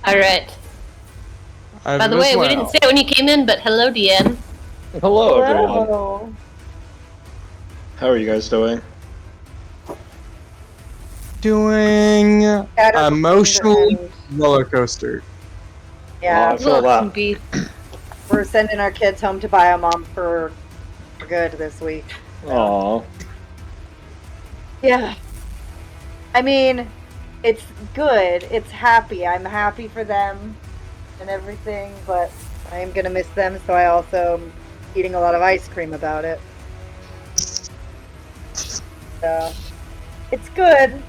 Alright. By the way, we didn't say it when you came in, but hello, Deanne. Hello, everyone. How are you guys doing? Doing emotional roller coaster. Yeah, I feel that. we're sending our kids home to Biomom for good this week. Aww. Yeah. I mean, it's good. It's happy. I'm happy for them and everything, but I am gonna miss them, so I also am eating a lot of ice cream about it. So, it's good.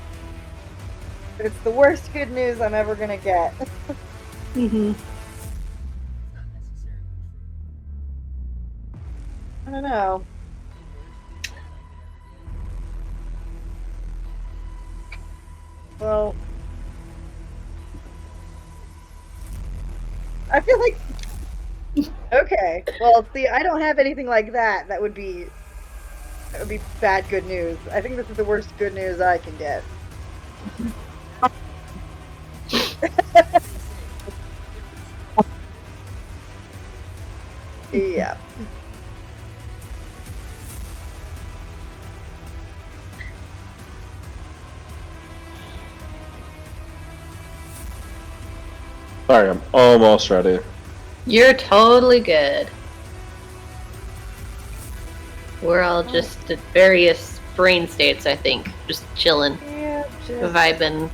But it's the worst good news I'm ever gonna get. Mm-hmm. I don't know. Well, I feel like okay. Well, see, I don't have anything like that. That would be bad good news. I think this is the worst good news I can get. Yeah. Sorry, I'm almost ready. You're totally good. We're all just at various brain states, I think. Just chilling. Yeah, Vibing.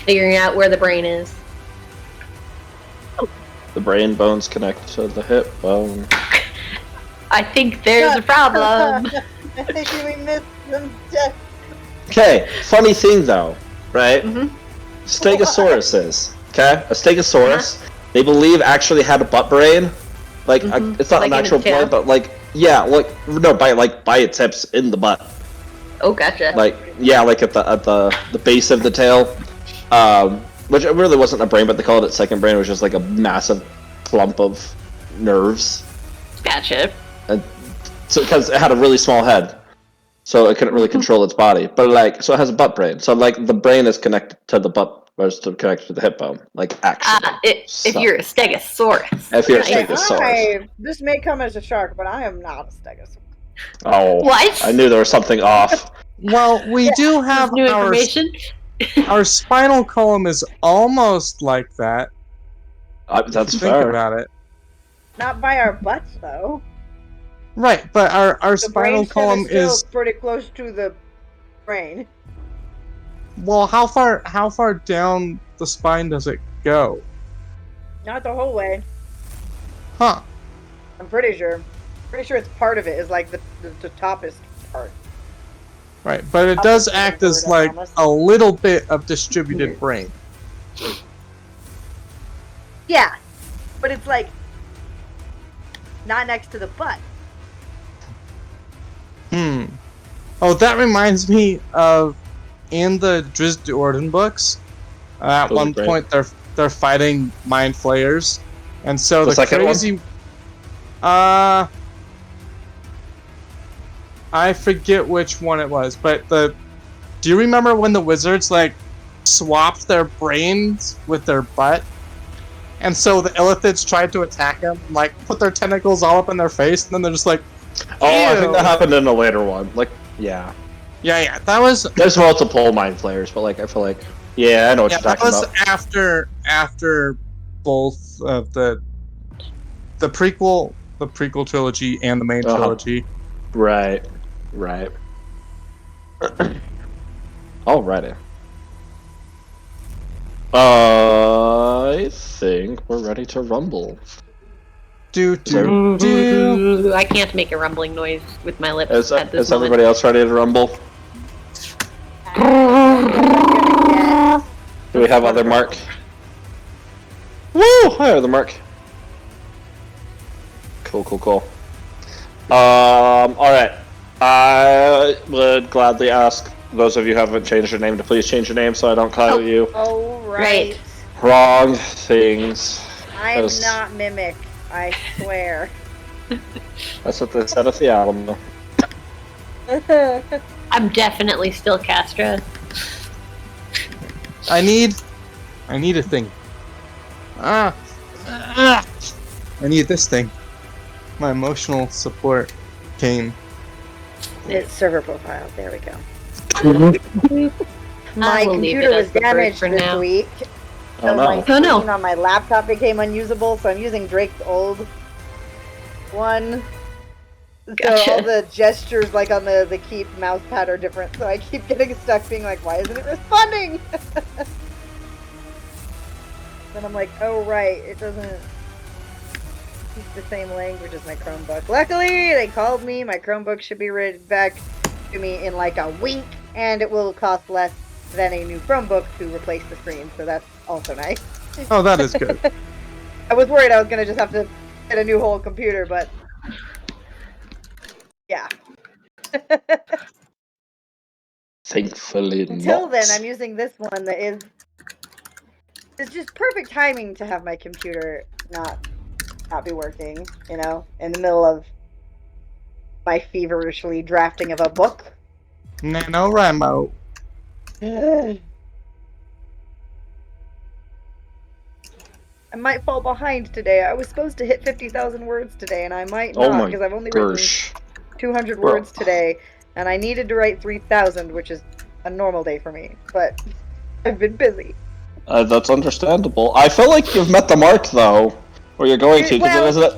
Figuring out where the brain is. The brain bones connect to the hip bone. I think there's a problem. I think we missed them. Okay, funny thing though, right? Mm-hmm. Stegosauruses. Okay, a Stegosaurus. They believe actually had a butt brain. Like it's not Like an in actual its tail? brain, but like yeah, by its hips in the butt. Oh, gotcha. Like yeah, like at the base of the tail. Which it really wasn't a brain, but they called it second brain. It was just like a massive clump of nerves. Gotcha. And so because it had a really small head, so it couldn't really control its body. But like, so it has a butt brain. So like, the brain is connected to the butt, or is connected to the hip bone. Like actually, If you're a Stegosaurus. if you're a Right. Stegosaurus. This may come as a shock, but I am not a Stegosaurus. Oh, What? I knew there was something off. Well, we do have New information. our spinal column is almost like that. That's Think fair. about it. Not by our butts, though. Right, but our The spinal brainstem column still is pretty close to the brain. well. How far down the spine does it go? Not the whole way. Huh? I'm pretty sure. Pretty sure it's part of it is like the toppest part. Right, but it does act as like a little bit of distributed brain. Yeah, but it's like not next to the butt. Oh, that reminds me of in the Drizzt Do'Urden books. At Those are one great. point, they're fighting mind flayers, and so The the second crazy. I forget which one it was, but do you remember when the wizards like swapped their brains with their butt? And so the Illithids tried to attack them, like put their tentacles all up in their face, and then they're just like, Oh, I think Ew. that happened in a later one. Like, yeah. yeah, that was There's multiple mind flayers, but like, I feel like, yeah, I know what you're that talking was about. after both of the prequel trilogy and the main Uh-huh. trilogy. Right. Alrighty. I think we're ready to rumble. I can't make a rumbling noise with my lips Is at this moment. everybody else ready to rumble? Do we have other Mark? Woo! Hi, other Mark. Cool. Alright. I would gladly ask those of you who haven't changed your name to please change your name so I don't call you Oh, right. wrong things. I am Yes. not Mimic. I swear. That's what they said at the album. I'm definitely still Castra. I need I need a thing. I need this thing. My emotional support came. It's server profile. There we go. I My will leave computer it as was the bird damaged for this now. week. Oh So my no. Oh, no. screen on my laptop became unusable, so I'm using Drake's old one. So Gotcha. all the gestures like on the keep mouse pad are different, so I keep getting stuck being like, why isn't it responding? Then I'm like, oh right, it doesn't speak the same language as my Chromebook. Luckily, they called me. My Chromebook should be ready back to me in like a wink, and it will cost less than a new Chromebook to replace the screen, so that's also nice. Oh, that is good. I was worried I was gonna just have to get a new whole computer, but yeah. Thankfully Until not. then, I'm using this one that is. It's just perfect timing to have my computer not be working. You know, in the middle of my feverishly drafting of a book. NaNoWriMo. I might fall behind today. I was supposed to hit 50,000 words today, and I might Oh not my because I've only written gosh. 200 Bro. words today, and I needed to write 3,000, which is a normal day for me. But I've been busy. That's understandable. I feel like you've met the mark though, or you're going to, because Well, isn't it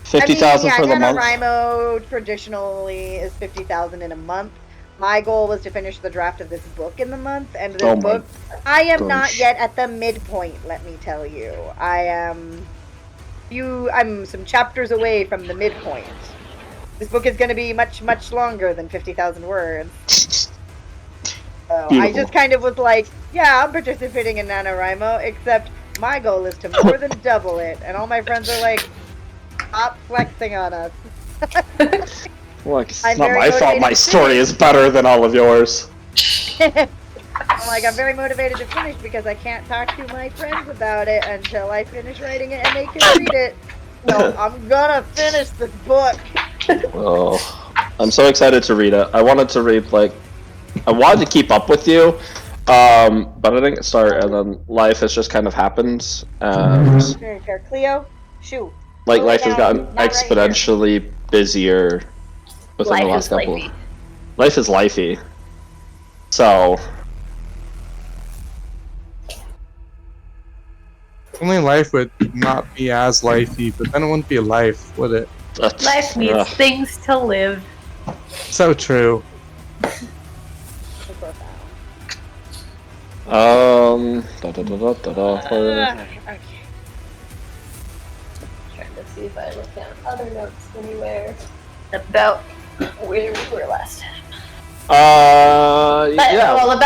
50,000 for the month? NaNoWriMo traditionally is 50,000 in a month. My goal was to finish the draft of this book in the month, and this Oh my book, I am not gosh. yet at the midpoint, let me tell you. I'm some chapters away from the midpoint. This book is going to be much, much longer than 50,000 words. So I Beautiful. just kind of was like, yeah, I'm participating in NaNoWriMo, except my goal is to more than double it. And all my friends are like, stop flexing on us. Like, it's I'm not very my fault motivated my to story finish. is better than all of yours. I'm very motivated to finish because I can't talk to my friends about it until I finish writing it and they can read it. So I'm gonna finish this book. Oh, I'm so excited to read it. I wanted to keep up with you, but I didn't start, and then life has just kind of happened, and Very fair. Cleo, shoo. like Go lay life has down. gotten Not right here. exponentially busier within the Life last is couple. lifey. Life is lifey. So Only life would not be as lifey, but then it wouldn't be a life, would it? that's Life needs ugh. things to live. So true. Okay. Trying to see if I look down other notes anywhere about where we were last time. But, Yeah. well,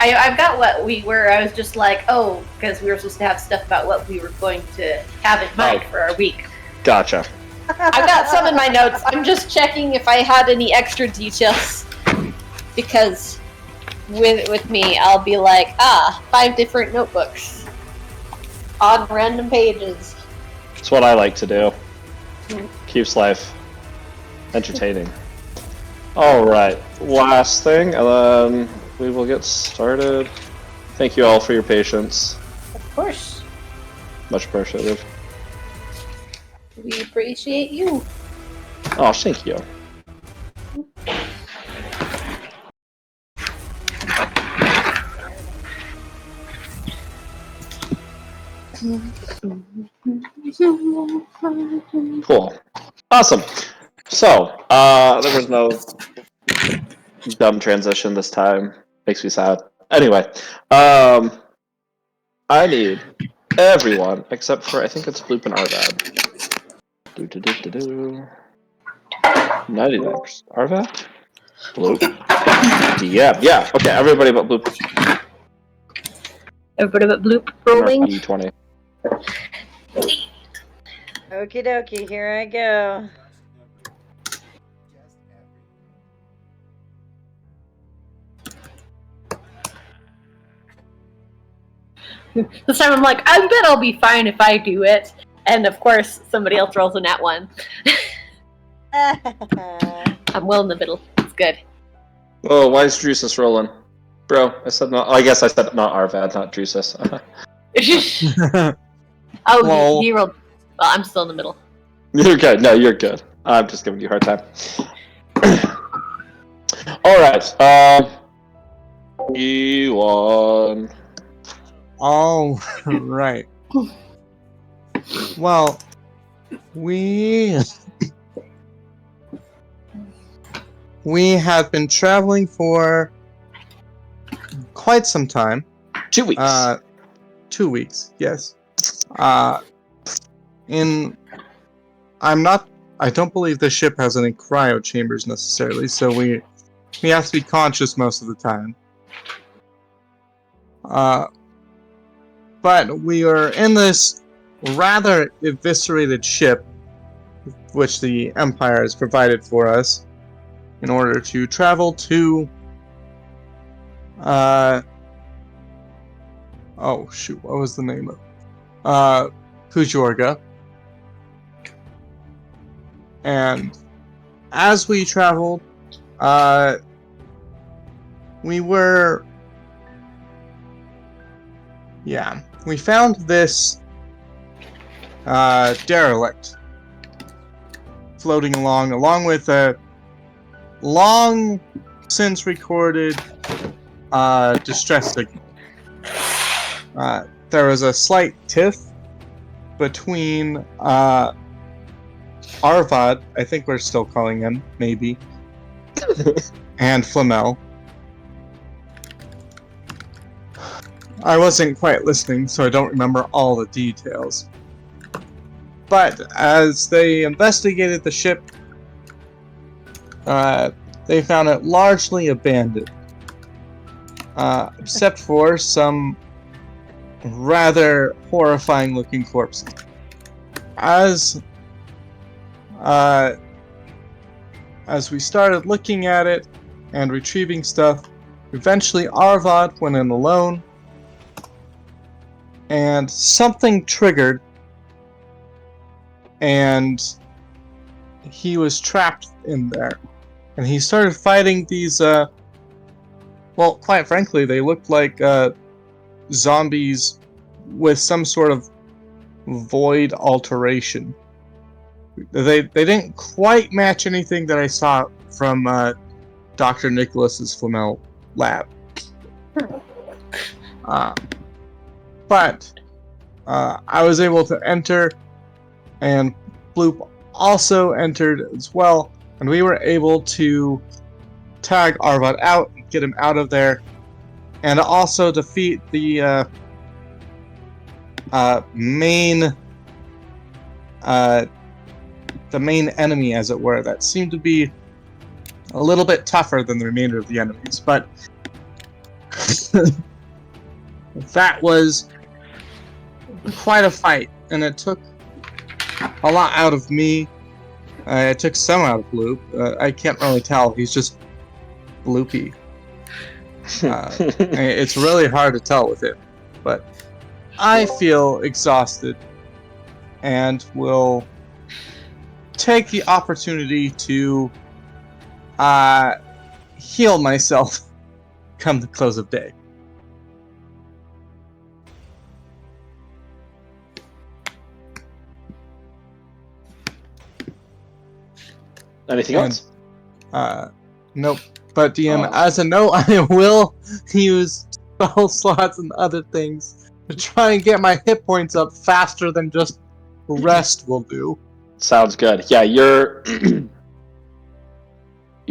I've got what we were. I was just like, oh, because we were supposed to have stuff about what we were going to have in mind for our week. Gotcha. I've got some in my notes. I'm just checking if I had any extra details because with me, I'll be like, 5 different notebooks on random pages. It's what I like to do. Keeps life entertaining. Alright, last thing, and then we will get started. Thank you all for your patience. Of course, Much appreciated. we appreciate you. Oh, thank you. Cool. Awesome. So, there was no dumb transition this time. Makes me sad. Anyway, I need everyone except for I think it's Bloop and Arvad. Do. 99%. Arvad? Bloop? Yeah. Okay, everybody but Bloop. Everybody but Bloop rolling. D20. Okie dokie, here I go. This time I'm like, I bet I'll be fine if I do it. And of course, somebody else rolls a nat 1. I'm well in the middle. It's good. Oh, why is Drusus rolling? bro. I said not. I guess I said not Arvad, not Drusus. Oh, Well- he rolled. Well, I'm still in the middle. You're good. No, you're good. I'm just giving you a hard time. All right. You won. All right. Well, we have been traveling for quite some time. 2 weeks. 2 weeks, yes. I don't believe the ship has any cryo chambers necessarily, so we have to be conscious most of the time. But we are in this rather eviscerated ship, which the Empire has provided for us, in order to travel to oh shoot, what was the name of Pujorga. And as we traveled, we found this derelict floating along with a long since recorded distress signal. There was a slight tiff between Arvad, I think we're still calling him, maybe, and Flamel. I wasn't quite listening, so I don't remember all the details. But as they investigated the ship, they found it largely abandoned, except for some rather horrifying-looking corpses. As we started looking at it and retrieving stuff, eventually Arvad went in alone, and something triggered, and he was trapped in there. And he started fighting these, well, quite frankly, they looked like zombies with some sort of void alteration. They didn't quite match anything that I saw from Dr. Nicholas's Flamel lab. But I was able to enter, and Bloop also entered as well, and we were able to tag Arvad out and get him out of there, and also defeat the main enemy, as it were, that seemed to be a little bit tougher than the remainder of the enemies. But that was quite a fight, and it took a lot out of me. It took some out of Bloop. I can't really tell. He's just bloopy. It's really hard to tell with him. But I feel exhausted and will take the opportunity to heal myself come the close of day. Anything else? Nope. But DM, as a note, I will use spell slots and other things to try and get my hit points up faster than just rest will do. Sounds good. Yeah, your guys'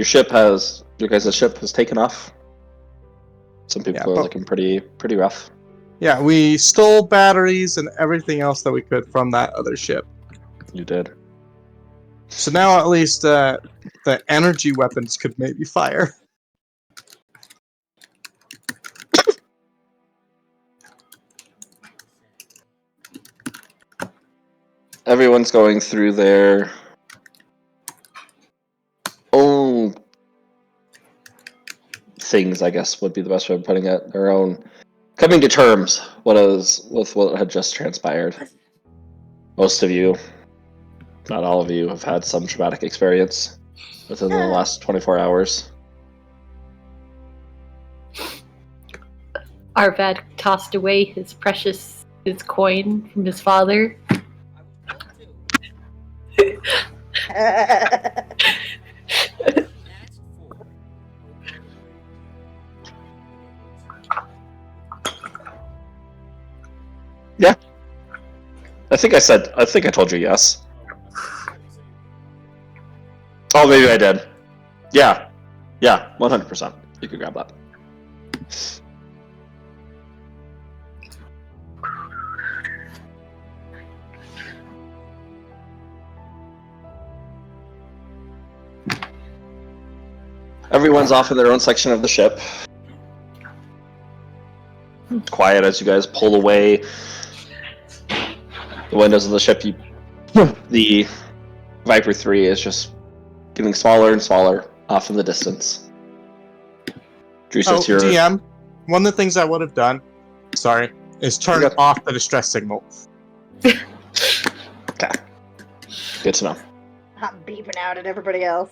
ship has taken off. Some people are looking pretty rough. Yeah, we stole batteries and everything else that we could from that other ship. You did. So now at least the energy weapons could maybe fire. Everyone's going through their own things, I guess would be the best way of putting it. Their own coming to terms with what had just transpired. Most of you, not all of you, have had some traumatic experience within the last 24 hours. Arvad tossed away his coin from his father. I think I told you yes. Oh, maybe I did. Yeah. Yeah, 100%. You can grab that. Everyone's off in their own section of the ship. Quiet as you guys pull away the windows of the ship. The Viper 3 is just getting smaller and smaller off in the distance. Drusus, you're... DM, one of the things I would have done, is turn Okay. off the distress signal. Okay. Good to know. I'm beeping out at everybody else.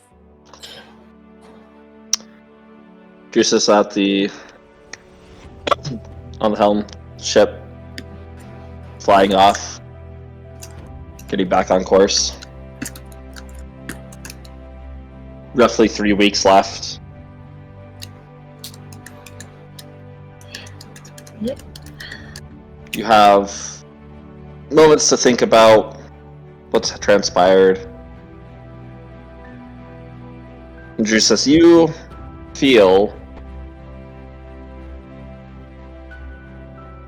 Drusus on the helm ship, flying off, getting back on course. Roughly 3 weeks left. Yep. You have moments to think about what's transpired. Drusus, you feel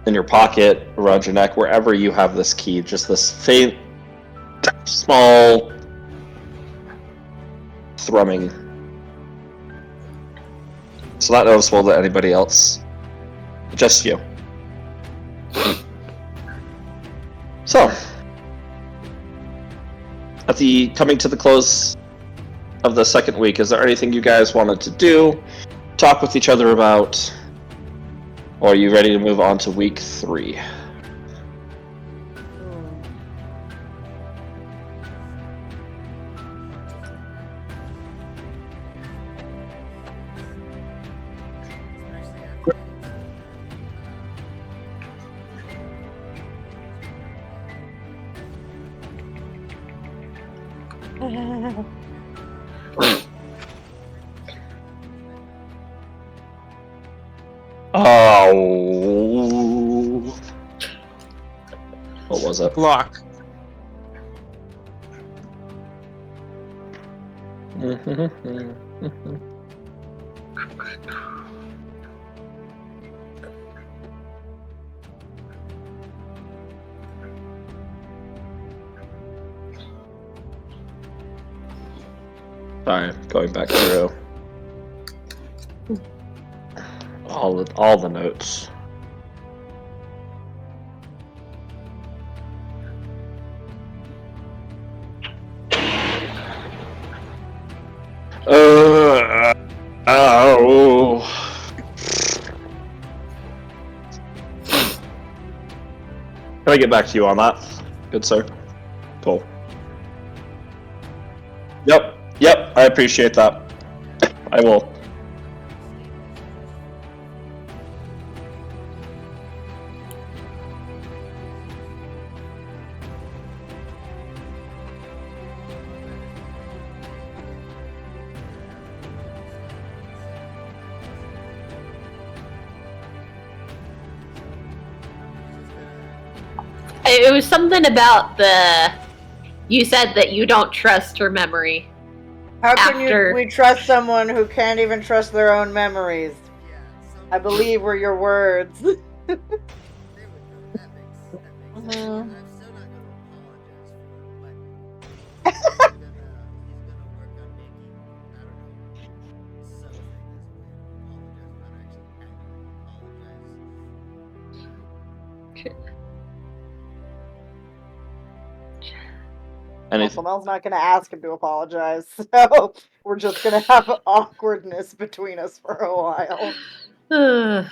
in your pocket, around your neck, wherever you have this key, just this faint, small thrumming. It's not noticeable to anybody else. Just you. So, coming to the close of the second week, is there anything you guys wanted to do, talk with each other about, or are you ready to move on to week 3? Oh, what was it? Block. Sorry, going back through all the notes. Oh. Can I get back to you on that? Good sir. Cool. Yep, I appreciate that. I will. It was something about you said that you don't trust her memory. How can After- we trust someone who can't even trust their own memories? I believe were your words. Mhm. Anything? Mel's not going to ask him to apologize, so we're just going to have awkwardness between us for a while. Ugh.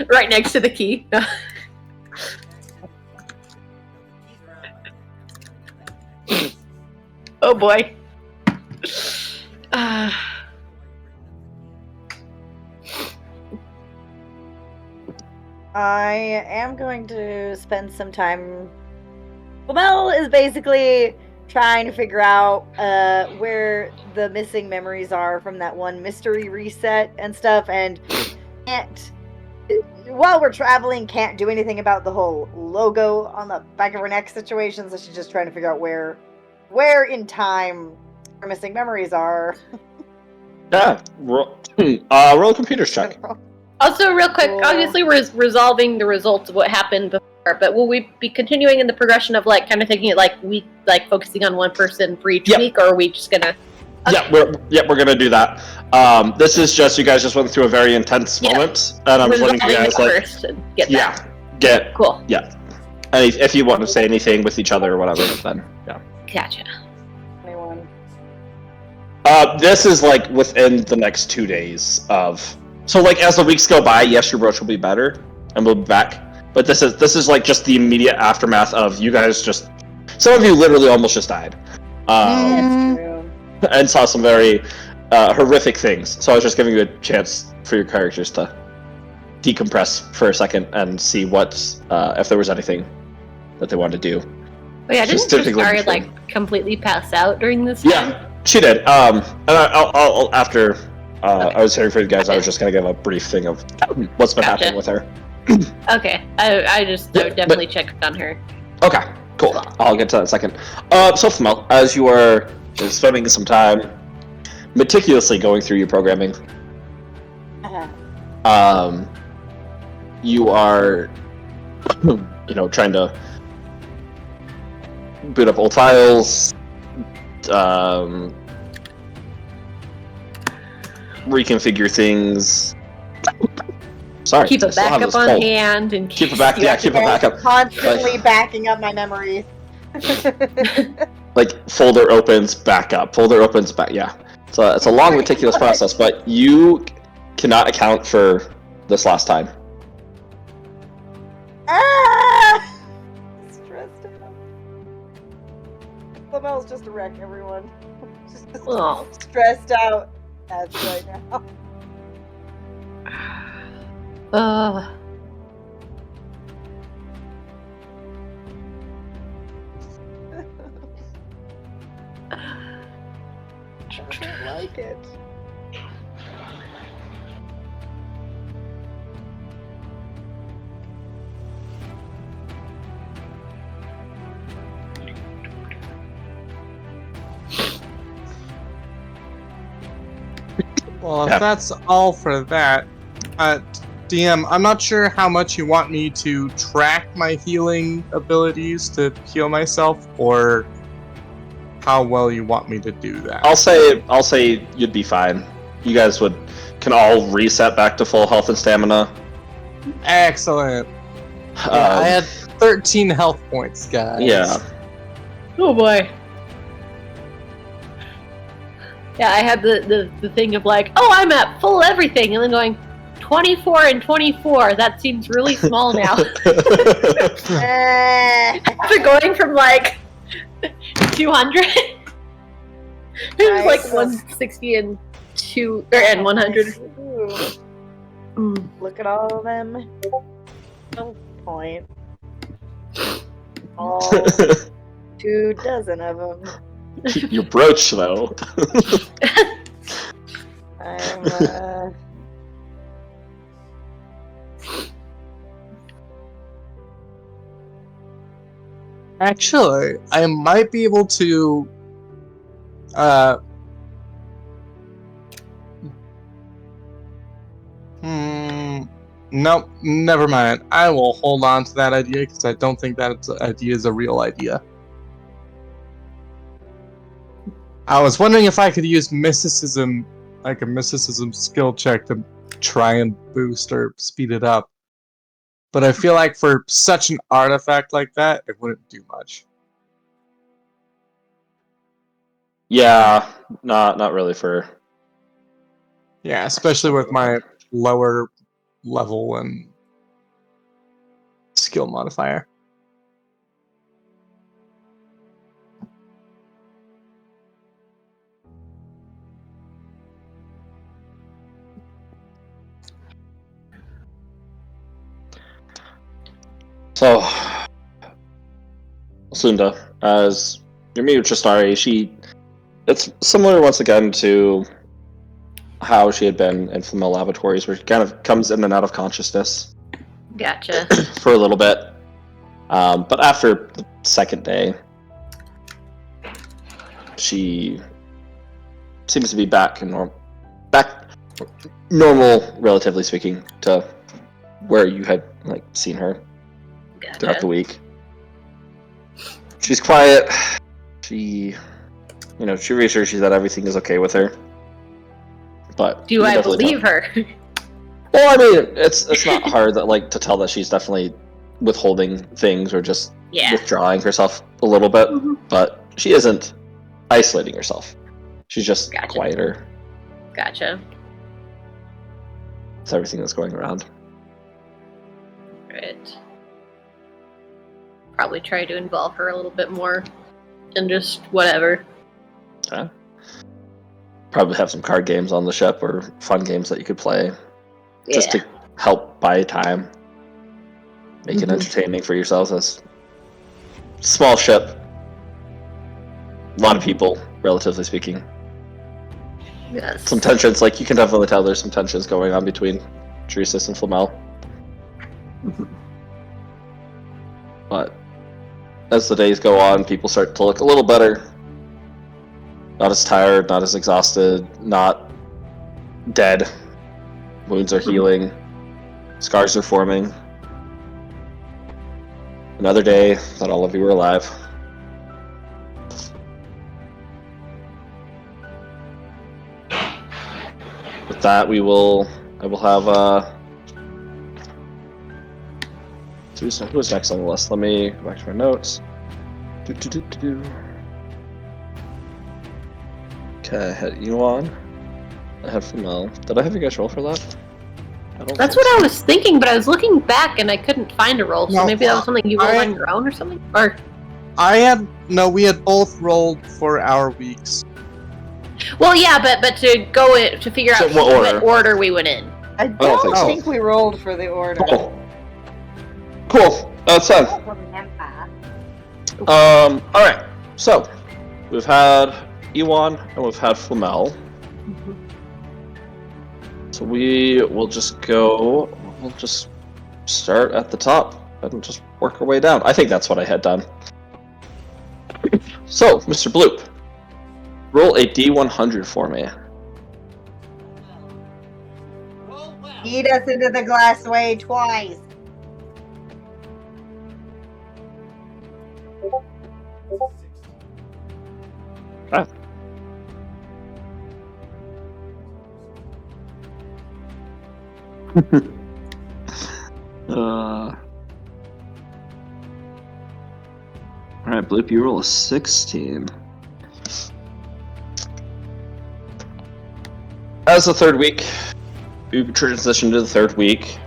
Right next to the key. Oh boy. I am going to spend some time. Lamel is basically trying to figure out where the missing memories are from that one mystery reset and stuff, and can't. While we're traveling, can't do anything about the whole logo on the back of her neck situation. So she's just trying to figure out where in time her missing memories are. Yeah. Roll a computer's check. Also, real quick, Cool. obviously we're resolving the results of what happened before, but will we be continuing in the progression of like kind of taking it like week, like focusing on one person for each Yep. week, or are we just gonna? Yeah, we're gonna do that. This is just you guys just went through a very intense moment, and I'm just letting you resolving guys it like, first and get that. get Cool. And if you want to say anything with each other or whatever, then yeah. Gotcha. 21. This is like within the next 2 days of. So like as the weeks go by, yes, your brooch will be better, and we'll be back. But this is like just the immediate aftermath of you guys just. Some of you literally almost just died. That's true. And saw some very horrific things. So I was just giving you a chance for your characters to decompress for a second and see what if there was anything that they wanted to do. Oh yeah, didn't Specifically Trisari before. like completely pass out during this time? Yeah, she did. And I'll after Okay. I was hearing for you guys, I was just gonna give a brief thing of what's been Gotcha. happening with her. Okay, I would definitely check on her. Okay, cool. I'll get to that in a second. So Flamel, as you are spending some time meticulously going through your programming, you are, trying to boot up old files, reconfigure things. Sorry, Keep I a still have backup this on cold. hand and Keep a back, yeah, keep a backup. Constantly backing up my memories. Like folder opens, back up. Folder opens, back. Yeah, so it's a long, meticulous process, but you cannot account for this last time. Ah! Stressed out. Lamel's just a wreck, everyone. Just Oh. stressed out as right now. I don't like it. Well, if Yeah. that's all for that, DM, I'm not sure how much you want me to track my healing abilities to heal myself, or how well you want me to do that. I'll say you'd be fine. You guys can all reset back to full health and stamina. Excellent. I had 13 health points, guys. Yeah. Oh boy. Yeah, I had the thing of like, oh, I'm at full everything, and then going 24 and 24. That seems really small now. After going from like 200, it was like Nice. 160 and 100. Ooh, Mm. look at all of them. No point. All 24 of them. Your brooch, though. I'm, Actually, I might be able to. Nope, never mind. I will hold on to that idea because I don't think that idea is a real idea. I was wondering if I could use mysticism, like a mysticism skill check, to try and boost or speed it up. But I feel like for such an artifact like that, it wouldn't do much. Yeah, not really for. Yeah, especially with my lower level and skill modifier. So, Sunda, as your meet with Tristari, it's similar once again to how she had been in Flamel Laboratories, where she kind of comes in and out of consciousness Gotcha. for a little bit. But after the second day, she seems to be back normal, relatively speaking, to where you had seen her throughout the week. She's quiet. She reassures you that everything is okay with her. But Do I believe her? Well, I mean, it's not hard to tell that she's definitely withholding things or just withdrawing herself a little bit. Mm-hmm. But she isn't isolating herself. She's just Gotcha. quieter. Gotcha. It's everything that's going around. Right. Probably try to involve her a little bit more than just whatever. Okay. Probably have some card games on the ship or fun games that you could play just to help buy time. Make it entertaining for yourselves. As small ship, a lot of people, relatively speaking. Yes. Some tensions, you can definitely tell there's some tensions going on between Teresis and Flamel. But as the days go on, people start to look a little better. Not as tired, not as exhausted, not dead. Wounds are healing. Scars are forming. Another day that all of you are alive. With that, I will have who's next on the list? Let me go back to my notes. Okay, I had Yuan. I had Flamel. Did I have you guys roll for that? That's what I was thinking, but I was looking back and I couldn't find a roll, so maybe that was something you rolled on your own or something? Or we had both rolled for our weeks. well, yeah, but to go to figure out what order we went in. I don't think we rolled for the order. Cool. That's fine. Alright. So, we've had Ewan and we've had Flamel. So we'll just start at the top and just work our way down. I think that's what I had done. So, Mr. Bloop, roll a D100 for me. Eat us into the glassway twice. Ah. Alright, Bloop, you roll a 16. As the third week, we transition to the third week.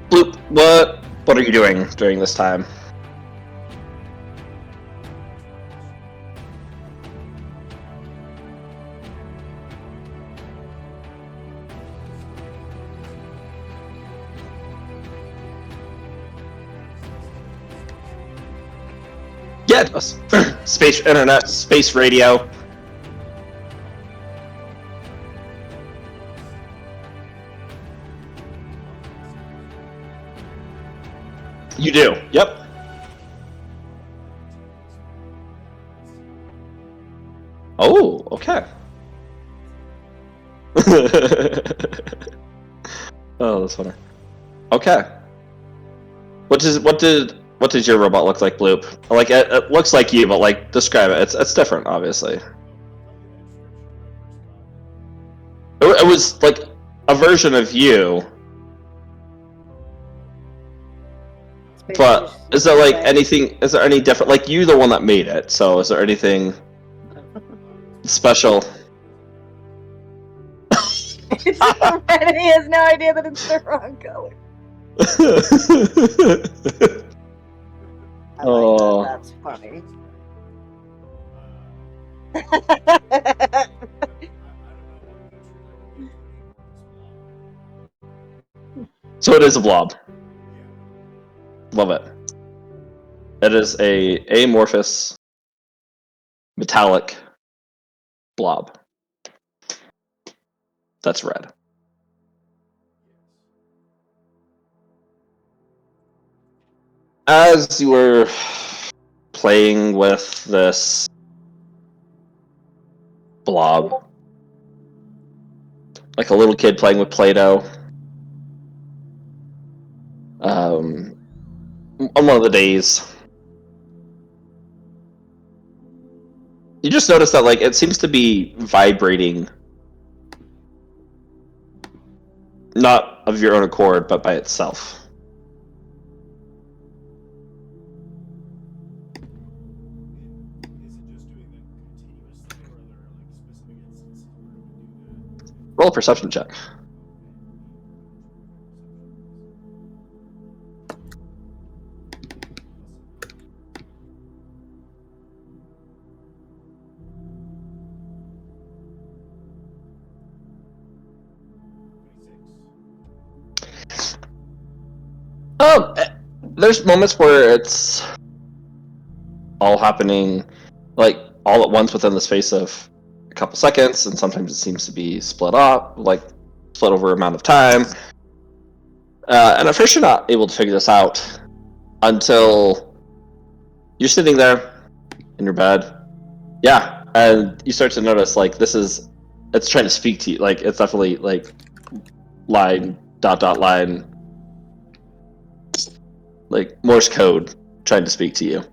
Bloop, what are you doing during this time? Yeah, it does. Space internet, space radio. You do. Yep. Oh, okay. Oh, that's funny. Okay. What does your robot look like, Bloop? It looks like you, but describe it. It's different, obviously. It was a version of you. But is there anything? Is there any different? You're the one that made it, so is there anything Special. He has no idea that it's the wrong color. I Oh. like that. That's funny. So it is a blob. Love it. It is a amorphous metallic blob. That's red. As you were playing with this blob, like a little kid playing with Play-Doh, on one of the days, you just notice that like it seems to be vibrating, not of your own accord, but by itself. Roll a perception check. There's moments where it's all happening like all at once within the space of a couple seconds, and sometimes it seems to be split up, like split over amount of time. And at first you're not able to figure this out until you're sitting there in your bed. Yeah, and you start to notice like it's trying to speak to you. Like it's definitely like line, dot, dot, line, like Morse code trying to speak to you.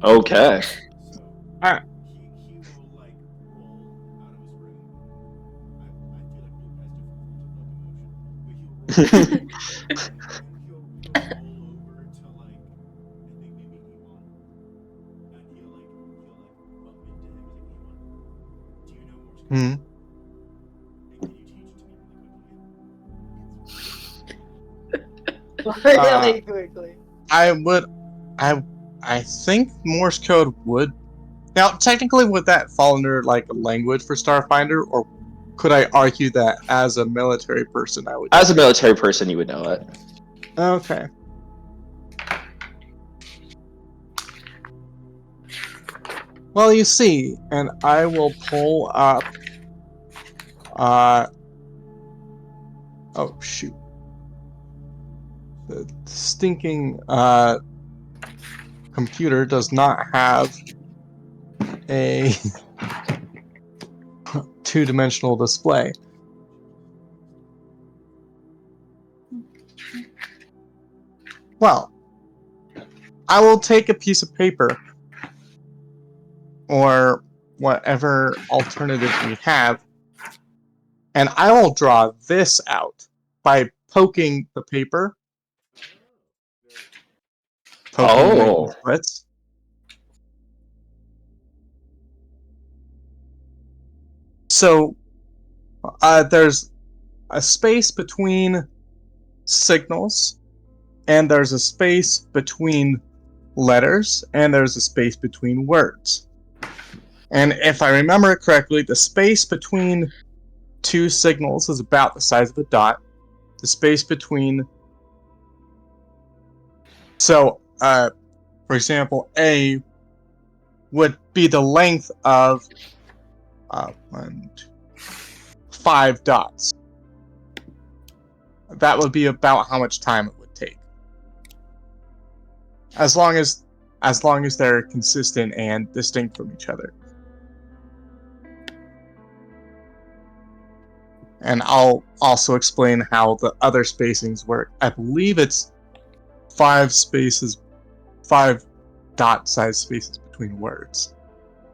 Okay. Alright. Hmm. Really quickly. I think Morse code would. Now, technically, would that fall under like a language for Starfinder, or could I argue that as a military person, I would? As a military person, you would know it. Okay. Well, you see, and I will pull up. Oh shoot! The stinking computer does not have a two-dimensional display. Well, I will take a piece of paper or whatever alternative we have, and I will draw this out by poking the paper. Oh. Slits. So there's a space between signals, and there's a space between letters, and there's a space between words. And if I remember it correctly, the space between two signals is about the size of a dot. The space between... So, for example, A would be the length of 5 dots. That would be about how much time it would take. As long as they're consistent and distinct from each other. And I'll also explain how the other spacings work. I believe it's 5 dot-sized spaces between words.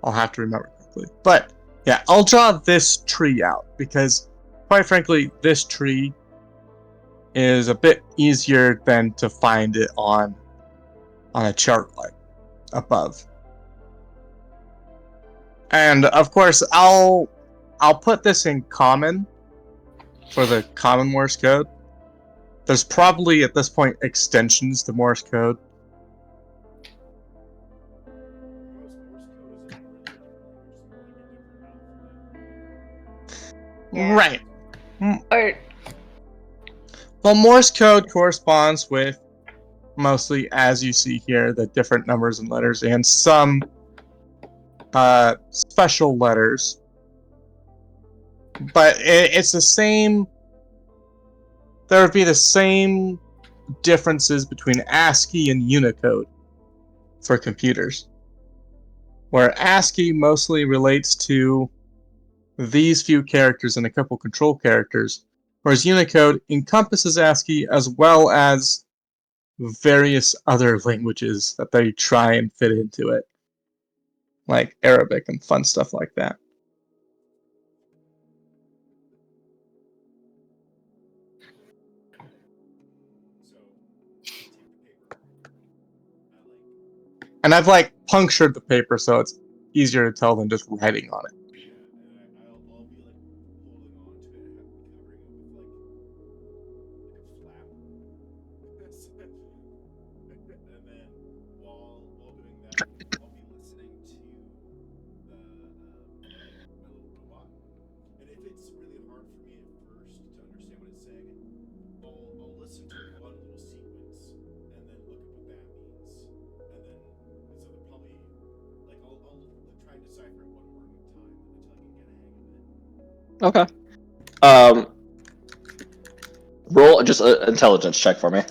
I'll have to remember quickly. But yeah, I'll draw this tree out because, quite frankly, this tree is a bit easier than to find it on a chart like above. And of course, I'll put this in common for the common Morse code. There's probably at this point extensions to Morse code. Yeah. Right. Or Well, Morse code corresponds with mostly, as you see here, the different numbers and letters and some special letters. But it's the same. There would be the same differences between ASCII and Unicode for computers, where ASCII mostly relates to these few characters and a couple control characters, whereas Unicode encompasses ASCII as well as various other languages that they try and fit into it, like Arabic and fun stuff like that. And I've like punctured the paper so it's easier to tell than just writing on it. Okay. Roll just an intelligence check for me.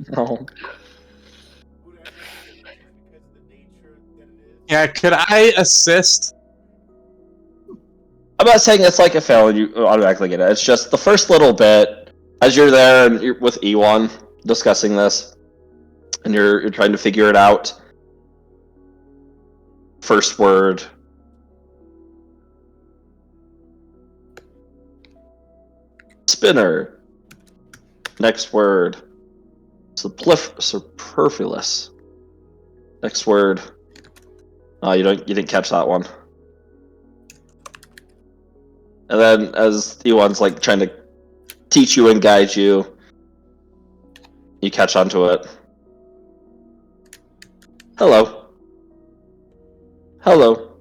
No. Yeah, could I assist? I'm not saying it's like a fail and you automatically get it. It's just the first little bit, as you're there and you're with E1 discussing this, and you're trying to figure it out. First word. Spinner. Next word. Superfluous. Next word. Oh, you didn't catch that one. And then as E1's like trying to teach you and guide you, you catch onto it. Hello. Hello.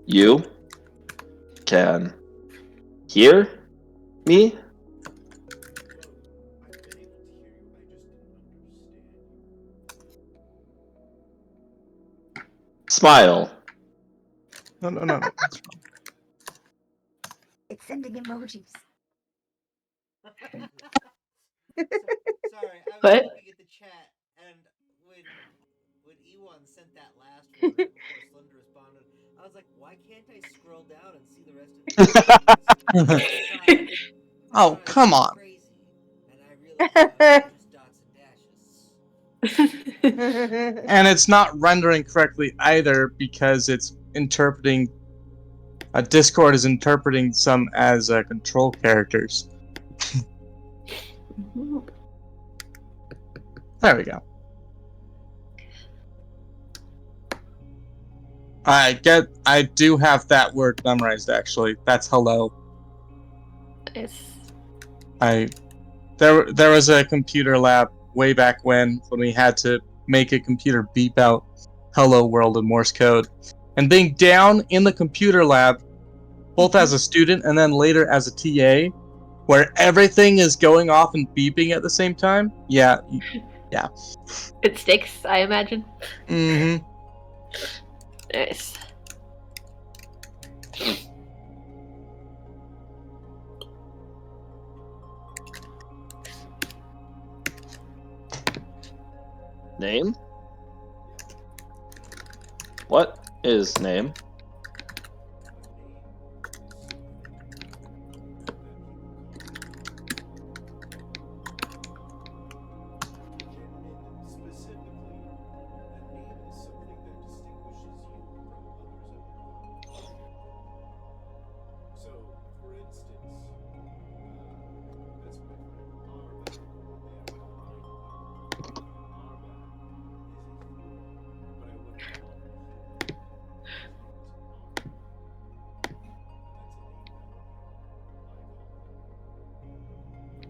You can hear me? Smile. No. It's sending emojis. Sorry, I was What? looking at the chat, and when E1 sent that last word before Slender responded, I was like, why can't I scroll down and see the rest of the Oh, come on. Crazy. And I realized it was just dots and dashes. And it's not rendering correctly either because it's interpreting. Discord is interpreting some as control characters. There we go. I do have that word memorized actually. That's hello. There was a computer lab way back when we had to make a computer beep out hello world in Morse code. And being down in the computer lab, both as a student and then later as a TA, where everything is going off and beeping at the same time. Yeah. It sticks, I imagine. Mm-hmm. Nice. Name? What is name?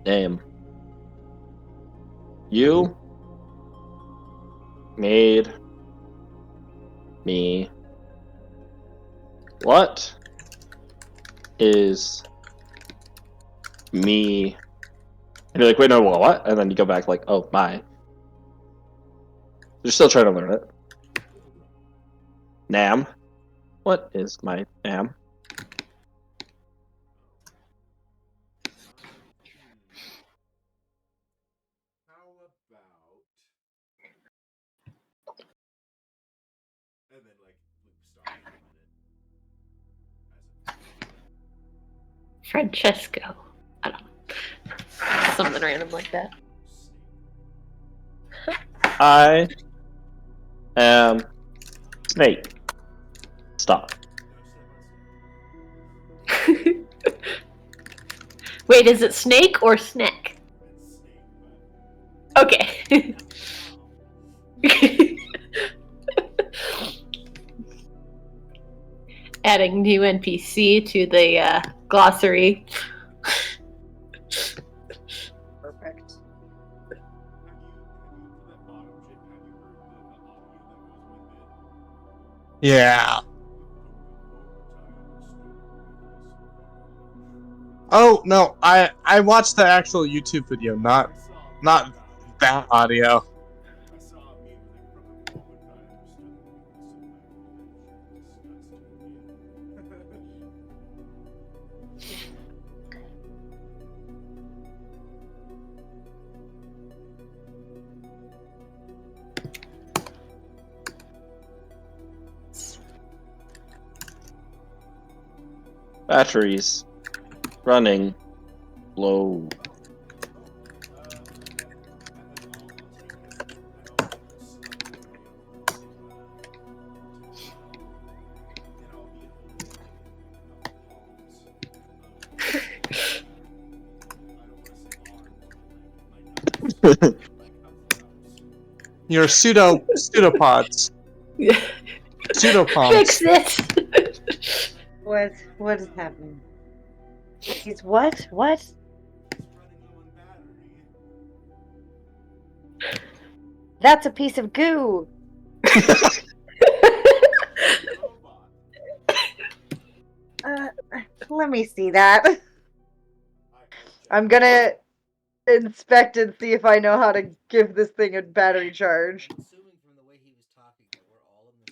Name. You made me. What is me? And you're like, wait, no, what? And then you go back like, oh, my. You're still trying to learn it. Nam. What is my Nam? How about? And then like stop for a minute. Francesco. I don't know. Something random like that. I am Snake. Stop. Wait, is it snake or snack? Okay. Adding new NPC to the glossary. Perfect. Yeah. Oh no, I watched the actual YouTube video, not that audio. Batteries. Running. Low. Your pseudopods. Pseudopomps. Fix this! What is happening? He's what? What? That's a piece of goo. Let me see that. I'm gonna inspect and see if I know how to give this thing a battery charge. I'm assuming from the way he was talking that we're all in the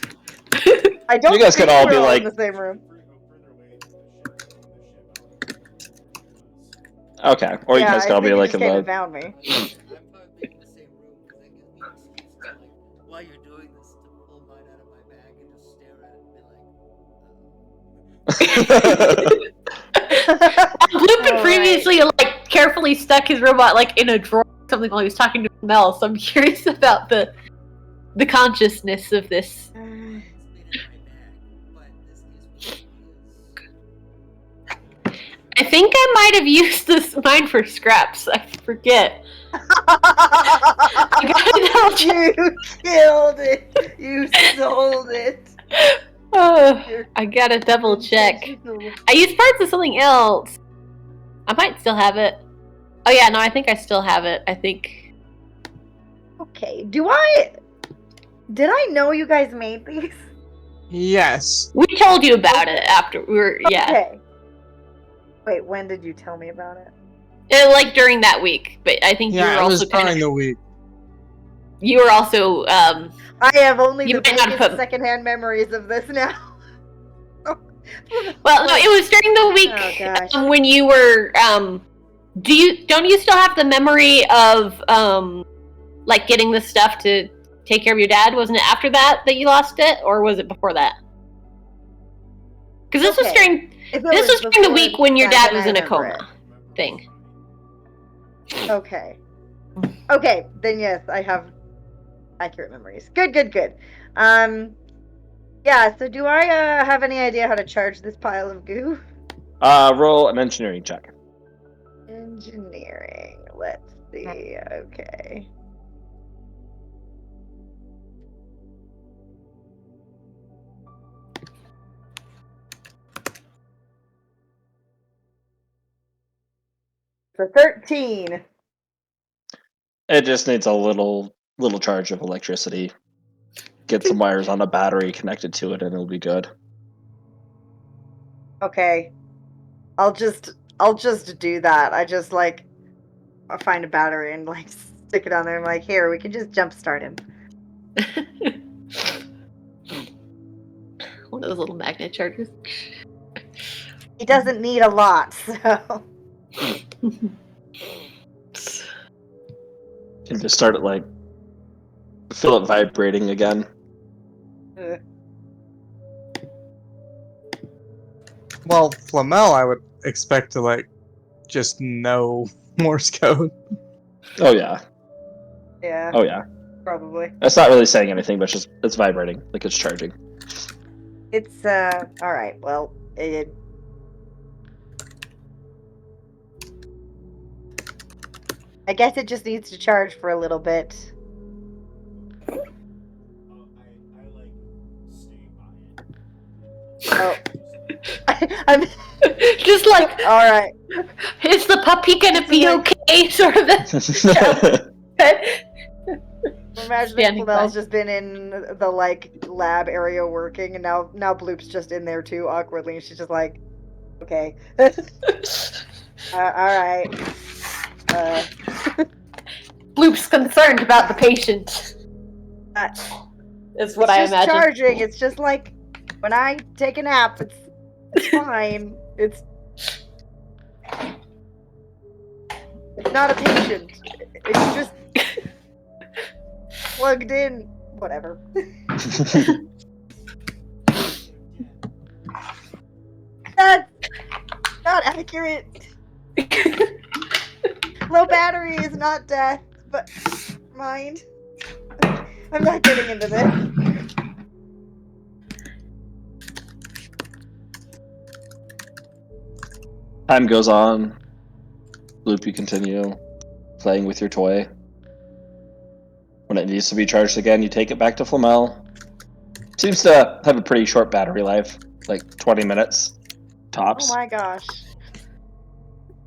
same room. I don't You guys think could all we're be all like- in the same room. Okay. Or you Yeah, guys I could all think be he like just in came the. and found me. I'm probably in the same room because that gives me an excuse to like, while you're doing this, to pull mine out of my bag and just stare at it and be like, Lupin All previously like carefully stuck his robot like in a drawer or something while he was talking to Mel, so I'm curious about the consciousness of this. it's made in my bag, but this is what it is. I think I might have used this mine for scraps. I forget. I gotta double check. You killed it. You sold it. Oh, I gotta double check. I used parts of something else. I might still have it. Oh yeah, no, I think I still have it. I think. Okay. Did I know you guys made these? Yes. We told you about it after we were. Yeah. Okay. Wait, when did you tell me about it? Like during that week, but I think you Yeah, were it was also kind during of. the week. You were also. I have only You the might not vaguest put- secondhand memories of this now. Well, no, it was during the week Oh, gosh. when you were. Don't you still have the memory of like getting the stuff to take care of your dad? Wasn't it after that you lost it, or was it before that? Because this was Okay. during If it this was during the before week when your that, dad then was I in a remember coma thing. it. Okay. Okay, then yes, I have accurate memories. Good. Yeah, so do I have any idea how to charge this pile of goo? Roll an engineering check. Engineering. Let's see. Okay. So 13. It just needs a little charge of electricity. Get some wires on a battery connected to it, and it'll be good. Okay. I'll just do that. I'll find a battery and like stick it on there. I'm like, here, we can just jumpstart him. One of those little magnet chargers. He doesn't need a lot, so And just start it like feel it vibrating again. Ugh. Well, Flamel, I would expect to like just know Morse code. Oh yeah. yeah, Oh yeah. probably. It's not really saying anything, but it's vibrating, like it's charging. It's all right. Well, I guess it just needs to charge for a little bit. I like stay by it. Oh, I'm Just like, all right. is the puppy gonna be okay? Sort of. I'm imagining Standing Flamel's by. just been in the like lab area working, and now Bloop's just in there too awkwardly, and she's just like, okay, all right. Bloop's concerned about the patient. Uh, Is what it's I just imagine. charging. It's just like when I take a nap. It's fine. It's not a patient. It's just plugged in. Whatever. That's not accurate. Low battery is not death, but mind. I'm not getting into this. Time goes on. Loop, you continue playing with your toy. When it needs to be charged again, you take it back to Flamel. Seems to have a pretty short battery life, like 20 minutes tops. Oh my gosh.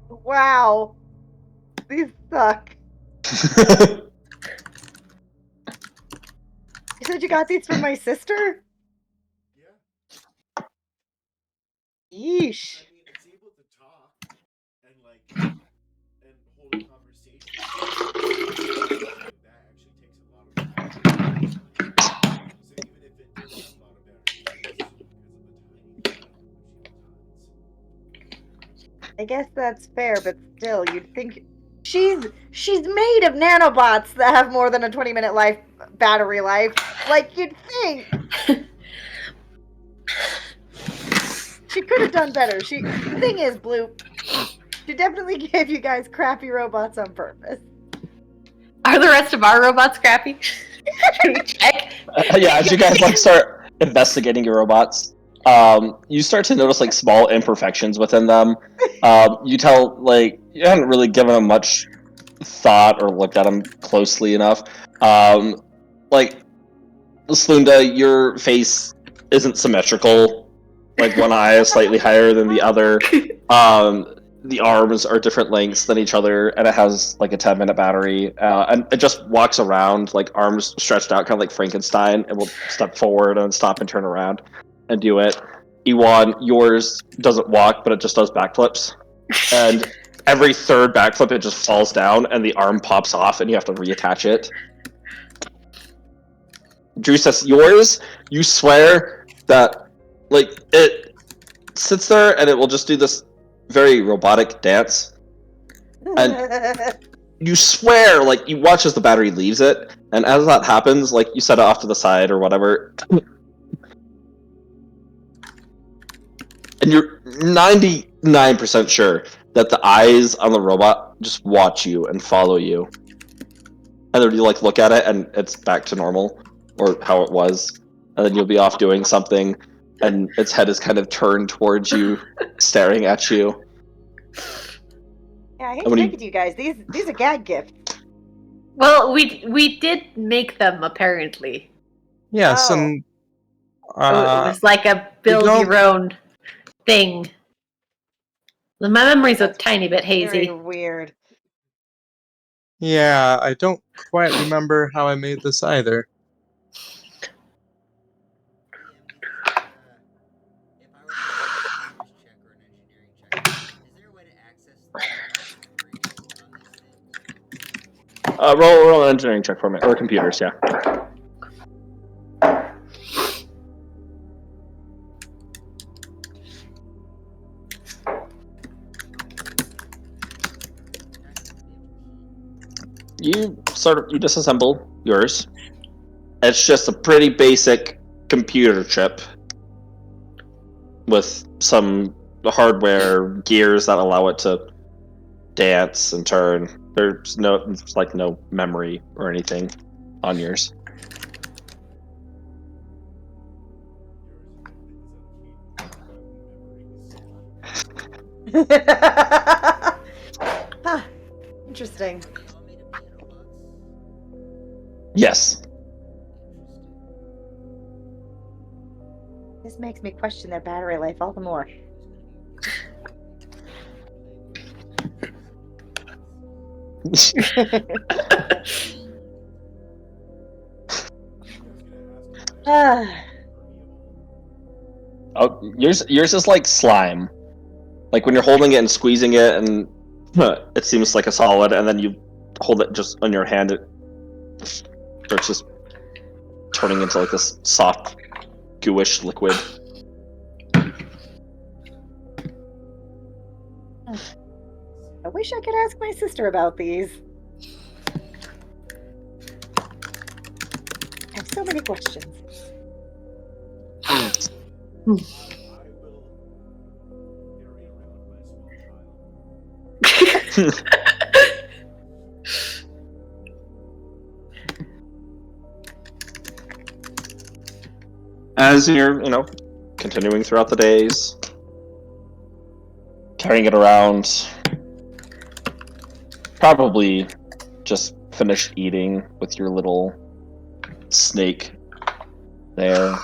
Wow. These suck. You said you got these from my sister? Yeah. Yeesh. I mean, it's able to talk and like and hold a conversation. That actually takes a lot of battery. So even if it does have a lot of battery, it's because of the tiny I guess that's fair, but still, you'd think she's made of nanobots that have more than a 20-minute battery life. Like you'd think. She could have done better. The thing is, Bloop, she definitely gave you guys crappy robots on purpose. Are the rest of our robots crappy? Can we check? Yeah, as you guys like start investigating your robots, you start to notice like small imperfections within them. You tell like you haven't really given them much thought or looked at them closely enough. Like Slunda, your face isn't symmetrical. Like one eye is slightly higher than the other. The arms are different lengths than each other, and it has like a 10-minute battery. And it just walks around, like arms stretched out, kind of like Frankenstein. It will step forward and stop and turn around and do it. Ewan, yours doesn't walk, but it just does backflips. And every third backflip, it just falls down, and the arm pops off, and you have to reattach it. Drew says, yours, you swear that, like, it sits there, and it will just do this very robotic dance. And you swear, like, you watch as the battery leaves it, and as that happens, like, you set it off to the side or whatever. And you're 99% sure that the eyes on the robot just watch you and follow you. And then you, like, look at it, and it's back to normal, or how it was. And then you'll be off doing something, and its head is kind of turned towards you, staring at you. Yeah, I hate And to when break it to you guys. These are gag gifts. Well, we did make them apparently. Yes, Oh. and It was like a build don't- your own thing. My memory's a That's tiny bit Very hazy. weird. Yeah, I don't quite remember how I made this either. If I were to roll a computers check or an engineering check, is there a way to access the memory on these things? Roll an engineering check for me, or computers, yeah. You disassemble yours. It's just a pretty basic computer chip with some hardware gears that allow it to dance and turn. There's no memory or anything on yours. Huh. Interesting. Are they all made of nanobots? Yes. This makes me question their battery life all the more. Ah, Oh, yours is like slime. Like when you're holding it and squeezing it, and it seems like a solid, and then you hold it just on your hand, it's just turning into like this soft, gooish liquid. I wish I could ask my sister about these. I have so many questions. I will carry around my small child. As you're, continuing throughout the days, carrying it around, probably just finish eating with your little snake there,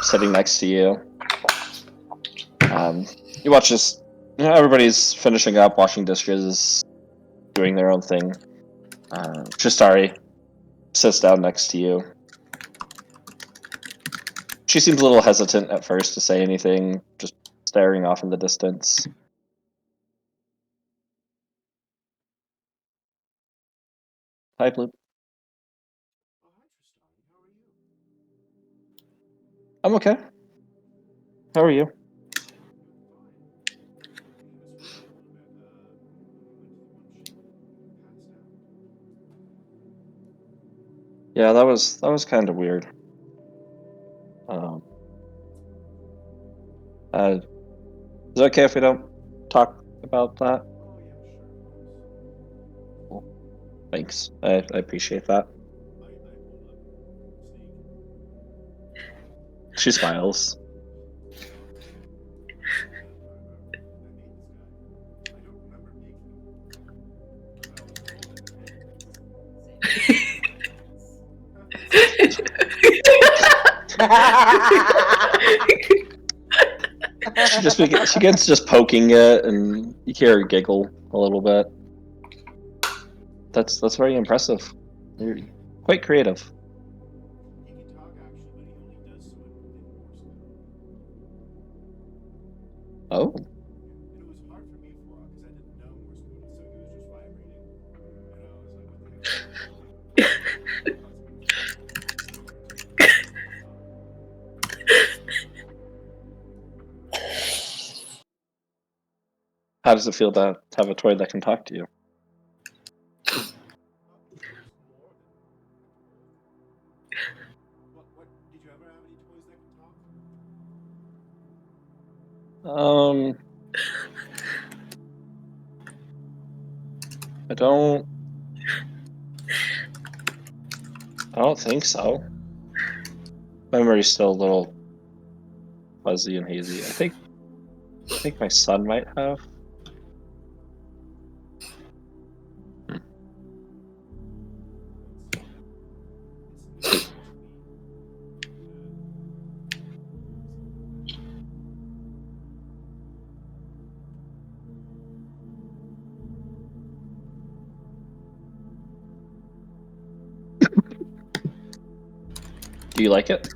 sitting next to you. You watch this. Everybody's finishing up, washing dishes, doing their own thing. Tristari sits down next to you. She seems a little hesitant at first to say anything, just staring off in the distance. Hi, Bloop. Oh, hi, Tristan. How are you? I'm okay. How are you? Fine. Yeah, that was kind of weird. Um, is it okay if we don't talk about that? Oh, yeah, sure, of course. Thanks. I appreciate that. I hold up Snake. She smiles. I made this guy. I don't remember making him, but I was told that I did. She gets just poking it, and you hear her giggle a little bit. That's very impressive. You're quite creative. He can talk actually, but he only does so in Morse code. Oh, And it was hard for me for a while because I didn't know Morse code, so he was just vibrating, and I was like, "What the heck?" how does it feel to have a toy that can talk to you? What did you ever have any toys that could talk? I don't think so. Memory's still a little fuzzy and hazy. I think my son might have. Do you like it?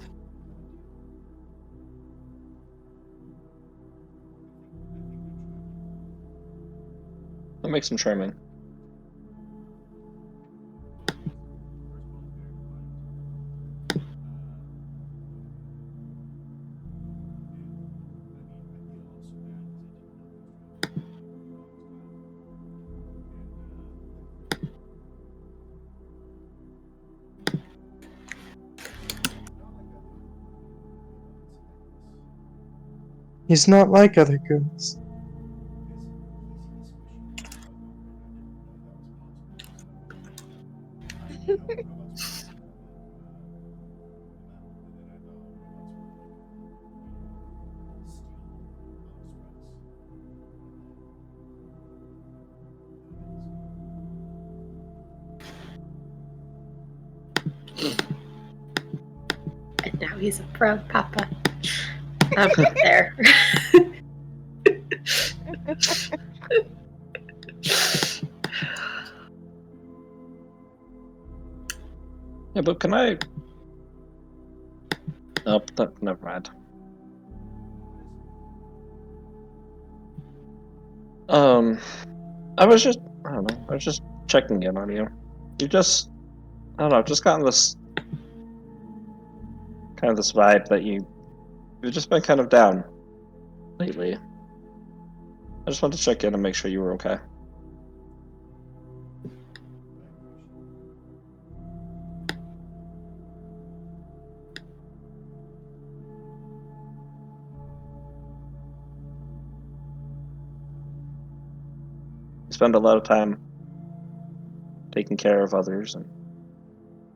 That makes some charming. He's not like other girls. And now he's a proud papa. Up there. Yeah, but can I? Nope, never mind. I was just, I don't know, I was just checking in on you. You just, I don't know, I've just gotten this kind of this vibe that you've just been kind of down lately. I just wanted to check in and make sure you were okay. You spend a lot of time taking care of others and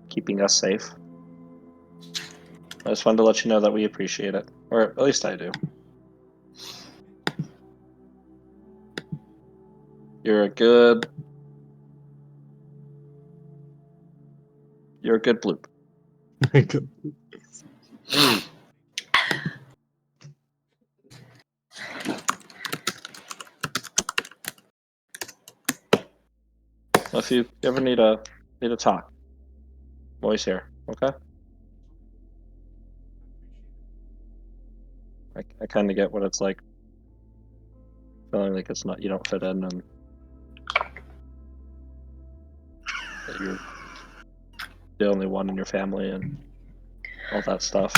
keeping us safe. I just wanted to let you know that we appreciate it, or at least I do. You're a good bloop. Well, if you ever need a talk, I'm always here. Okay. I kind of get what it's like, feeling like it's not, you don't fit in, and that you're the only one in your family and all that stuff.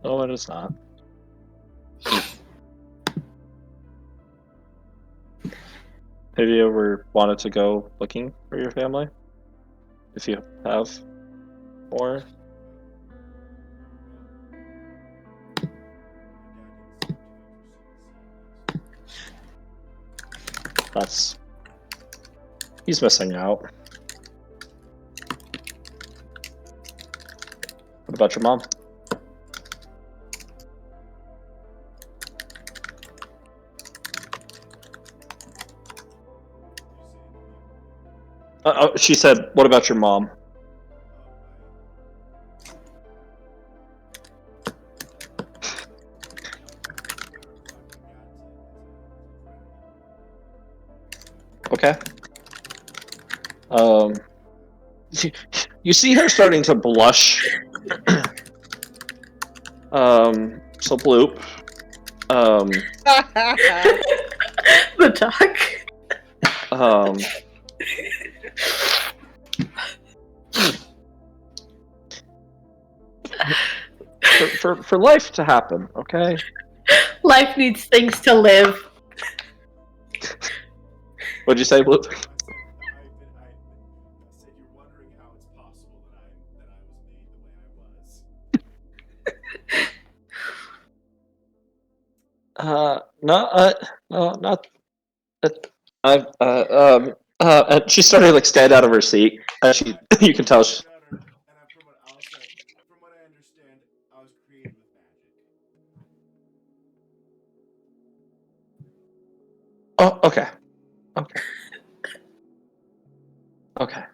No, it is not. Have you ever wanted to go looking for your family? If you have, or that's, he's missing out. What about your mom? She said, "What about your mom?" Okay. You see her starting to blush. So bloop. The talk. For life to happen, okay? Life needs things to live. What'd you say, Bloop? I said you're wondering how it's possible that I was made the way I was. No, not. And she started to, like, stand out of her seat. And you can tell. From what I understand, I was created with magic. Oh, okay. Okay.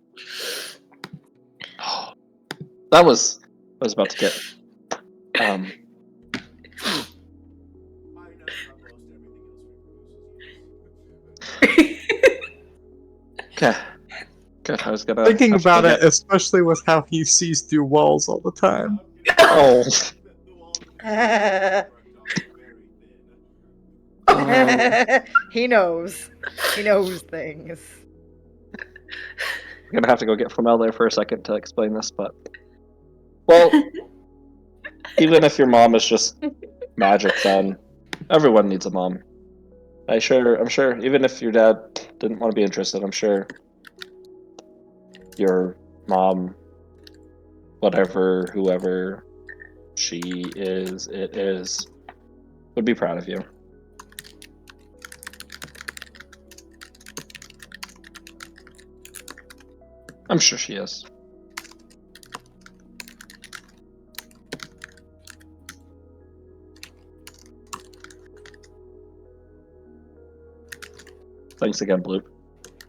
Oh, I was about to get. Okay. Good. I was gonna Thinking have to about go it, especially with how he sees through walls all the time. Oh. He knows. He knows things. I'm gonna have to go get Flamel there for a second to explain this, but well, even if your mom is just magic, then everyone needs a mom. I'm sure. Even if your dad didn't want to be interested, I'm sure your mom, whoever she is, would be proud of you. I'm sure she is. Thanks again, Blue,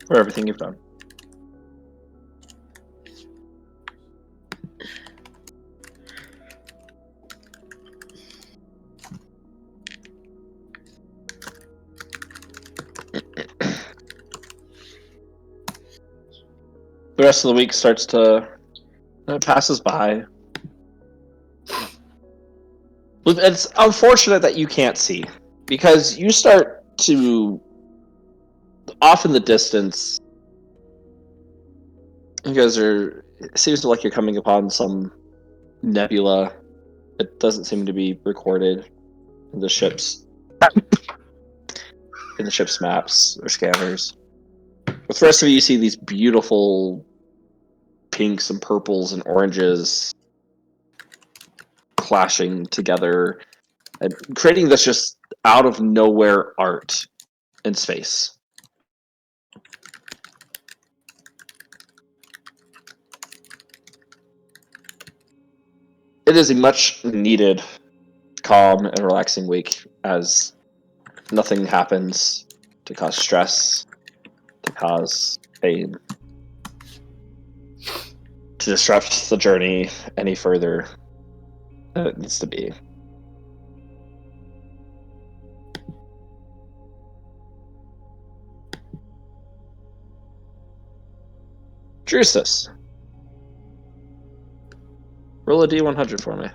for everything you've done. The rest of the week it passes by. It's unfortunate that you can't see, because you start to, off in the distance, it seems like you're coming upon some nebula. It doesn't seem to be recorded in the ship's maps or scanners. With the rest of it, you see these beautiful pinks and purples and oranges clashing together and creating this just out of nowhere art in space. It is a much needed, calm and relaxing week, as nothing happens to cause stress, to cause pain, to disrupt the journey any further than it needs to be. Drusus, roll a D100 for me.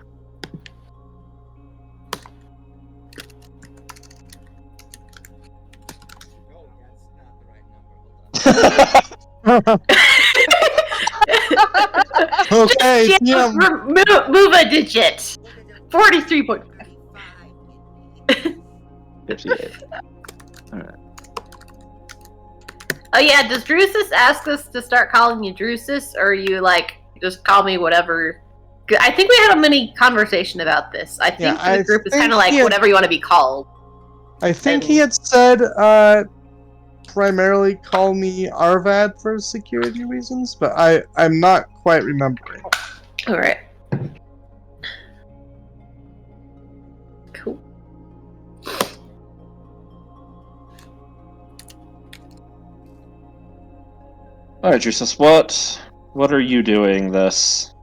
Oh, that's not the right number. Hold on. Okay, Just TM. move a digit. 43.5. 58. Alright. Oh yeah, does Drusus ask us to start calling you Drusus, or you like just call me whatever? I think we had a mini conversation about this. I think the group is kind of like whatever you want to be called. I think he had said primarily call me Arvad for security reasons, but I'm not quite remembering. All right. Cool. Alright, Drusus, what are you doing this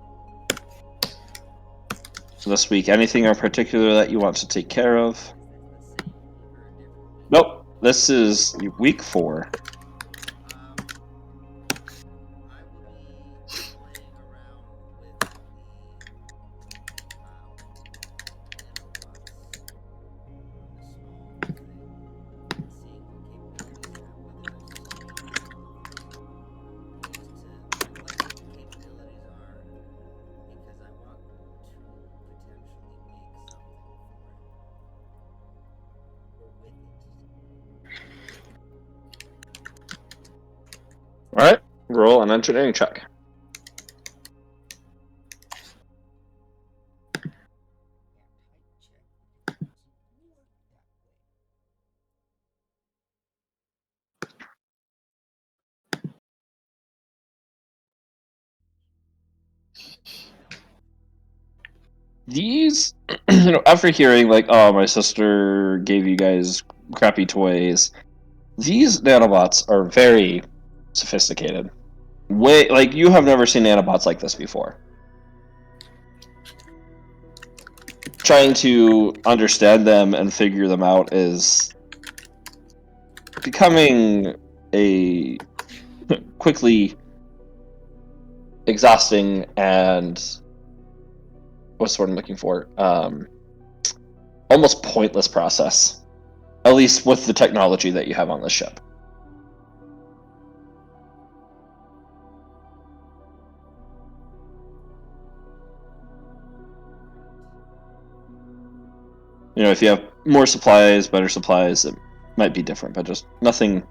week? Anything in particular that you want to take care of? Nope. This is week 4. Alright, roll an engineering check. These, after hearing like, oh, my sister gave you guys crappy toys, these nanobots are very sophisticated. Like, you have never seen nanobots like this before. Trying to understand them and figure them out is becoming a quickly exhausting and what's the word I'm looking for? Almost pointless process. At least with the technology that you have on the ship. You know, if you have more supplies, better supplies, it might be different, but just nothing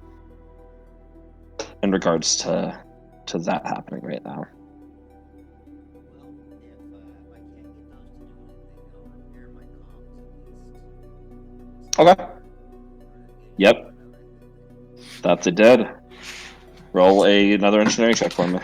in regards to that happening right now. Well, if I can't get those to do anything, I'll repair my comms at least. Okay. Yep. That's it did. Roll another engineering check for me.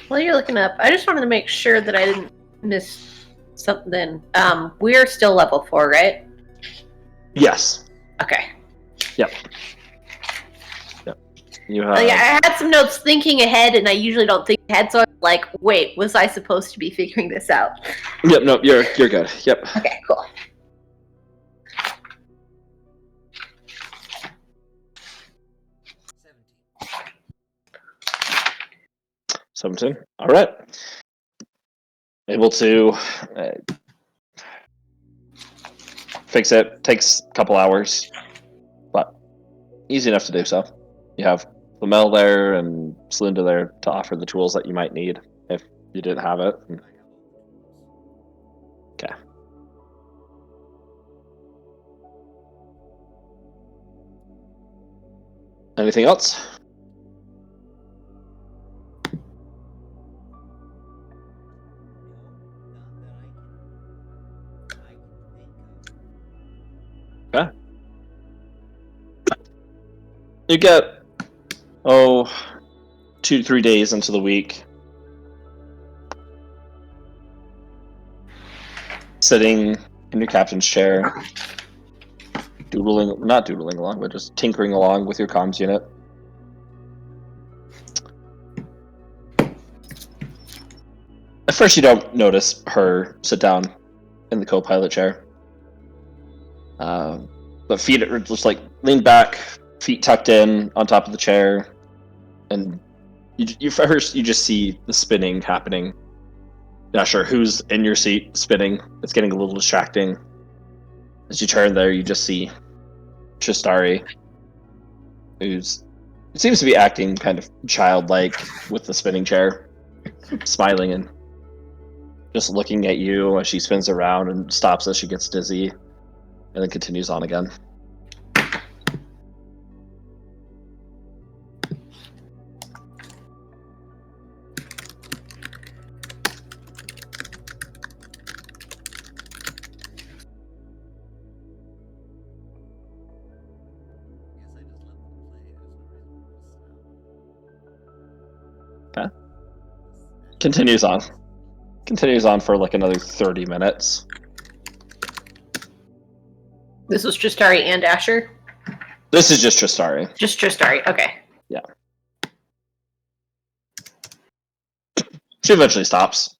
While you're looking up, I just wanted to make sure that I didn't miss something. We're still level 4, right? Yes. Okay. Yep. You have. Like, I had some notes thinking ahead, and I usually don't think ahead, so I was like, wait, was I supposed to be figuring this out? Yep. No, you're good. Yep. Okay, cool. 17. All right. Able to fix it. Takes a couple hours, but easy enough to do so. You have Lamel there and Celinda there to offer the tools that you might need if you didn't have it. Okay. Anything else? Okay. You get 2 to 3 days into the week, sitting in your captain's chair, not doodling along, but just tinkering along with your comms unit. At first you don't notice her sit down in the co-pilot chair. But feet are just like leaned back, feet tucked in on top of the chair, and you first you just see the spinning happening. Not sure who's in your seat spinning. It's getting a little distracting. As you turn there, you just see Tristari, it seems to be acting kind of childlike with the spinning chair, smiling and just looking at you as she spins around and stops as she gets dizzy, and then continues on again. Okay. Continues on for like another 30 minutes. This was Tristari and Asher? This is just Tristari. Just Tristari, okay. Yeah. She eventually stops.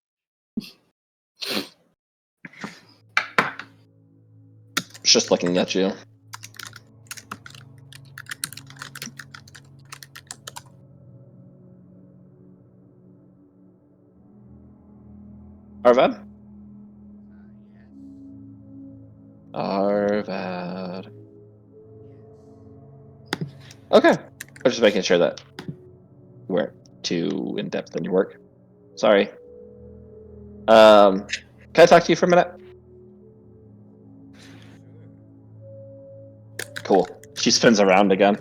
Just looking at you. Arvad? Arvad. Okay. I'm just making sure that you weren't too in-depth in your work. Sorry. Can I talk to you for a minute? Cool. She spins around again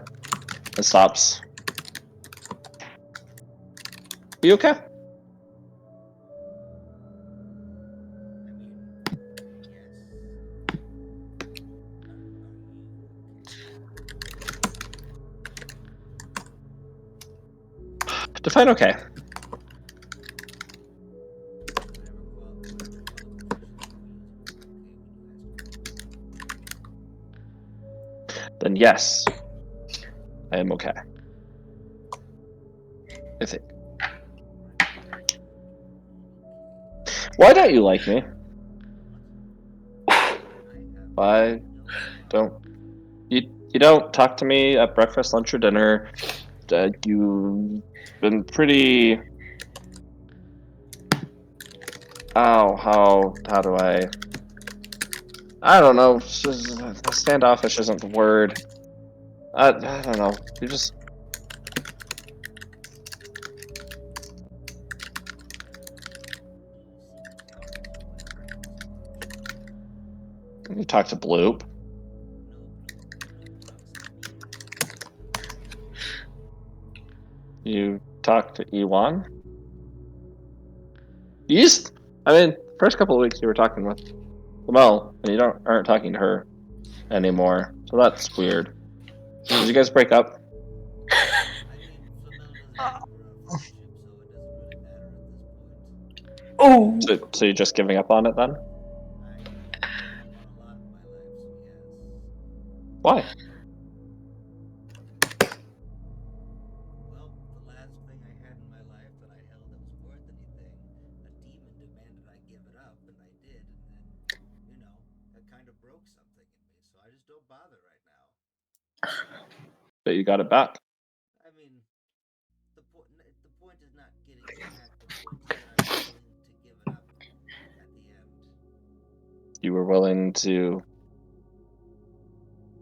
and stops. Are you okay? Define okay. then yes, I am okay. I think. Why don't you like me? Why don't you don't talk to me at breakfast, lunch, or dinner? You've been pretty. Oh, how do I don't know. Standoffish isn't the word. I don't know. You just. You talk to Bloop. You talk to Ewan. You used, I mean, the first couple of weeks you were talking with Lamel, and you aren't talking to her anymore. So that's weird. Did you guys break up? Oh. So you're just giving up on it then? Why? Well, the last thing I had in my life that I held that was worth anything, a demon demanded I give it up, and I did, and then, it kind of broke something in me, so I just don't bother right now. But you got it back. I mean, the point is not getting it back, the point is that I'm willing to give it up at the end. You were willing to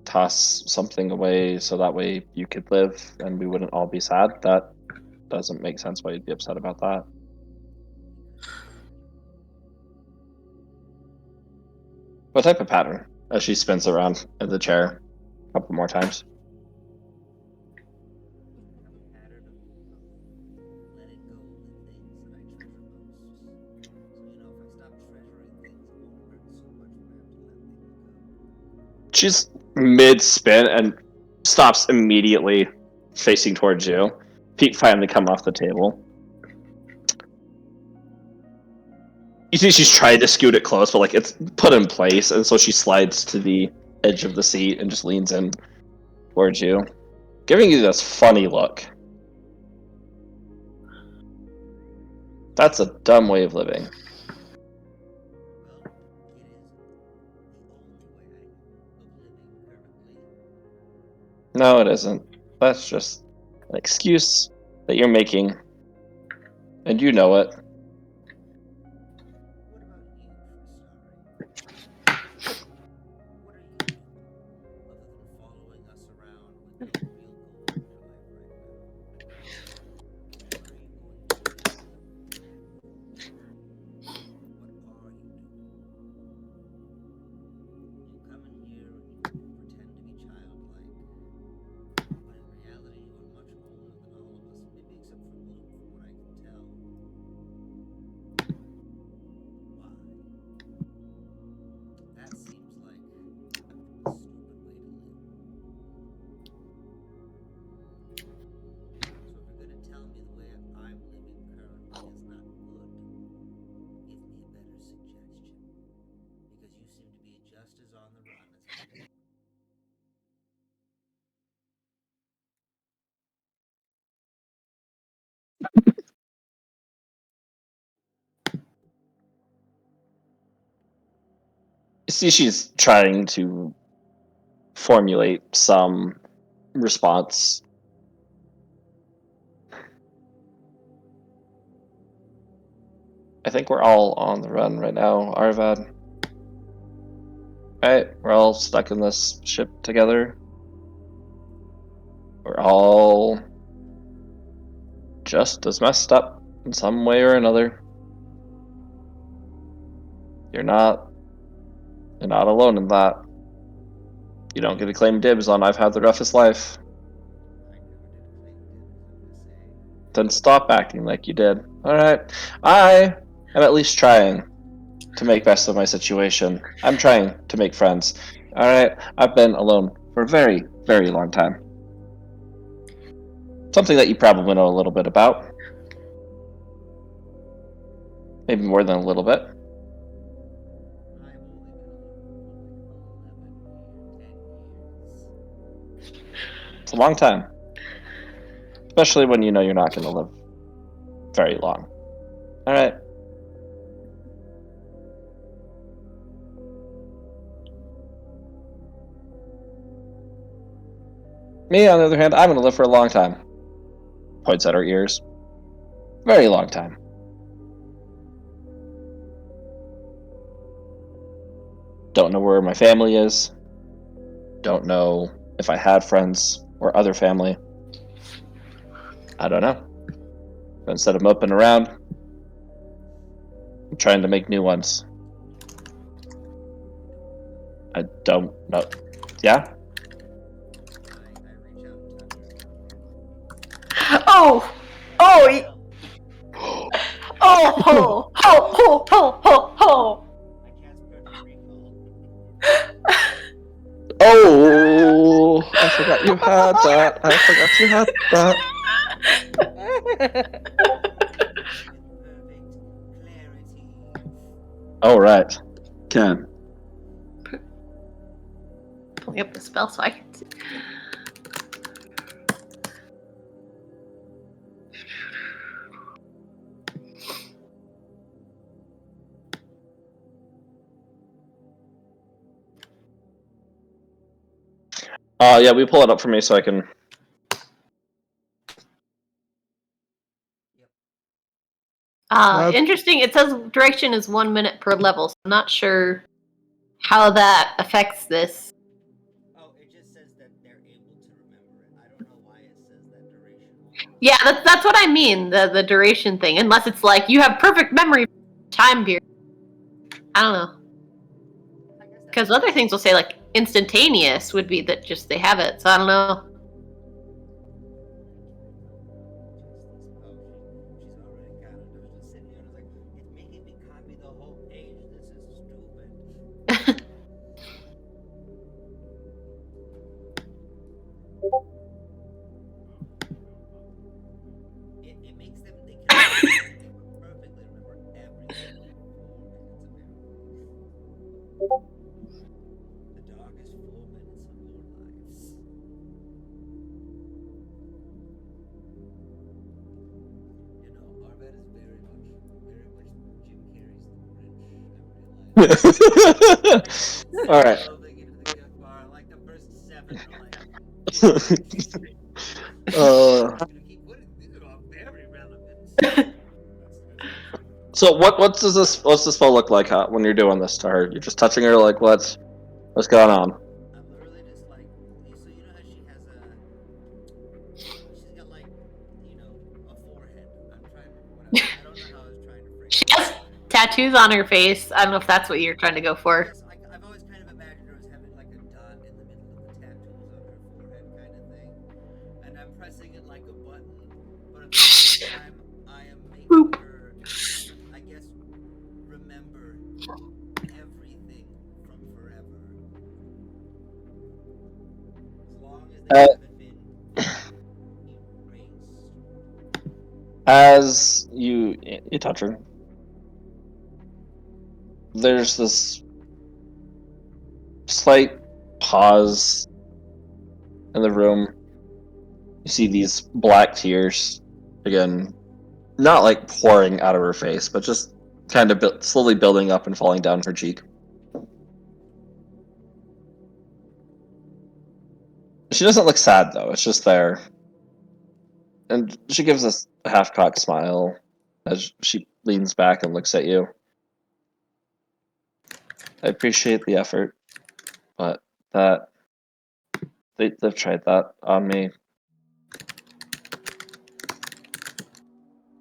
toss something away so that way you could live and we wouldn't all be sad. That doesn't make sense why you'd be upset about that. What type of pattern? As she spins around in the chair a couple more times. A pattern of letting go of the things that I treasure most. So, if I stop treasuring things, it won't hurt so much when I have to let things go. She's mid spin and stops immediately facing towards you. Feet finally come off the table. You see she's trying to scoot it close, but like it's put in place, and so she slides to the edge of the seat and just leans in towards you, giving you this funny look. That's a dumb way of living. No, it isn't. That's just an excuse that you're making, and you know it. What about you, Starry? What are you doing other than following us around with no real goal in your life right now? What are you going to do? What are you doing? You come in here and you pretend to be childlike, when in reality you are much older than all of us, maybe except for Luke, from what I can tell. Why? That seems like a stupid way to live. So if you're gonna tell me the way I'm living currently is not good, give me a better suggestion. Because you seem to be just as on the run as I am. You see she's trying to formulate some response. I think we're all on the run right now, Arvad. Right? We're all stuck in this ship together. We're all just as messed up in some way or another. You're not alone in that. You don't get to claim dibs on I've had the roughest life. I never did claim dibs, Then stop acting like you did. Alright. I am at least trying to make best of my situation. I'm trying to make friends. Alright? I've been alone for a very, very long time. Something that you probably know a little bit about. Maybe more than a little bit. I've only been alone for like 11 years, 10 years. It's a long time. Especially when you know you're not going to live very long. Alright. Me, on the other hand, I'm going to live for a long time. Points at her ears. Very long time. Don't know where my family is. Don't know if I had friends or other family. I don't know. But instead of moping around, I'm trying to make new ones. I don't know. Yeah? I reach out and touch her. Oh! Oh! Oh! Ho! Ho! Ho! Ho! Ho! Ho! I cast perfect recall. Oh! I forgot you had that. I forgot you had that. Perfect clarity. Alright. Ken. Pulling up the spell so I can see. Yeah, we pull it up for me so I can... Interesting. It says duration is 1 minute per level, so I'm not sure how that affects this. Oh, it just says that they're able to remember it. I don't know why it says that duration. Yeah, that's what I mean, the duration thing. Unless it's like you have perfect memory time period. I don't know. I guess Because other things will say like instantaneous would be that just they have it, so I don't know. She's already got it. I was just sitting here and I was like, it's making me copy the whole page. This is stupid. It makes them, they can perfectly remember everything in 4 minutes apparently. The darkest 4 minutes of your lives. You know, Arvet is very much Jim Carrey's The Grinch, I realize. Alright. Delving into the gift bar, like the first 7 are like, Uh, I'm gonna keep putting these are all very relevant. so what's this spell look like when you're doing this to her? You're just touching her like what's going on? I'm literally just like, so you know how she has she's got like, you know, a forehead. I'm trying to remember what I don't know how I was trying to phrase She it. has tattoos on her face. I don't know if that's what you're trying to go for. Yes, I've always kind of imagined her as having like a dot in the middle of the tattoos on her forehead kind of thing. And I'm pressing it like a button, but at the same time, I am making her, I guess, remember everything from forever. As long as they haven't been erased. As you touch her, there's this slight pause in the room. You see these black tears again, not like pouring out of her face, but just kind of slowly building up and falling down her cheek. She doesn't look sad though, it's just there. And she gives us a half-cocked smile as she leans back and looks at you. I appreciate the effort, but they've tried that on me.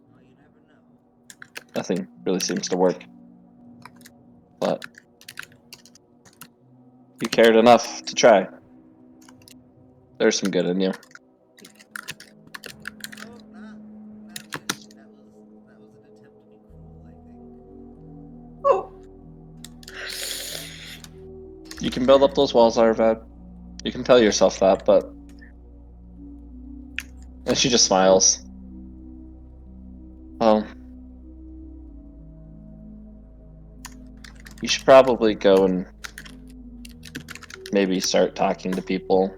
Well, you never know. Nothing really seems to work. But you cared enough to try. There's some good in you. No, not really. That was an attempt to be cruel, I think. You can build up those walls, Arvad. You can tell yourself that, but... And she just smiles. Well... You should probably go and... maybe start talking to people.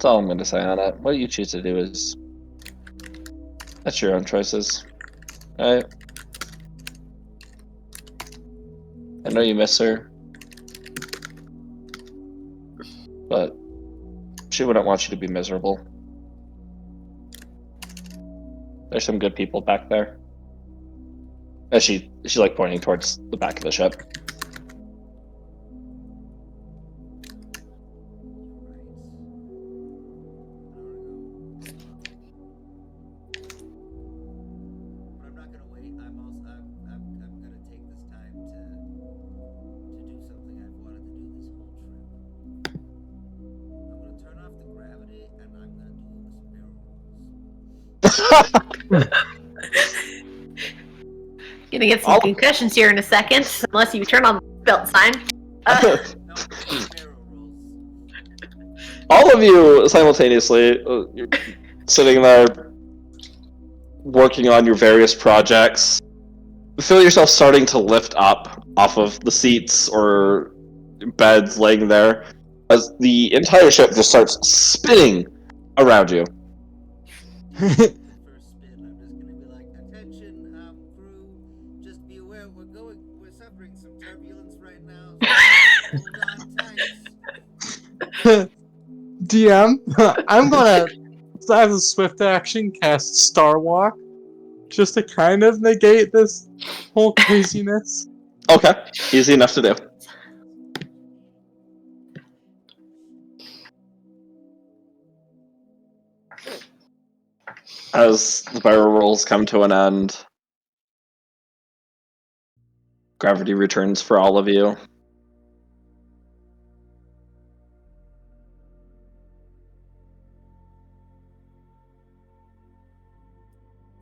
That's all I'm going to say on it. What you choose to do is that's your own choices. Alright. I know you miss her, but she wouldn't want you to be miserable. There's some good people back there. As she's like pointing towards the back of the ship. But I'm not gonna wait. I'm gonna take this time to do something I've wanted to do this whole trip. I'm gonna turn off the gravity and I'm gonna do some barrel rolls. Gonna get some concussions here in a second, unless you turn on the belt sign. No, barrel rolls. All of you simultaneously, you're sitting there working on your various projects. Feel yourself starting to lift up off of the seats or beds laying there as the entire ship just starts spinning around you. First spin, I'm just gonna be like, attention, crew, just be aware we're suffering some turbulence right now. So hold on tight. DM, I'm gonna, as a swift action, cast Star Walk, just to kind of negate this whole craziness. Okay, easy enough to do. As the barrel rolls come to an end, gravity returns for all of you.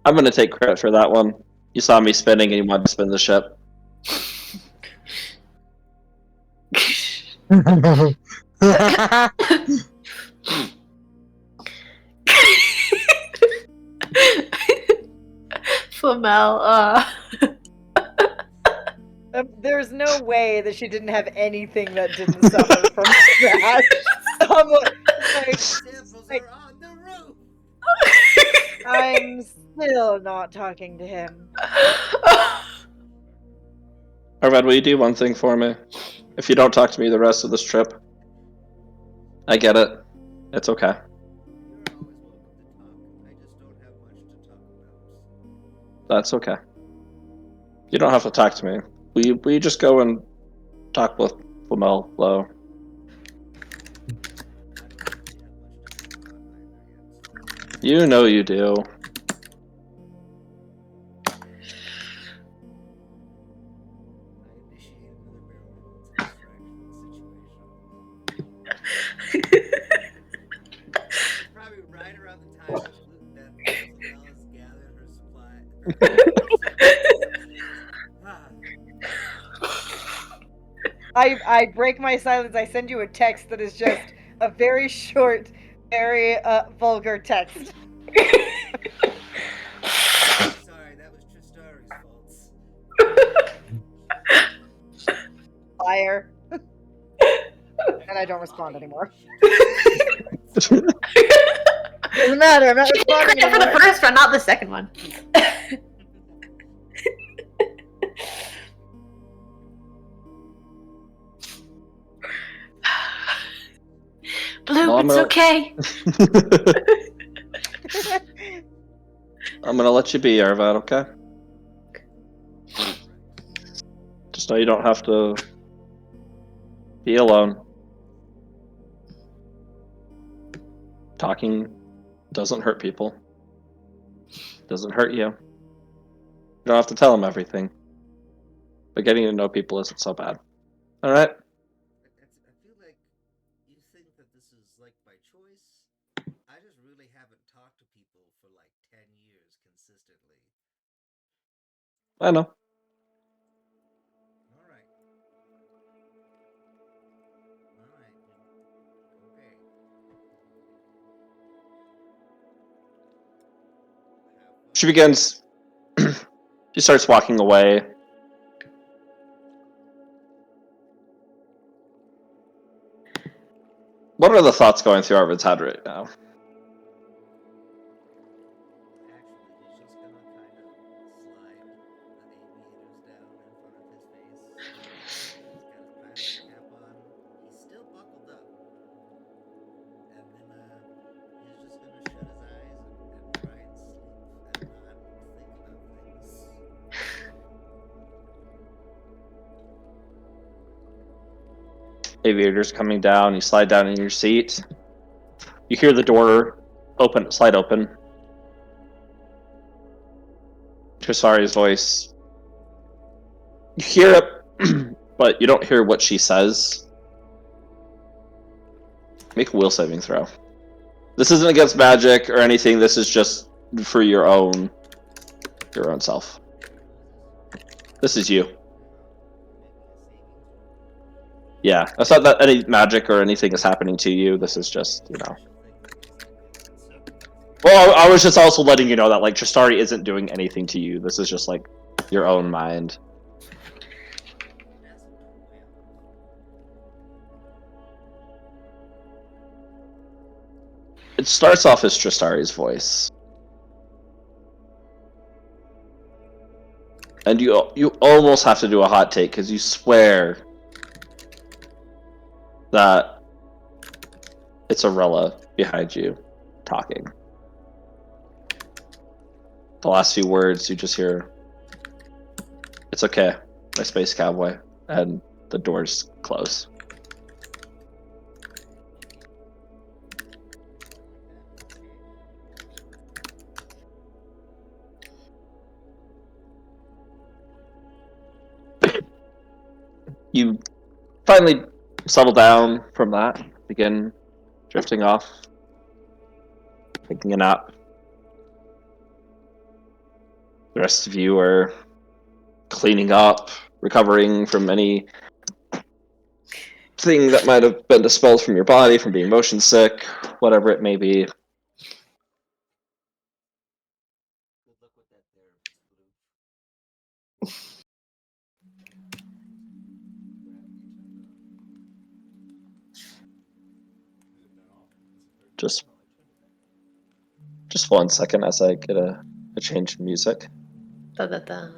I'm going to take credit for that one. You saw me spinning and you wanted to spin the ship. Flamel, There's no way that she didn't have anything that didn't suffer from that. Samples are on the roof. I'm still not talking to him. Arvad, will you do one thing for me? If you don't talk to me the rest of this trip, I get it. It's okay. You're always welcome to talk. I just don't have much to talk about. That's okay. You don't have to talk to me. We just go and talk with Flamel Low. You know you do. Probably right around the time that Isabel has gathered her supply. I break my silence. I send you a text that is just a very short, very vulgar text. Sorry, that was Tristari's fault. Liar. And I don't respond anymore. Doesn't matter. I'm not she did responding credit for the anymore. first one, not the second one. Blue, Well, it's okay. I'm gonna let you be, Arvad, okay? Just know you don't have to be alone. Talking doesn't hurt people. Doesn't hurt you. You don't have to tell them everything. But getting to know people isn't so bad. Alright? I feel like you think that this is like by choice. I just really haven't talked to people for like 10 years consistently. I know. Alright. Alright. Okay. She begins. She starts walking away. What What are the thoughts going through Arvid's head right now? Aviator's coming down. You slide down in your seat. You hear the door slide open. Trisari's voice. You hear it, but you don't hear what she says. Make a will saving throw. This isn't against magic or anything. This is just for your own self. This is you. Yeah, it's not that any magic or anything is happening to you. This is just, Well, I was just also letting you know that, like, Tristari isn't doing anything to you. This is just, like, your own mind. It starts off as Tristari's voice. And you almost have to do a hot take, because you swear that it's Arella behind you talking. The last few words you just hear, "It's okay, my space cowboy," and the doors close. You finally settle down from that, begin drifting off, taking a nap. The rest of you are cleaning up, recovering from any thing that might have been dispelled from your body, from being motion sick, whatever it may be. Just 1 second as I get a change in music. Da-da-da.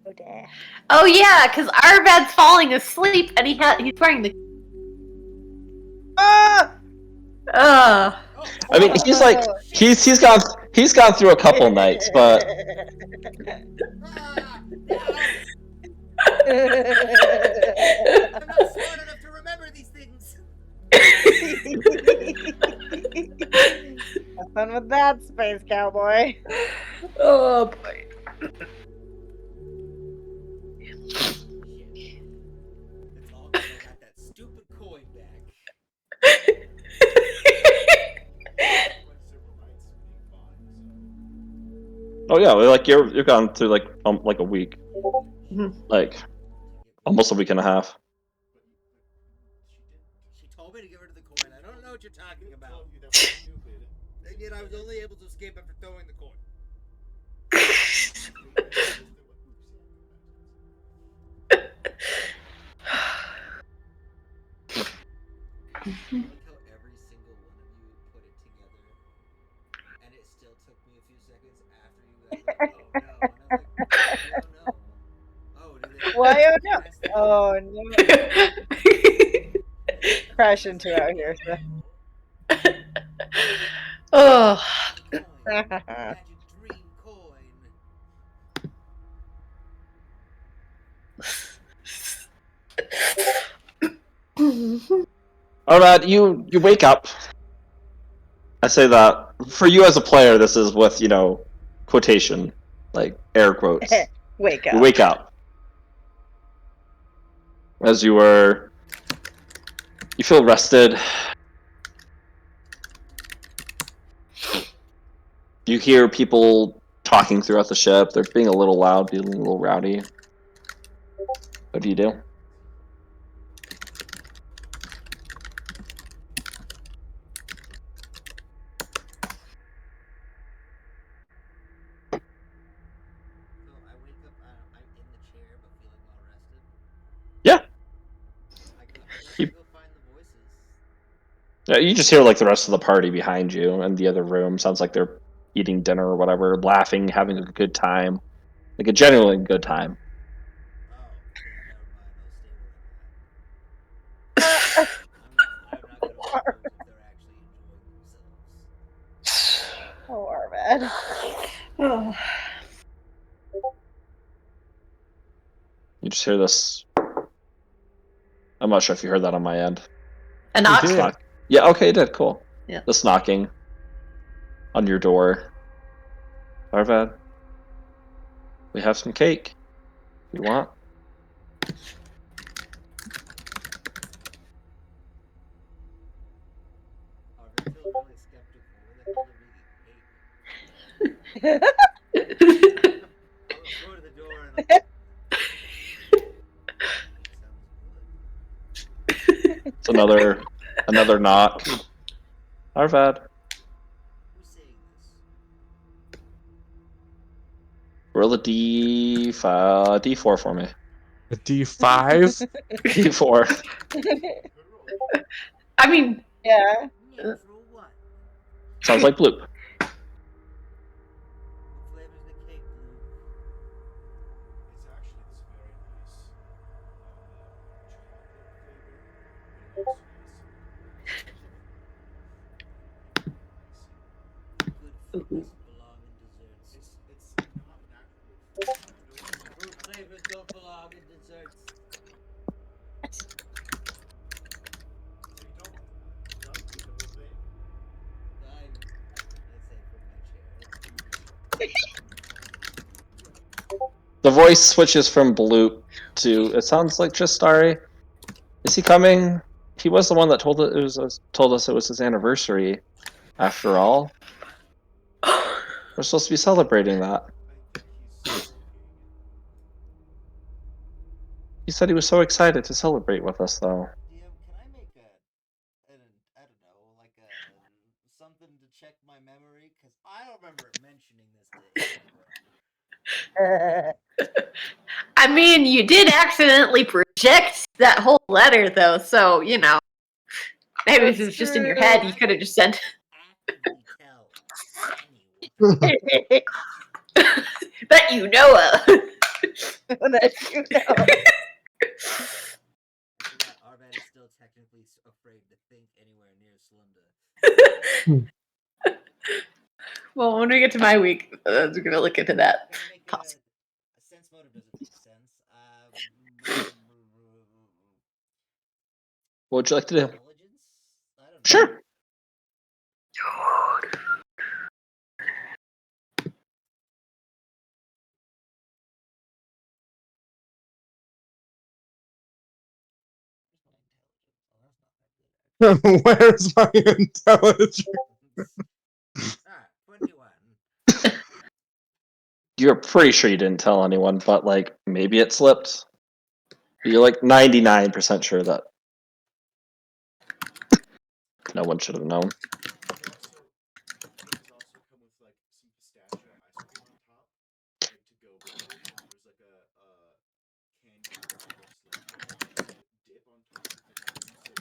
Oh, dear. Oh yeah, because Arved's falling asleep and he's wearing the. Ah! I mean, he's like he's gone through a couple nights, but I'm not smart enough to remember these things. Have fun with that, space cowboy. Oh boy. It's all because I got that stupid coin back. oh yeah, like you're gone through like a week, like almost a week and a half. She told me to give her the coin. I don't know what you're talking about. And yet I was only able to escape after throwing the coin. I like how every single one of you put it together, and it still took me a few seconds after you guys were like, oh no, and I was like, oh no. Why, oh no. Oh no. Crash into out here. Oh. Magic dream coin. Alright, you wake up. I say that for you as a player, this is with quotation, like air quotes. Wake up. You wake up. As you feel rested. You hear people talking throughout the ship. They're being a little loud, being a little rowdy. What do you do? Yeah. I gotta go find the voices. Yeah, you just hear like the rest of the party behind you in the other room. Sounds like they're eating dinner or whatever, laughing, having a good time, like a genuinely good time. Oh, then never mind. I'll stay where I'm at. I'm not gonna walk over if they're actually enjoying themselves. Oh, Arvid. Oh. You just hear this. I'm not sure if you heard that on my end. A We knock? did. Knock. Yeah, okay, you did. Cool. Yeah. This knocking on your door. Arvad, we have some cake. If you want. Arvid feels really skeptical. Where the hell did we eat cake? I'll go to the door and I'll... Sounds good. It's another knock. Arvad, Who's saying this? roll a D4 for me. A D5. D4. Good roll. I mean, Yeah. Natural what? Sounds like bloop. What flavor's the cake, Blue? It's actually this very nice chocolate flavor, but it also has Good fruit doesn't belong in desserts. it's not natural fruit. Fruit flavors don't belong in desserts. So you don't want that. Just eat the whole thing. I say from my chair. The voice switches from bloop to it sounds like just Starry. Is he coming? He was the one that told us it was his anniversary. After all, we're supposed to be celebrating that. I think he's smoking. He said he was so excited to celebrate with us, though. DM, can I make I don't know, like something to check my memory? Because I don't remember mentioning this to anyone. I mean, you did accidentally project that whole letter, though, so, you know. Maybe if it was just in your head, you could have just sent. Actively tell anyone. That you know of. That you know. I forgot Arvad is still technically afraid to think anywhere near Slunda. Well, when we get to my week, we're gonna look into that. Can I make a Possible. sense motive doesn't make sense. What would you like to do? Intelligence? I don't know. Sure. Where's my intelligence? Alright, 21. You're pretty sure you didn't tell anyone, but like maybe it slipped. You're like 99% sure that no one should have known. These also come with like some pistachio ice cream on top, like to go with it. And there's like a candy dip on top, and then it's soaked in cake.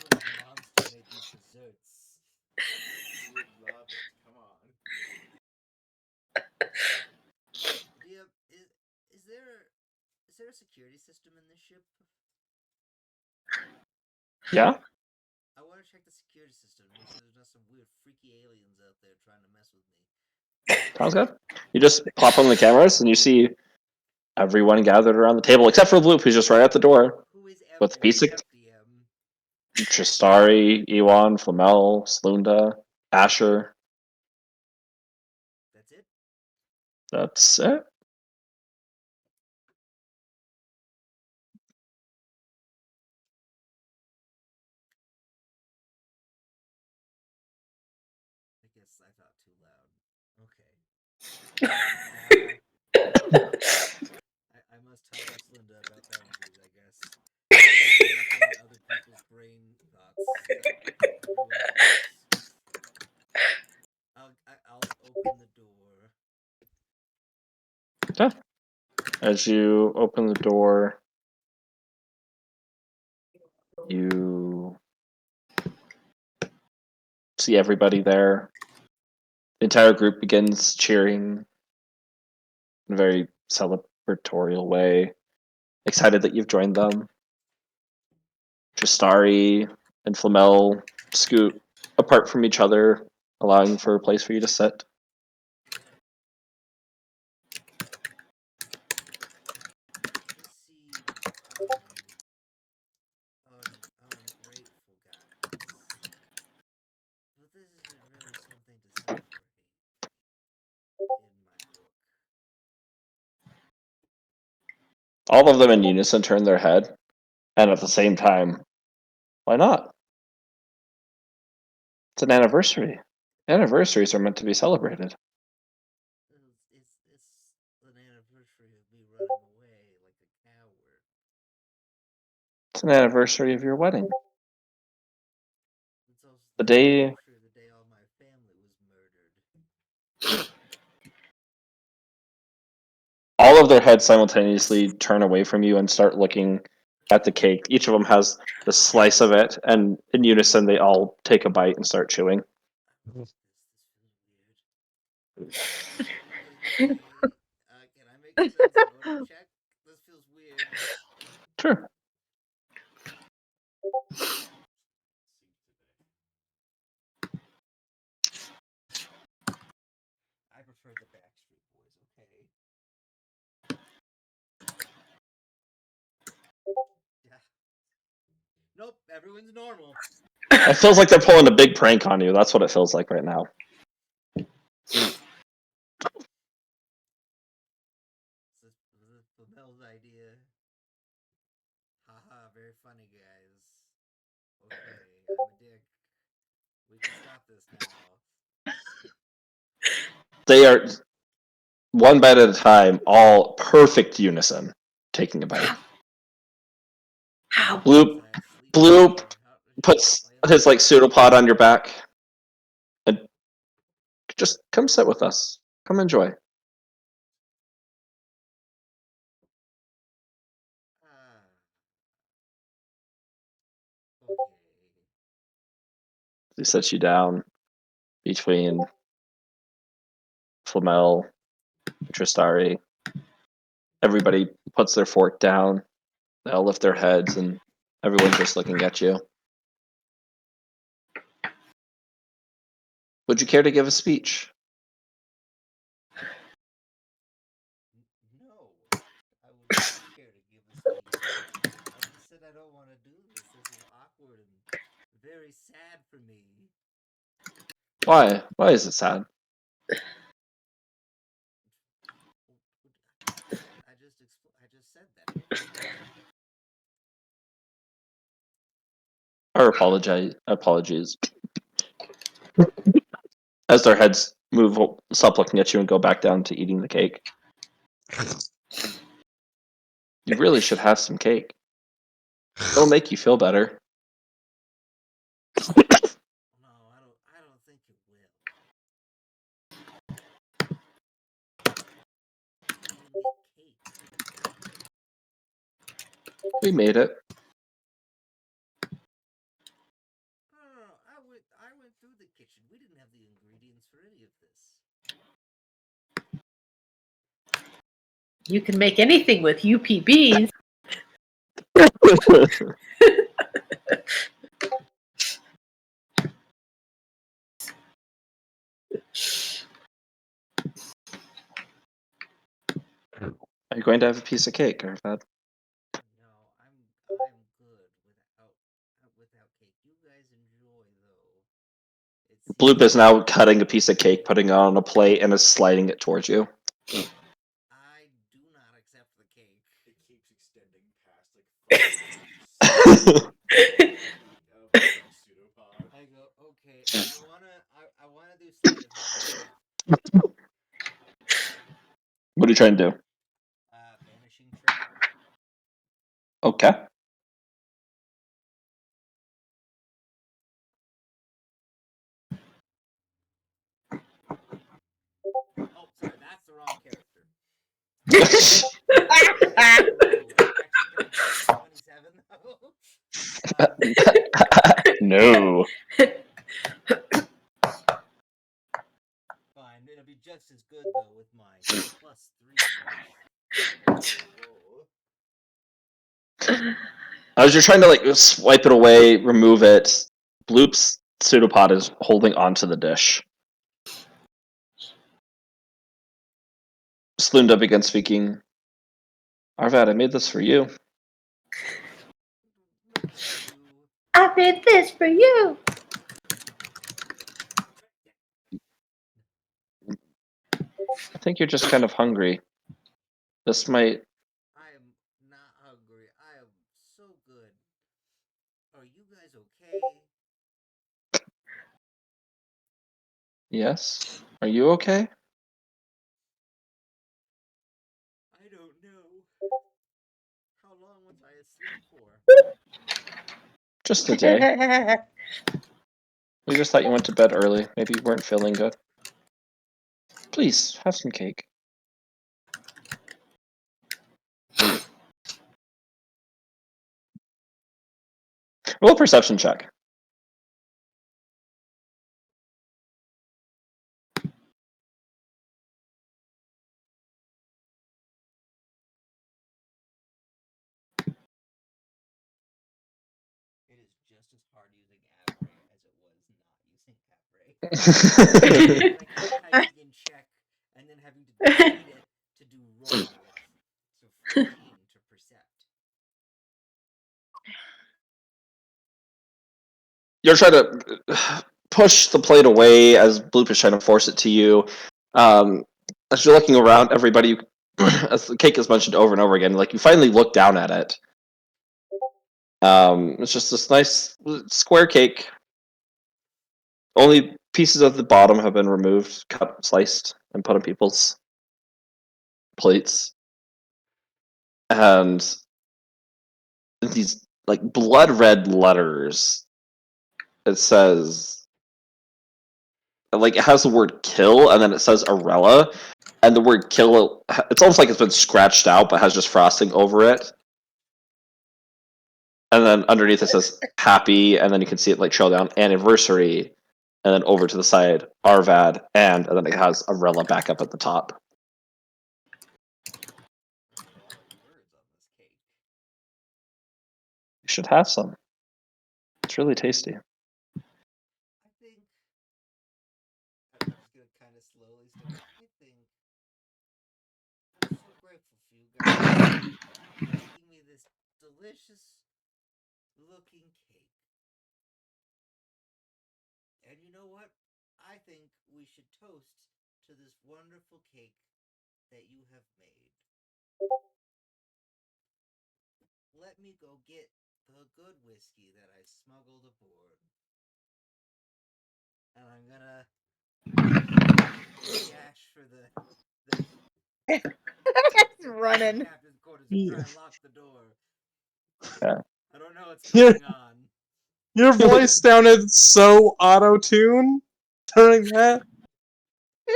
When my mom's made these desserts. You would love it. Come on. DM, is there a security system in this ship? Yeah? I want to check the security system. Make sure there's not some weird freaky aliens out there trying to mess with me. Sounds good. You just pop on the cameras and you see everyone gathered around the table, except for Bloop, who's just right at the door. Who is With piece of- DM? Tristari, Ewan, Flamel, Slunda, Asher. That's it? That's it. I guess I thought too loud. Okay. I must talk to Slunda about boundaries, I guess. Not other people's brain thoughts. I'll open the door. As you open the door, You see everybody there. The entire group begins cheering in a very celebratorial way, excited that you've joined them. Tristari and Flamel scoot apart from each other, allowing for a place for you to sit. I see, ungrateful guys. But this isn't really something to celebrate in my book. All of them in unison turn their head, and at the same time, why not? It's an anniversary. Anniversaries are meant to be celebrated. It's an anniversary of me running away like a coward. It's an anniversary of your wedding. It's also The day anniversary of the day all my family was murdered. all of their heads simultaneously turn away from you and start looking at the cake. Each of them has the slice of it, and in unison, they all take a bite and start chewing. This feels weird. Can I make a sense motive check? This feels weird. Sure. I prefer the Backstreet Boys, okay? Yeah. Nope, everyone's normal. It feels like they're pulling a big prank on you. That's what it feels like right now. This is Flamel's idea. Haha, very funny, guys. Okay, I'm a dick. We can stop this now. They are one bite at a time, all perfect unison, taking a bite. How? Bloop Bloop puts his like pseudopod on your back and just come sit with us. Come enjoy. Okay. He sets you down between Flamel, Tristari. Everybody puts their fork down. They all lift their heads, and everyone's just looking at you. Would you care to give a speech? No, I would not care to give a speech. I just said I don't want to do this. This is awkward and very sad for me. Why? Why is it sad? I just said that. Our apologies. As their heads move, stop looking at you and go back down to eating the cake. You really should have some cake. It'll make you feel better. No, I don't think it will. I didn't get cake. We made it. No. I went through the kitchen. We didn't have the ingredients for any of this. You can make anything with UPBs. Are you going to have a piece of cake, Arfad? No, I'm good without cake. You guys enjoy though. It's Bloop is now cutting a piece of cake, putting it on a plate, and is sliding it towards you. I do not accept the cake. It keeps extending past like pseudopod. I go, okay, I wanna do sleight of hand. What are you trying to do? Vanishing trick. Okay. Oh, sorry, that's the wrong character. Actually, can I get 27 though? No. Fine, it'll be just as good though with my +3. Whoa. As you're trying to like swipe it away, remove it, Bloop's pseudopod is holding onto the dish. Slunda begins speaking. Arvad, I made this for you. I made this for you. I think you're just kind of hungry. This might. I am not hungry. I am so good. Are you guys okay? Yes? Are you okay? I don't know. How long was I asleep for? Just a day. We just thought you went to bed early. Maybe you weren't feeling good. Please, have some cake. Roll a perception check. It is just as hard using Avray as it was not using Avray. Like typing in check and then having to delete it to do roll with. So 14 to percept. You're trying to push the plate away as Bloop is trying to force it to you. As you're looking around, everybody, as the cake is mentioned over and over again, like you finally look down at it. It's just this nice square cake. Only pieces of the bottom have been removed, cut, sliced, and put on people's plates. And these like blood red letters. It says, like, it has the word kill, and then it says Arella, and the word kill, it's almost like it's been scratched out, but has just frosting over it. And then underneath it says happy, and then you can see it like trail down anniversary, and then over to the side Arvad, and then it has Arella back up at the top. Words on this cake. You should have some. It's really tasty. I think I'm just gonna kind of slowly start. I think I'm so grateful for you guys making me this delicious looking cake. And you know what? I think we should toast to this wonderful cake that you have made. Let me go get the good whiskey that I smuggled aboard. And I'm gonna dash for the It's running. captain's quarters and try and lock the door. Yeah. I don't know what's Here. going on. Your voice sounded so auto-tuned during that.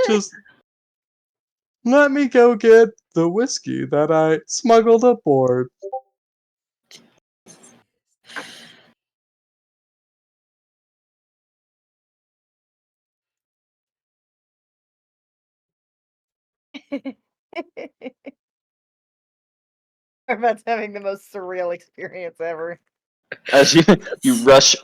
Just let me go get the whiskey that I smuggled aboard. Armad's having the most surreal experience ever. As you rush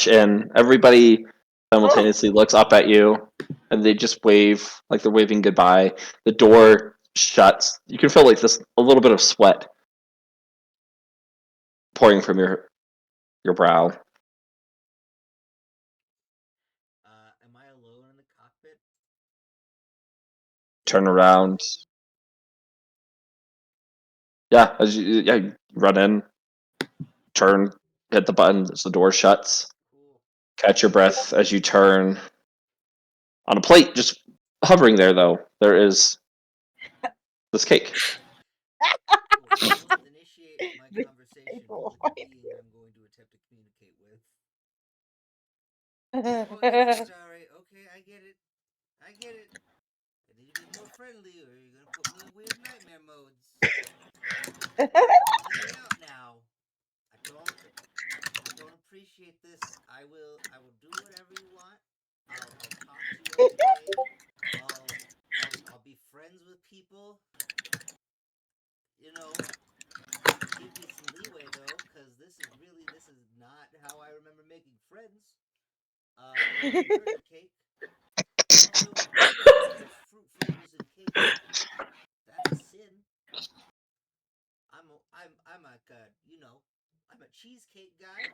in, everybody simultaneously looks up at you, and they just wave like they're waving goodbye. The door shuts. You can feel like a little bit of sweat pouring from your brow. Am I alone in the cockpit? Turn around. Yeah, you run in, turn, hit the button as the door shuts. Cool. Catch your breath as you turn. On a plate, just hovering there, though, there is this cake. Cool. I will initiate my The conversation table. with the being I'm going to attempt to communicate with. Oh, that's sorry. Okay, I get it. I get it. I need to be more friendly, or you're gonna put me in weird nightmare modes. Let me out now. I don't appreciate this. I will do whatever you want. I'll talk to you every day. I'll be friends with people. You know, give me some leeway though, because this is not how I remember making friends. Murder cake. Also, fruit flavors in cake. That's a sin. I'm a I'm a cheesecake guy.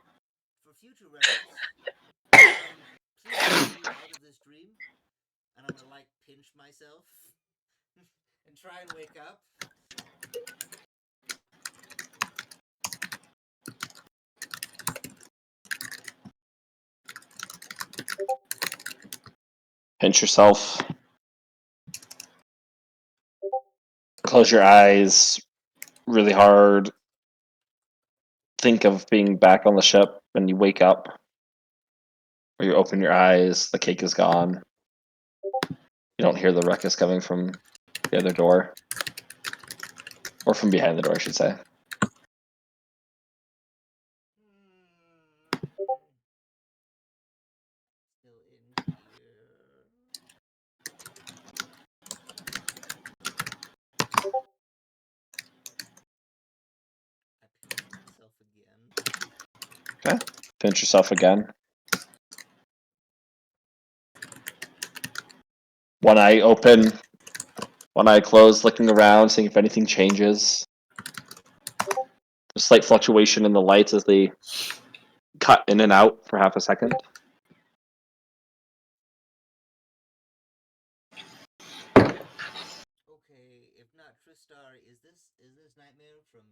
For future reference, please take me out of this dream, and I'm gonna pinch myself and try and wake up. Pinch yourself. Close your eyes really hard. Think of being back on the ship when you wake up. Or you open your eyes, the cake is gone. You don't hear the ruckus coming from the other door. Or from behind the door, I should say. Still in here. I pinch myself again. Okay. Pinch yourself again. One eye open, one eye closed, looking around, seeing if anything changes. A slight fluctuation in the lights as they cut in and out for half a second. Okay, if not Tristar, is this Nightmare from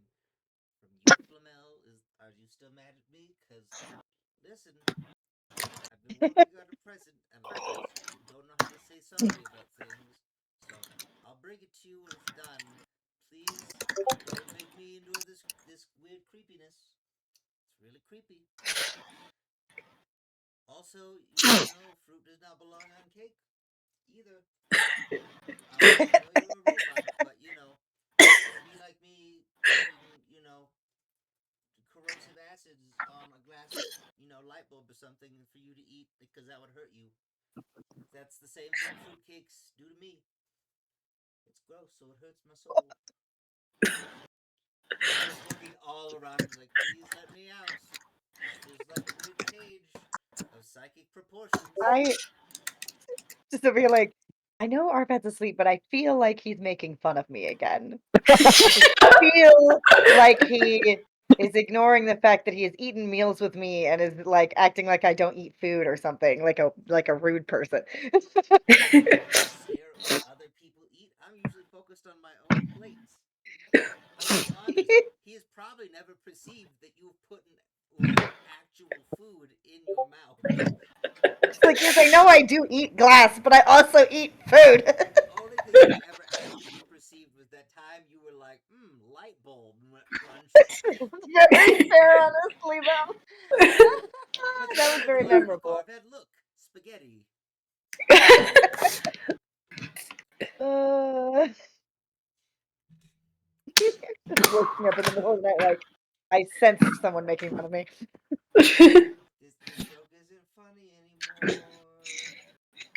you, Flamel? Are you still mad at me? Cause listen, I've been working on a present, and I just don't know how to say sorry about things. So I'll bring it to you when it's done. Please don't make me endure this weird creepiness. It's really creepy. Also, fruit does not belong on cake either. I know you're a robot, but be like me, putting, corrosive acids on a glass, light bulb or something for you to eat because that would hurt you. That's the same thing fruitcakes do to me. It's gross, so it hurts my soul. I'm just looking all around and like, please let me out. There's like a weird cage of psychic proportions. Just to be like, I know Arpad's asleep, but I feel like he's making fun of me again. I feel like he is ignoring the fact that he has eaten meals with me and is like acting like I don't eat food or something, like a rude person. Share what other people eat. I'm usually focused on my own plates. I'll be honest, he has probably never perceived that you've put actual food in your mouth. It's like, yes, I know I do eat glass, but I also eat food. The only thing he ever actually perceived was that time you were like, light bulb crunch. Very fair, honestly, though. That was very memorable. Look, spaghetti. Just waking up in the middle of the night, like, I sense someone making fun of me. This joke isn't funny anymore.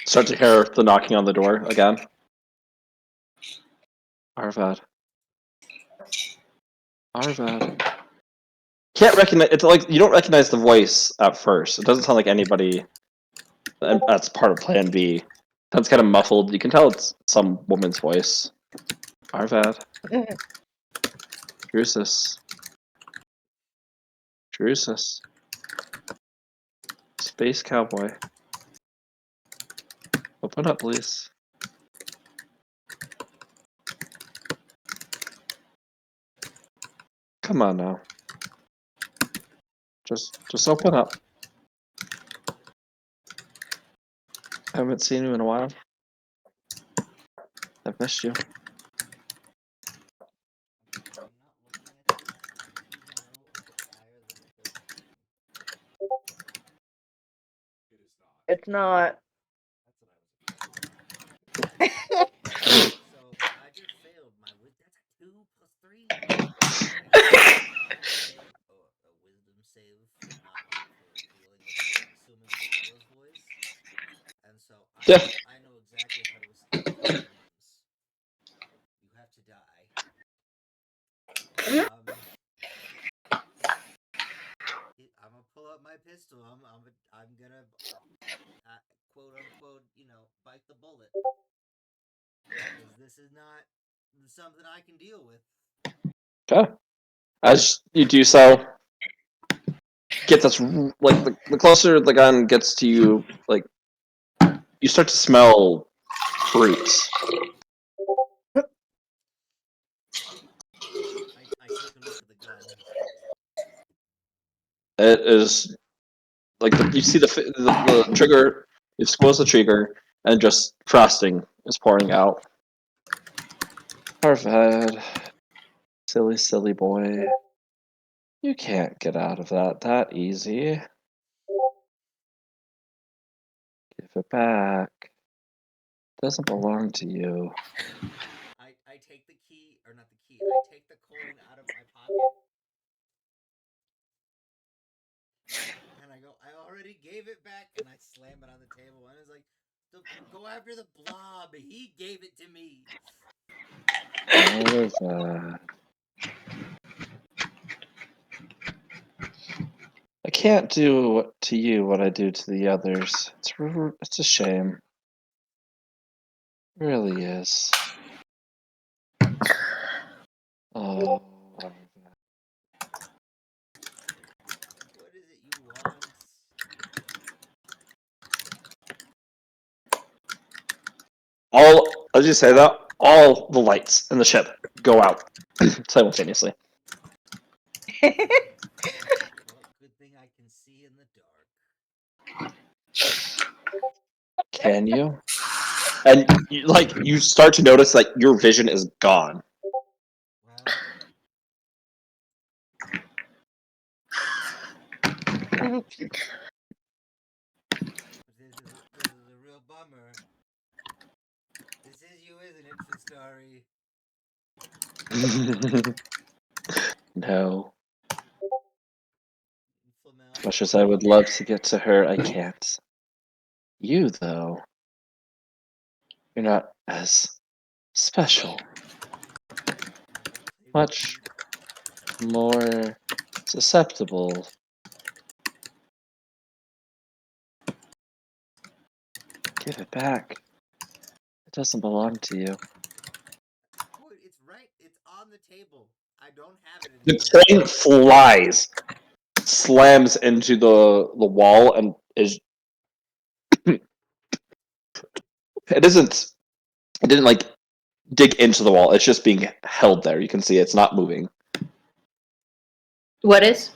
Start to hear the knocking on the door again. Arvad. Can't recognize. It's like you don't recognize the voice at first. It doesn't sound like anybody. And that's part of Plan B. That's kind of muffled. You can tell it's some woman's voice. Arvad. Drusus. Space cowboy. Open up, please. Come on now. Just open up. I haven't seen you in a while. I've missed you. I'm not looking at this, even though it's higher than a 13. It is not. It's not. That's what I was expecting. So I just failed my that's a 2 plus 3. A wisdom save for not being Yeah. I know exactly how to escape these demons. You have to die. I'm gonna pull up my pistol. I'm gonna quote unquote, bite the bullet, because this is not something I can deal with. Okay. As you do so, get this like the closer the gun gets to you, like you start to smell fruits. I take a look at the gun. It is like you see the trigger. You squeeze the trigger, and just frosting is pouring out. Harvard, silly boy, you can't get out of that easy. Give it back. It doesn't belong to you. I take the key, or not the key. I take the coin out of my pocket, and I go, I already gave it back, and I slam it on the table, and it's like, go after the blob. He gave it to me. Harvard. I can't do to you what I do to the others. It's a shame. It really is. Oh. What is it you want? As you say that, all the lights in the ship go out simultaneously. Well, good thing I can see in the dark. Can you? And you start to notice that your vision is gone. Well, this is a real bummer. This is you, isn't it, Fistari? No. Flamel. Much as I would love to get to her, I can't. You, though, you're not as special. Much more susceptible. Give it back. It doesn't belong to you. It's right. It's on the table. I don't have it The anymore. coin flies, slams into the wall, and is. It isn't. It didn't dig into the wall. It's just being held there. You can see it's not moving. What is?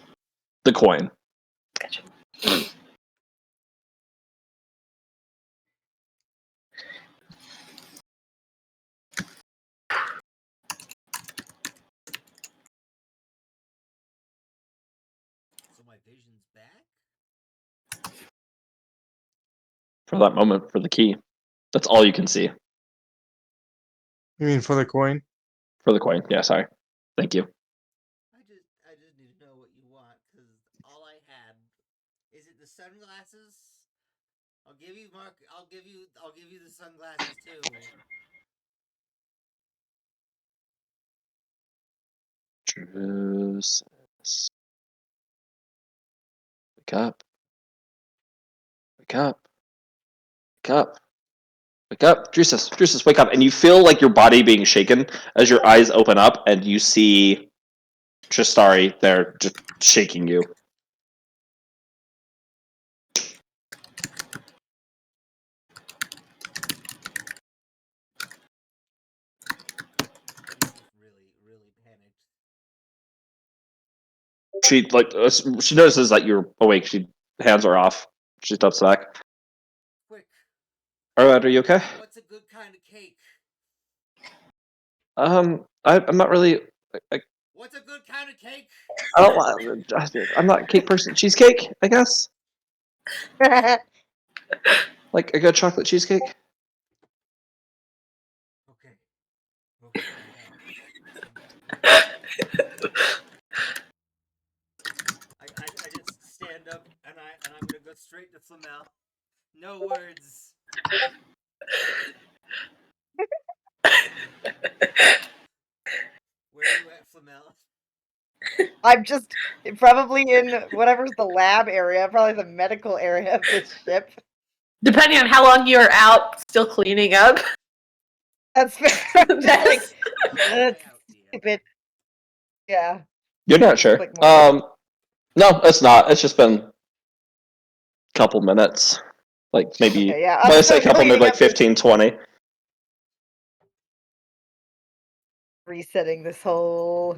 The coin. Gotcha. So my vision's back? For that moment, for the key. That's all you can see. You mean for the coin? For the coin. Yeah, sorry. Thank you. I just need to know what you want, because all I had. Is it the sunglasses? I'll give you the sunglasses too. Drusus. Wake up. Wake up. Wake up. Wake up. Drusus, wake up. And you feel like your body being shaken as your eyes open up and you see Tristari there just shaking you. Drusus really panicked. She notices that you're awake. Hands are off. She steps back. Quick. Alright, are you okay? What's a good kind of cake? I'm not really. What's a good kind of cake? I'm not a cake person. Cheesecake, I guess. Like a good chocolate cheesecake. Okay. I just stand up and I'm gonna go straight to Flamel. No words. Where are you at, Flamel? I'm just probably in whatever's the lab area, probably the medical area of this ship. Depending on how long you're out, still cleaning up. That's fair. I'm just like, Way out, dear. stupid. Yeah. You're not sure. Like more- No, it's not. It's just been a couple minutes. Like maybe, Okay, yeah, when I'm I say still couple, maybe cleaning like up this- 15, 20. resetting this whole.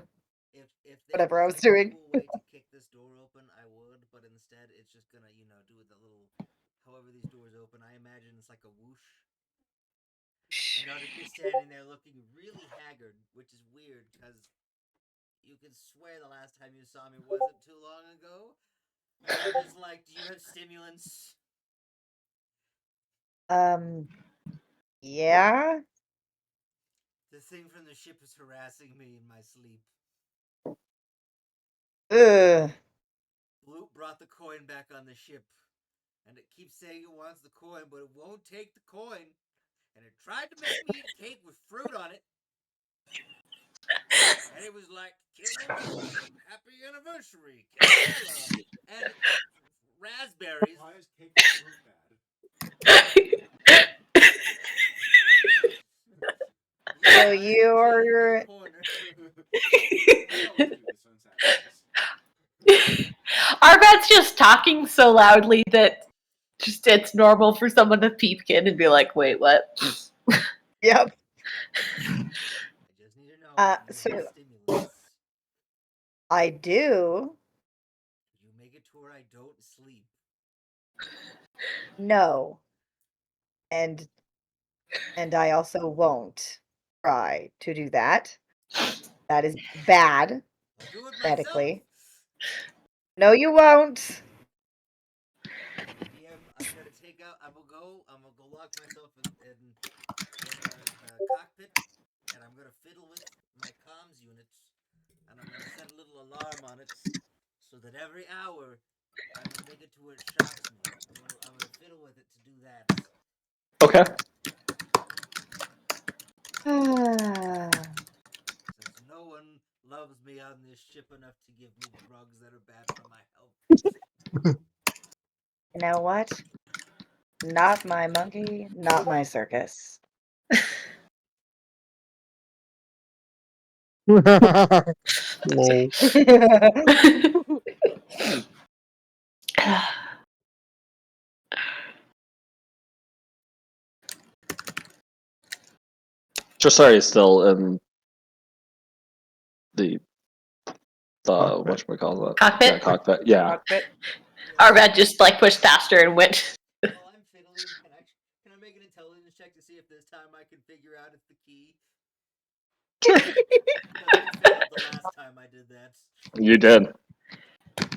If there Whatever I was like, doing. A cool way to kick this door open, I would, but instead it's just gonna, do the little. However these doors open, I imagine it's like a whoosh. And Arctic is standing there looking really haggard, which is weird because you could swear the last time you saw me wasn't too long ago. And I'm just like, do you have stimulants? Yeah. The thing from the ship is harassing me in my sleep. Ugh. Bloop brought the coin back on the ship, and it keeps saying it wants the coin, but it won't take the coin. And it tried to make me eat cake with fruit on it. And it was like, Killing, happy anniversary, Carolina, and raspberries. Why is cake with fruit bad? So you're. Arved's just talking so loudly that just it's normal for someone to peep in and be like, "Wait, what?" Yep. I just need to know. So- Stimulants. I do. You make it to where I don't sleep. No. And I also won't try to do that. That is bad. I'll do it myself. Medically. No, you won't. PM, I'm gonna take out. I'm gonna go lock myself in a cockpit, and I'm gonna fiddle with my comms units, and I'm gonna set a little alarm on it, so that every hour I'm gonna make it to where it shocks me. I'm gonna fiddle with it to do that. Okay. Since no one loves me on this ship enough to give me drugs that are bad for my health. You know what? Not my monkey, not my circus. Lol. Dressari is still in the whatchamacallit? Cockpit? Yeah, cockpit. Yeah. Cockpit. Arved just like pushed past her and went. While I'm fiddling, can I make an intelligence check to see if this time I can figure out it's the key? Because I failed the last time I did that. You did.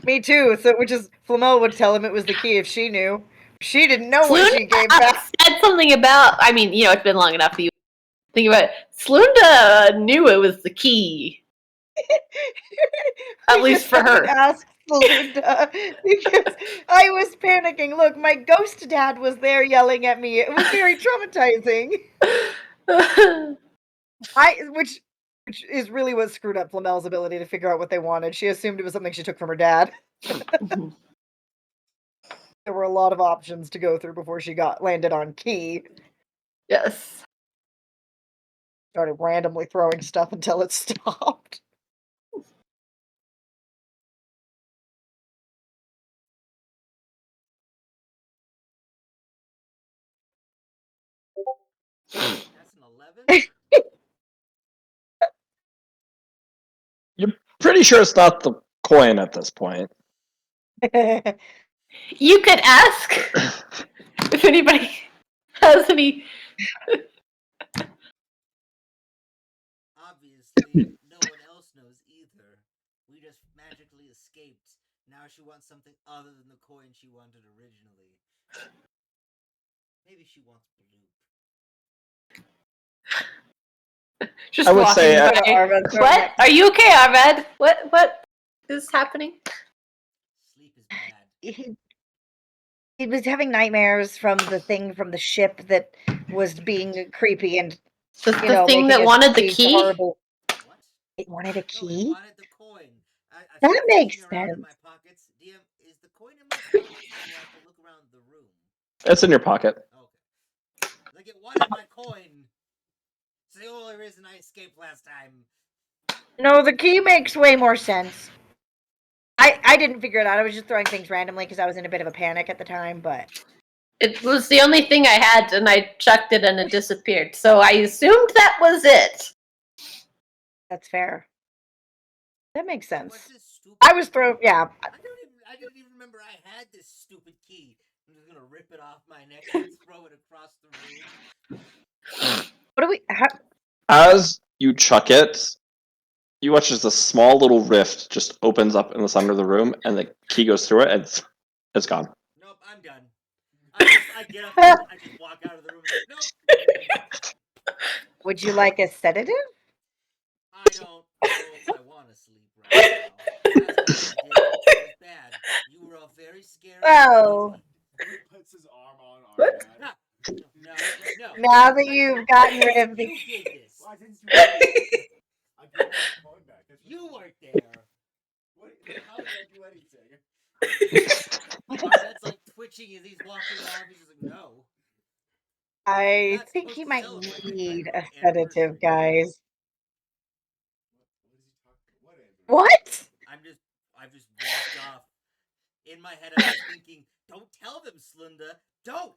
Me too. So, which is Flamel would tell him it was the key if she knew. She didn't know what she gave back. Said something about. I mean, it's been long enough that you think about it. Slunda knew it was the key. At least for her. Ask Belinda because I was panicking. Look, my ghost dad was there yelling at me. It was very traumatizing. Which is really what screwed up Flamel's ability to figure out what they wanted. She assumed it was something she took from her dad. There were a lot of options to go through before she landed on key. Yes. Started randomly throwing stuff until it stopped. That's an 11? Pretty sure it's not the coin at this point. You could ask if anybody has any. Obviously, no one else knows either. We just magically escaped. Now she wants something other than the coin she wanted originally. Maybe she wants Bloop. Just I would walking say, away. Arved, What? Are you okay, Arved? What is happening? Sleep is bad. He was having nightmares from the thing from the ship that was being creepy and The thing making that it wanted the be key? horrible. What? It wanted a No, key. it wanted the coin. I've That been makes looking around in sense. my pockets. DM, is the coin in my pockets, or do I have to look around the room? It's in your pocket. Okay. Like it wanted my coin. It's the only reason I escaped last time. No, the key makes way more sense. I didn't figure it out. I was just throwing things randomly because I was in a bit of a panic at the time, but It was the only thing I had, and I chucked it and it disappeared. So I assumed that was it. that's fair. That makes sense. What's this stupid? I was thrown. Yeah. I didn't even remember I had this stupid key. I'm just gonna rip it off my neck and throw it across the room. What do we? As you chuck it, you watch as a small little rift just opens up in the center of the room, and the key goes through it, and it's gone. Nope, I'm done. I get up and I just walk out of the room. Nope. Would you like a sedative? I don't know if I want to sleep right now. That's what you did. It was bad. You were all very scary. Well, He puts his arm on our dad. No. now that you've gotten rid of the. You did this. Why didn't you? I gave him the coin back. That's what- You weren't there. What? How did I do anything? That's like twitching as he's walking off. He's just like, no. I Not think supposed he to might celebrate need my a anniversary. sedative, guys. What is he talking? What? What? I've just walked off. In my head, I was thinking, don't tell them, Slunda. Don't.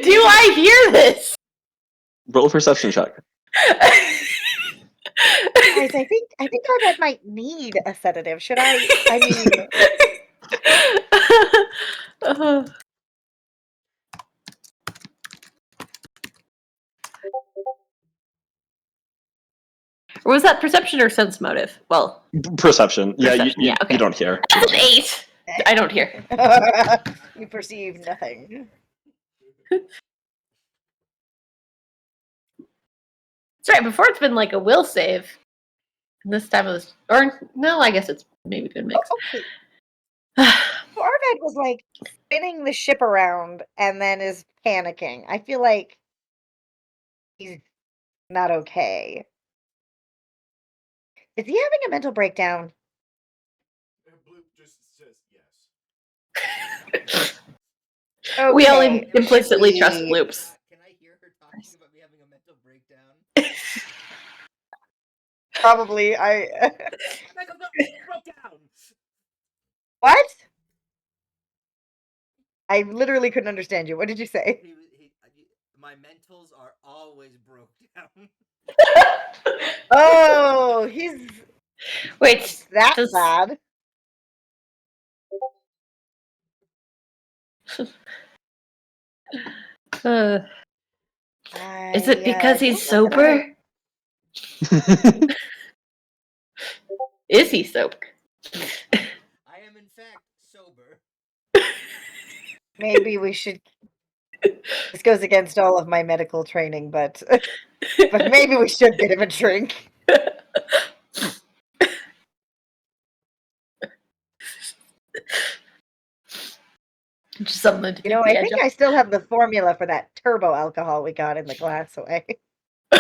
Do I hear this? Roll a perception check. Guys, I think our dad might need a sedative. Should I? I mean, Or was that perception or sense motive? Well, Perception. Yeah, Perception, yeah, okay. you don't hear. that's an 8. I don't hear. you perceive nothing. That's right, before it's been like a will save. And this time it was. Or, no, I guess it's maybe been mixed. Okay. So Arvad was like spinning the ship around and then is panicking. I feel like he's not okay. Is he having a mental breakdown? Bloop just says yes. We all Okay. implicitly trust We- loops. Can I hear her talking about me having a mental breakdown? Probably. Michael, no, broke down. What? I literally couldn't understand you. What did you say? My mentals are always broke down. Oh, he's Wait, that does- bad. Is it because he's don't know that sober? Is he sober? I am in fact sober. Maybe we should. This goes against all of my medical training, but maybe we should get him a drink. Just something to You know, keep I the think edge I still have the formula for that turbo alcohol we got in the glass away. on.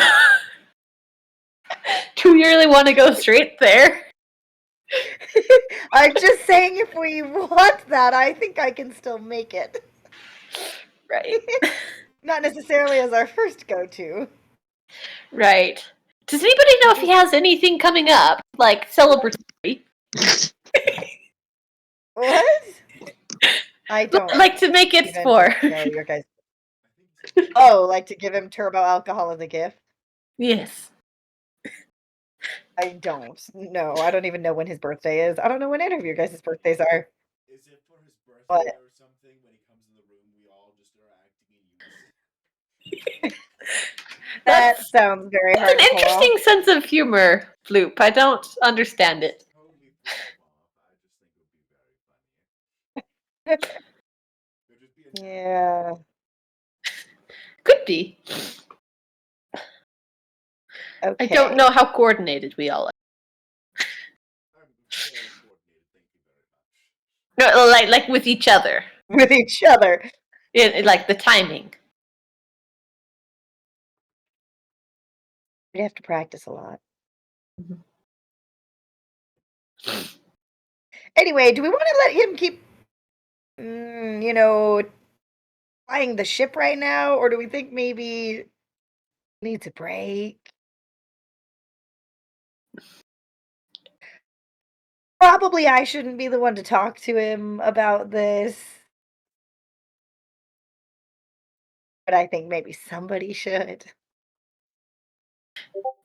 Do you really want to go straight there? I'm just saying, if we want that, I think I can still make it. Right. Not necessarily as our first go-to. Right. Does anybody know if he has anything coming up? Like celebratory? What? I don't Like to make it even for. know your guys. Oh, like to give him turbo alcohol as a gift? Yes. I don't. No, I don't even know when his birthday is. I don't know when any of your guys' birthdays are. Is it for his birthday What? or something? When he comes in the room, we all just are acting in unison. That That's sounds very an hard to pull off. interesting sense of humor, Floop. I don't understand it. Totally pull him off. I just think it would be very funny. There'd just be a Yeah. Could be. Okay. I don't know how coordinated we all are. I'm very No, like with each other. with each other. Like the timing. We'd have to practice a lot. Anyway, do we want to let him keep, flying the ship right now, or do we think maybe he needs a break? Probably I shouldn't be the one to talk to him about this. But I think maybe somebody should.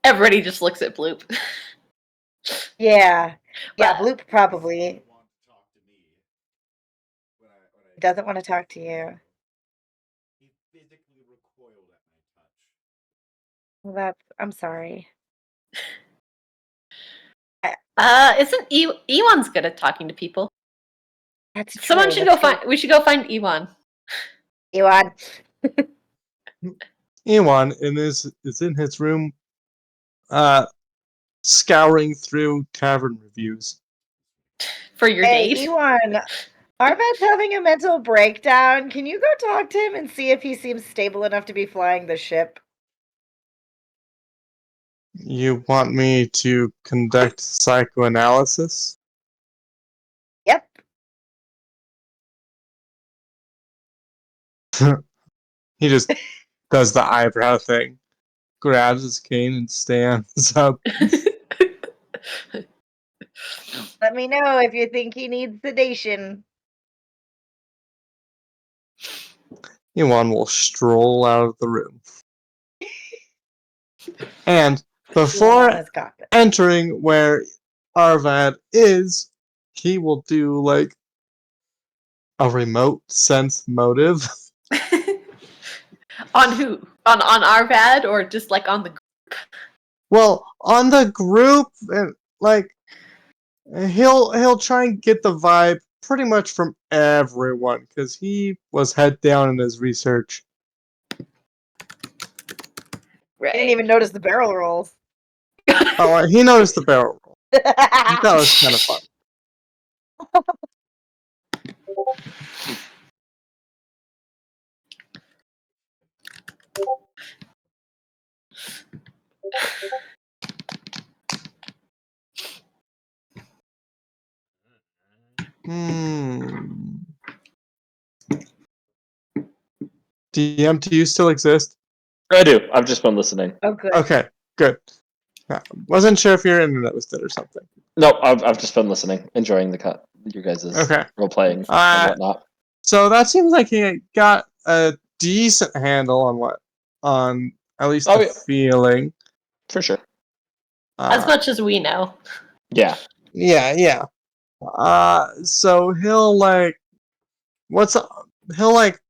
Everybody just looks at Bloop. Yeah. Yeah, Well, Bloop probably Want to talk to me when I doesn't want to talk to you. He physically recoiled at my touch. Well, I'm sorry. Isn't Ewan's good at talking to people? That's true. Someone should go find. We should go find Ewan. Ewan. Ewan is in his room, scouring through tavern reviews. For your Hey, date. Ewan. Arved's having a mental breakdown. Can you go talk to him and see if he seems stable enough to be flying the ship? You want me to conduct psychoanalysis? Yep. He just does the eyebrow thing, grabs his cane and stands up. Let me know if you think he needs sedation. Ewan will stroll out of the room. And Ewan before has got this. entering where Arvad is, he will do like a remote sense motive. On who? On Arvad or just like on the? Well, on the group, like he'll try and get the vibe pretty much from everyone because he was head down in his research. Right. I didn't even notice the barrel rolls. Oh, he noticed the barrel roll. He thought it was kind of fun. DM, do you still exist? I do. I've just been listening. Oh, good. Okay, good. Wasn't sure if your internet was dead or something. No, I've just been listening, enjoying your guys' Okay. role playing and whatnot. So that seems like he got a decent handle on at least Oh, the yeah. feeling. For sure. As much as we know. Yeah. Yeah. So he'll like, he'll like,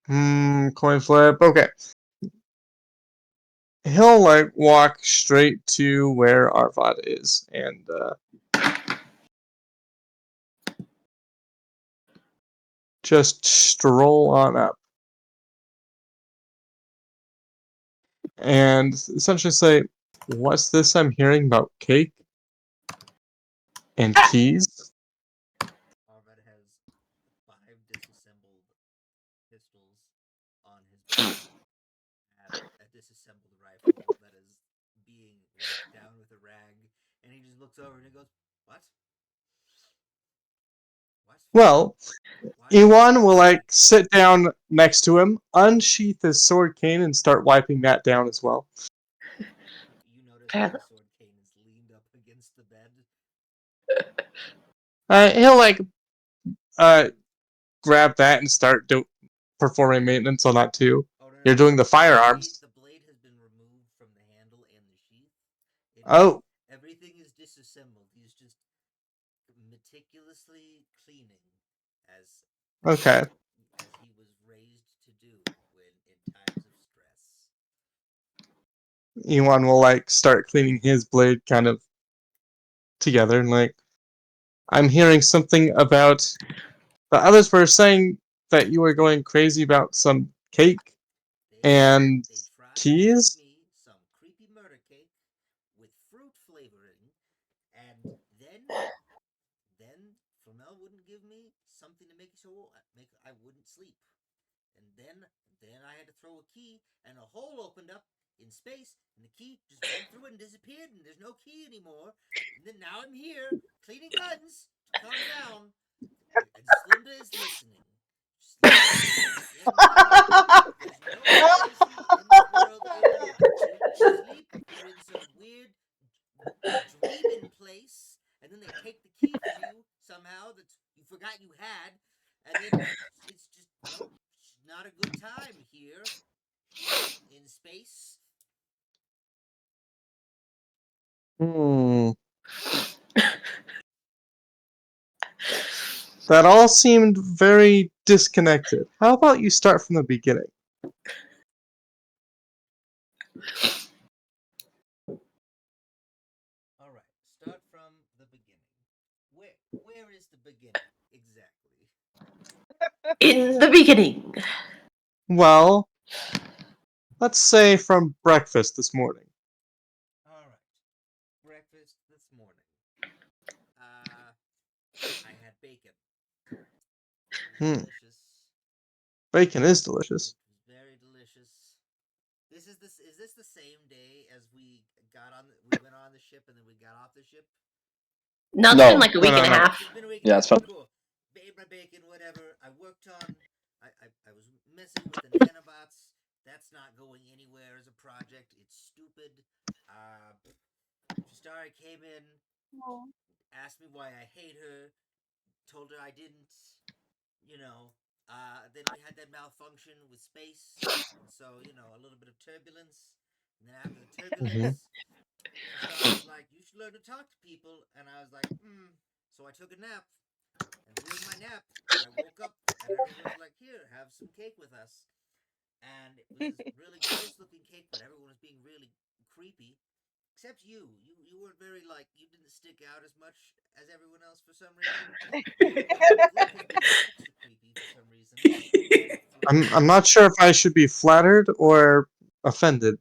coin flip. Okay. He'll like walk straight to where Arvad is and just stroll on up. And essentially say, what's this I'm hearing about cake and keys? Arvad has 5 disassembled pistols on his back and a disassembled rifle that is being wiped down with a rag, and he just looks over and he goes, "What? What? Well, What?" Ewan will like sit down next to him, unsheath his sword cane, and start wiping that down as well. You notice that the sword cane is leaned up against the bed. He'll like grab that and start performing maintenance on that too. Oh, no, You're doing the firearms. The blade has been removed from the handle and the sheath. Oh, Everything is disassembled. He's just meticulously cleaning as okay. as he was raised to do when in times of stress. Ewan will like start cleaning his blade kind of together and like, I'm hearing something about the others were saying that you were going crazy about some cake and They tried keys? to give me some creepy murder cake with fruit flavoring, and then I wouldn't sleep. And then I had to throw a key, and a hole opened up in space, and the key just went through it and disappeared, and there's no key anymore. And then now I'm here cleaning guns to calm down, and Slinda is listening. There's no place in this world anymore to sleep. You're in some weird dreaming place, and then they take the key from you somehow that you forgot you had, and then it's just not a good time here in space. Hmm. That all seemed very disconnected. How about you start from the beginning? All right, start from the beginning. Where is the beginning exactly? In the beginning. Well, let's say from breakfast this morning. All right, breakfast this morning. I had bacon. It was delicious. Bacon is delicious. It was very delicious. Is this the same day as we went on the ship and then we got off the ship? No, it's No. been like a week and a No. half. It's been a week. Yeah, it's fun. Cool. Made my bacon, whatever. I worked on. I was messing with the nanobots. That's not going anywhere as a project. It's stupid. Shistari came in, asked me why I hate her. Told her I didn't. You know. Then we had that malfunction with space, and so a little bit of turbulence. And then after the turbulence, Shistari was like, "You should learn to talk to people," and I was like, So I took a nap. And during my nap, I woke up and everyone was like, "Here, have some cake with us." And it was this really gross looking cake, but everyone was being really creepy. Except you. You weren't very you didn't stick out as much as everyone else for some reason. Luke was being extra creepy for some reason. I'm not sure if I should be flattered or offended.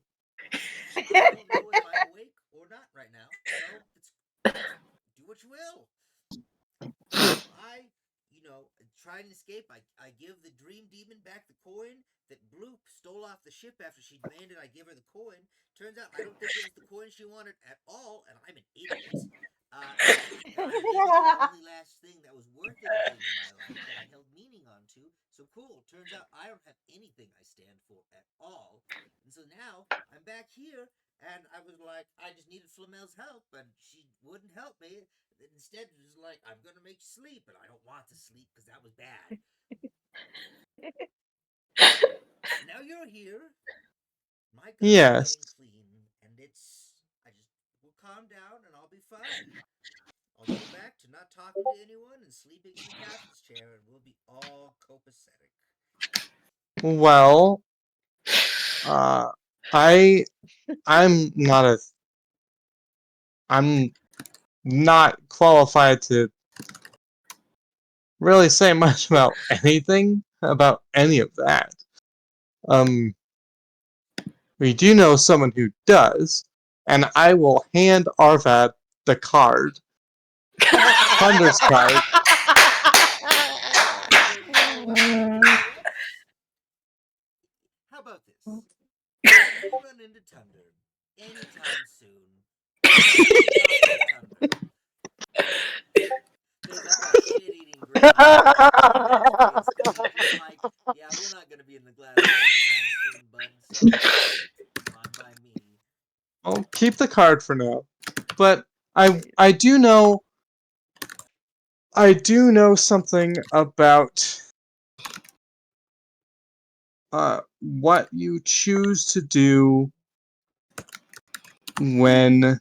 I don't know if I'm awake or not right now, so do what you will. I try and escape. I give the dream demon back the coin that Bloop stole off the ship after she demanded I give her the coin. Turns out I don't think it was the coin she wanted at all, and I'm an idiot. I gave her the only last thing that was worth anything in my life that I held meaning onto. So cool. Turns out I don't have anything I stand for at all. And so now I'm back here, and I was like, I just needed Flamel's help, and she wouldn't help me. Instead, it was like, I'm gonna make you sleep, and I don't want to sleep because that was bad. Now you're here. My guns Yes. are getting clean, and we'll calm down, and I'll be fine. I'll go back to not talking to anyone and sleeping in the captain's chair, and we'll be all copacetic. Well, I'm not qualified to really say much about anything about any of that. We do know someone who does, and I will hand Arvad the card. Thunder's card. How about this? If you run into Thunder anytime soon, talk to Thunder. There's like a shit-eating grin on his face, 'cause he's just like, yeah, we're not gonna be in the glass anytime soon, bud. So fine by me. I'll keep the card for now. But I do know something about what you choose to do when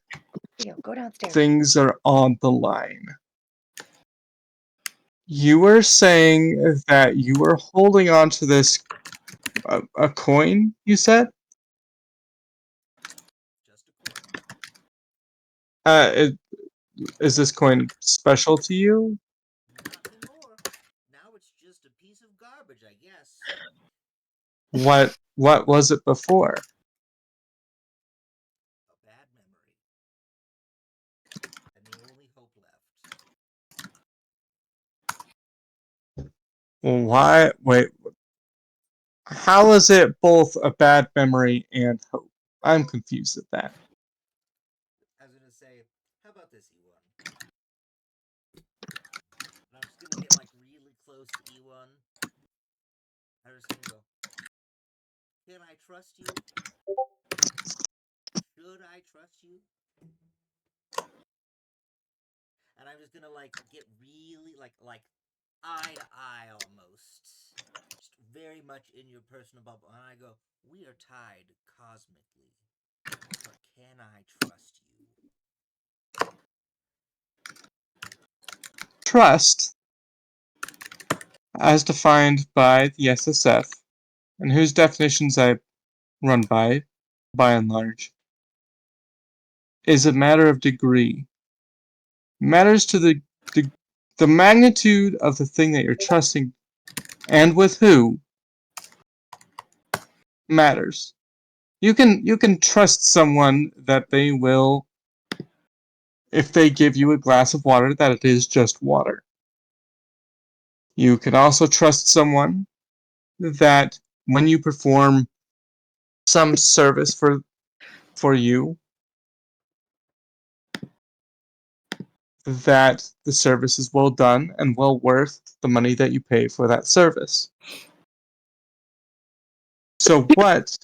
Go downstairs. things are on the line. You were saying that you were holding on to this a coin, you said? Just a coin. Is this coin special to you? Not anymore. Now it's just a piece of garbage, I guess. What was it before? A bad memory. And the only hope left. Why? Wait. How is it both a bad memory and hope? I'm confused at that. I was gonna say, how about this, E1? And I'm just gonna get like really close to E1. I'm just gonna go. Can I trust you? Should I trust you? And I'm just gonna like get really like eye to eye almost, just very much in your personal bubble. And I go, we are tied cosmically, but can I trust you? Trust, as defined by the SSF, and whose definitions I run by and large, is a matter of degree. Matters to the magnitude of the thing that you're trusting, and with who, matters. You can trust someone that they will, if they give you a glass of water, that it is just water. You can also trust someone that when you perform some service for you, that the service is well done and well worth the money that you pay for that service. So what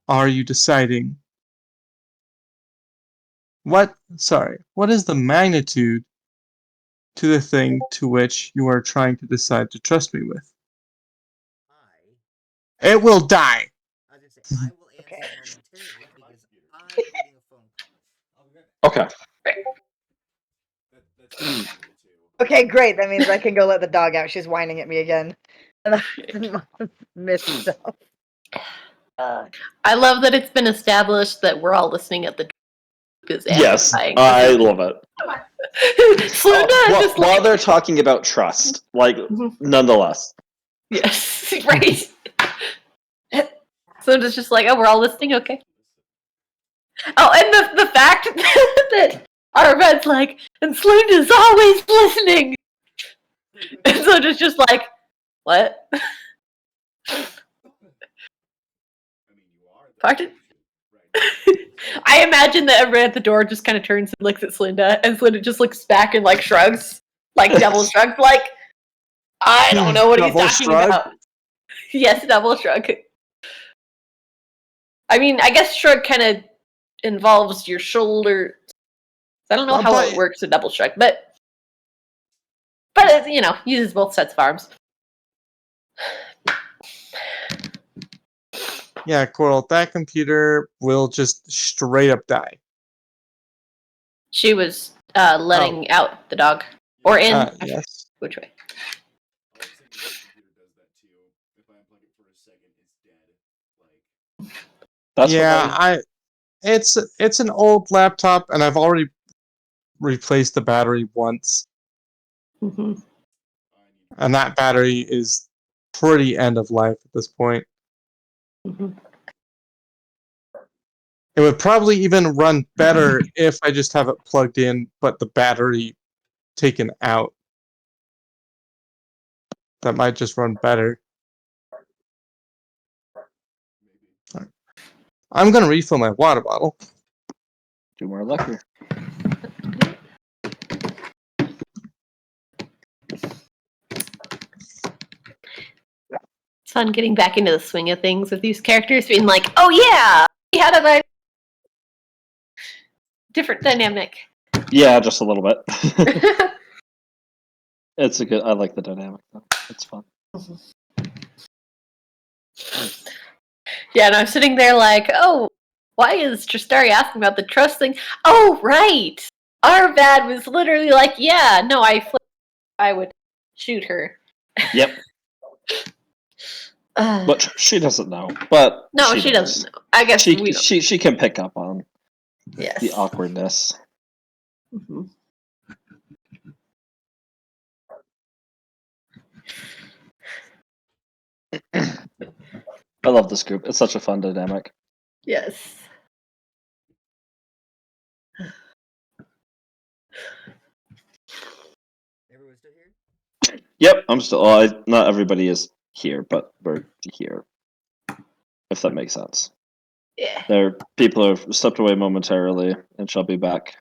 are you deciding? What is the magnitude to the thing to which you are trying to decide to trust me with? It will die. I was gonna say I will answer Okay. momentarily because I'm getting a phone call. I'll be right back. Okay. That's cool too. Okay, great. That means I can go let the dog out. She's whining at me again. And I missed stuff. I love that it's been established that we're all listening at the is Yes, amplifying. I love it. Slunda While- just while like they're talking about trust, like, nonetheless. yes, right. Slunda's just like, oh, we're all listening, okay. Oh, and the fact that Arved's like, and Slunda's always listening. And Slunda's just like, what? I mean, you are. Pardon? Right. I imagine that everyone at the door just kind of turns and looks at Slunda, and Slunda just looks back and like shrugs, like double shrugs, like I don't know what he's Double talking shrug? about. Yes, double shrug. I mean, I guess shrug kind of involves your shoulder. I don't know how But- it works a double shrug, but it, uses both sets of arms. Yeah, Coral, that computer will just straight up die. She was letting out the dog, or in. Yes. Which way? Alexa, your computer does that too. If I unplug it for a second, it's dead. Like, That's Yeah, it's an old laptop, and I've already replaced the battery once, Mm-hmm. I need and that battery is pretty end of life at this point. Mm-hmm. It would probably even run better if I just have it plugged in, but the battery taken out. That might just run better. maybe. I'm gonna refill my water bottle. Do more liquor. It's fun getting back into the swing of things with these characters, being like, oh yeah, we had a different dynamic. Yeah, just a little bit. It's a good. I like the dynamic. Though. It's fun. Yeah, and I'm sitting there like, oh, why is Tristari asking about the trust thing? Oh, right. Arvad was literally like, yeah, no, I would shoot her. Yep. But she doesn't know. But no, she does. doesn't know. I guess we don't. She can pick up on Yes. the awkwardness. Mm-hmm. I love this group. It's such a fun dynamic. Yes. Everyone still here? Yep, I'm still. Well, not everybody is here, but we're here. If that makes sense. Yeah, There, people have stepped away momentarily and shall be back.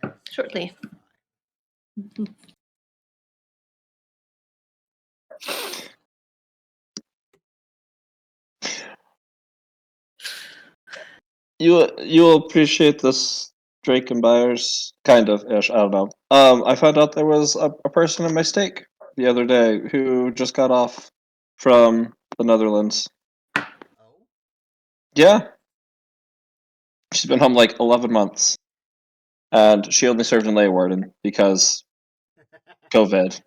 That is shortly. fine. You'll appreciate this, Drake and Byers, kind of ish. I don't know. I found out there was a person in my stake the other day who just got off from the Netherlands. Oh? Yeah, she's been home like 11 months, and she only served in lay warden because COVID.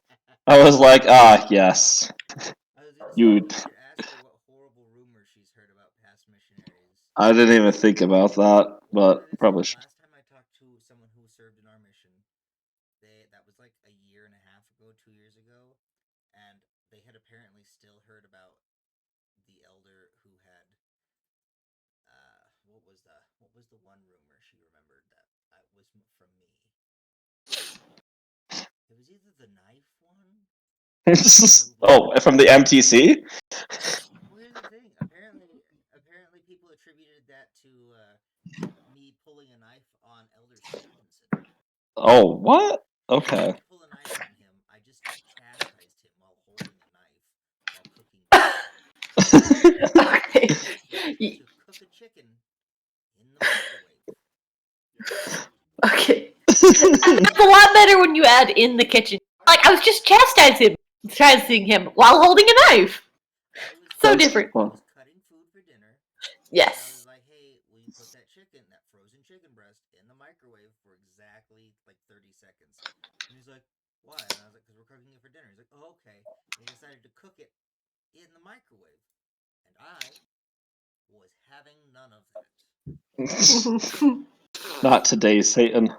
I was like, yes, I was gonna say, you. you should ask her what horrible rumors she's heard about past missionaries. I didn't even think about that, Well, but it's probably the should. last time I talked to someone who served in our mission, that was like a year and a half ago, 2 years ago, and they had apparently still heard about the elder who had what was the one rumor she remembered that was from me? It was either the knife one. Oh, from the MTC? Well, here's the thing. Apparently, people attributed that to me pulling a knife on Elder Stevenson. Oh, what? I Okay. didn't pull a knife on him. I just chastised him while holding a knife while cooking chicken. Okay. To cook a chicken in the microwave. Okay. It's a lot better when you add in the kitchen. Like I was just chastising him while holding a knife. So That's- different. I was cutting food for dinner. And I Yes. was like, hey, will you put that frozen chicken breast, in the microwave for exactly like 30 seconds? And he's like, why? And I was like, because we're cooking it for dinner. He's like, oh, okay. And he decided to cook it in the microwave. And I was having none of that. Not today, Satan.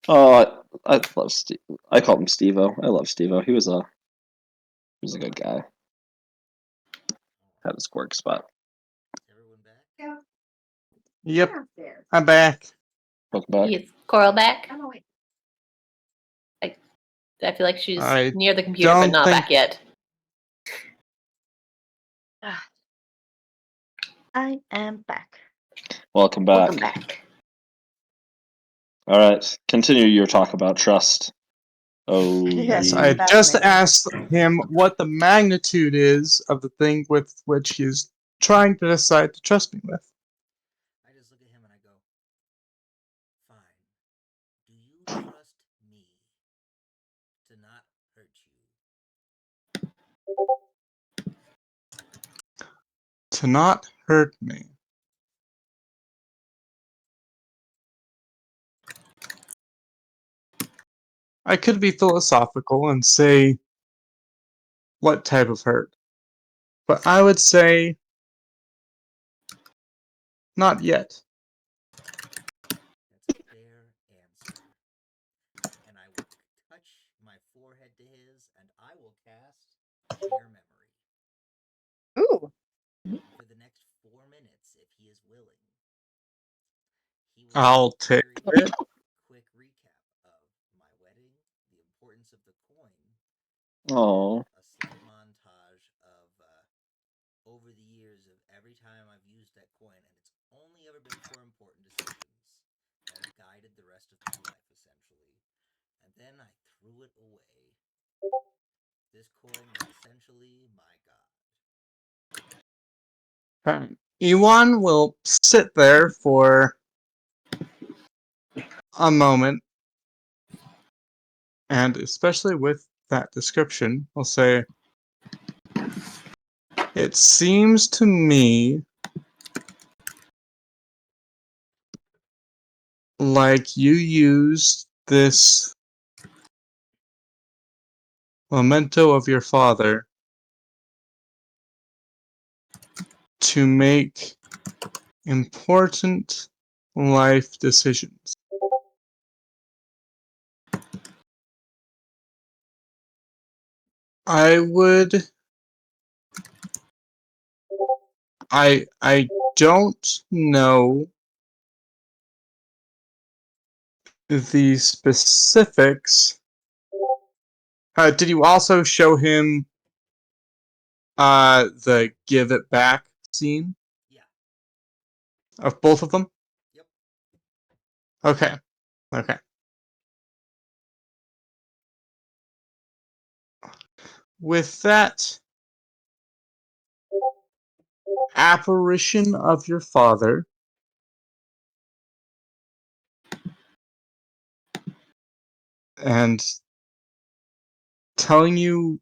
Oh, I love Steve. I call him Steve-O. I love Steve-O. He was a good guy. Had his quirks, but Is everyone back? Yep, I'm back. welcome back. Is Coral back? I'm awake. I feel like she's I near the computer but don't not think- back yet. I am back. Welcome back. Welcome back. All right, continue your talk about trust. Oh, Yes, I That's just amazing. asked him what the magnitude is of the thing with which he's trying to decide to trust me with. I just look at him and I go, fine. Do you trust me to not hurt you? To not hurt me. I could be philosophical and say what type of hurt. But I would say not yet. That's a fair answer. And I will touch my forehead to his, and I will cast Share Memory Ooh. for the next 4 minutes if he is willing. He will I'll do a take very it. quick recap of my wedding, the importance of the coin, oh, a slight montage of over the years of every time I've used that coin, and it's only ever been for important decisions that have guided the rest of my life, essentially. And then I threw it away. This coin was essentially my god. Ewan will sit there for a moment, and especially with that description, will say, it seems to me like you used this memento of your father to make important life decisions. I would. I don't know the specifics Did you also show him the give it back scene Yeah. of both of them? Yep. Okay. Okay. With that apparition of your father, and telling you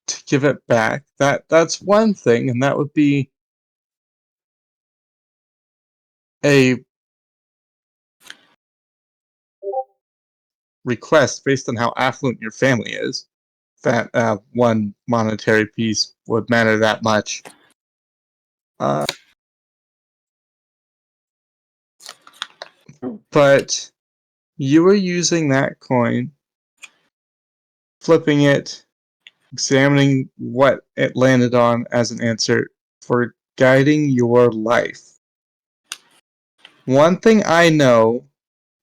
to give it back, that's one thing, and that would be a request based on how affluent your family is, that one monetary piece would matter that much. But you were using that coin, flipping it, examining what it landed on as an answer for guiding your life. One thing I know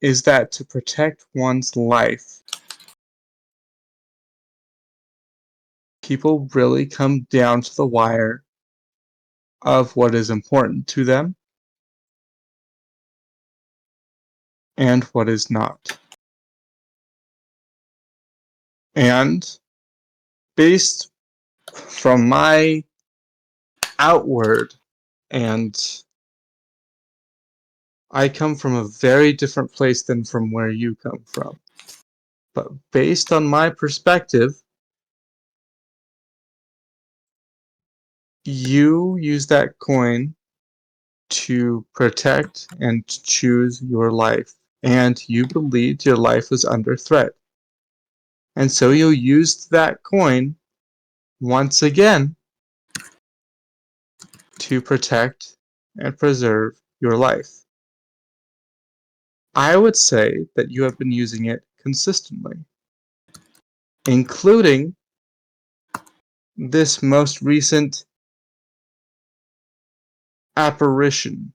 is that to protect one's life, people really come down to the wire of what is important to them and what is not. And based from my outward, and I come from a very different place than from where you come from. But based on my perspective, you use that coin to protect and choose your life. And you believed your life was under threat. And so you used that coin once again to protect and preserve your life. I would say that you have been using it consistently, including this most recent apparition.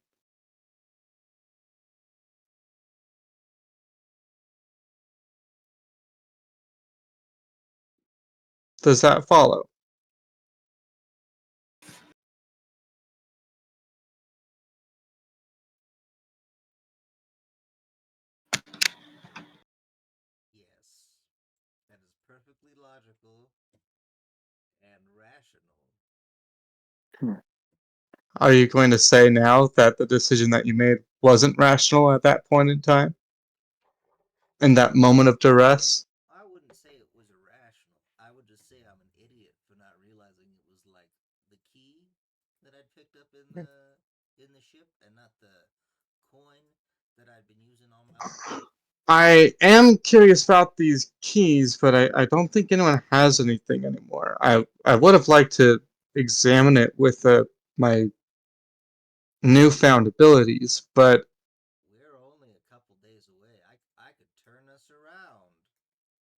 Does that follow? Yes. That is perfectly logical and rational. Are you going to say now that the decision that you made wasn't rational at that point in time? In that moment of duress? I wouldn't say it was irrational. I would just say I'm an idiot for not realizing it was like the key that I'd picked up in the ship and not the coin that I'd been using all my life. I am curious about these keys, but I don't think anyone has anything anymore. I would have liked to examine it with my newfound abilities, but We're only a couple days away. I could turn us around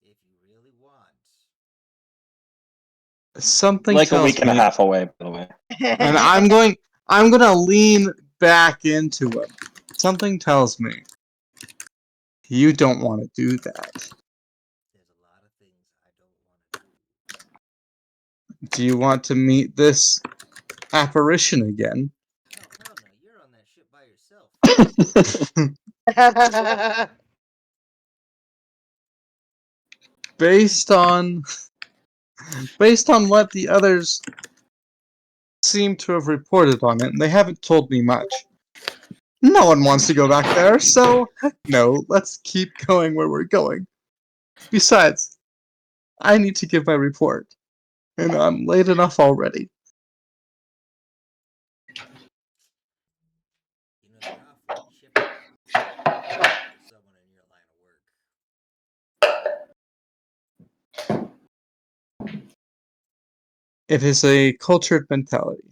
if you really want. something Like a tells week and a me, half away, by the way. and I'm gonna lean back into him. Something tells me you don't want to do that. There's a lot of things I don't want to do. Do you want to meet this apparition again? No, hell no. You're on that ship by yourself. based on what the others seem to have reported on it, and they haven't told me much. No one wants to go back there, so heck no, let's keep going where we're going. Besides, I need to give my report, and I'm late enough already. You know, you're awfully chipper for someone in your line of work. It is a cultured mentality.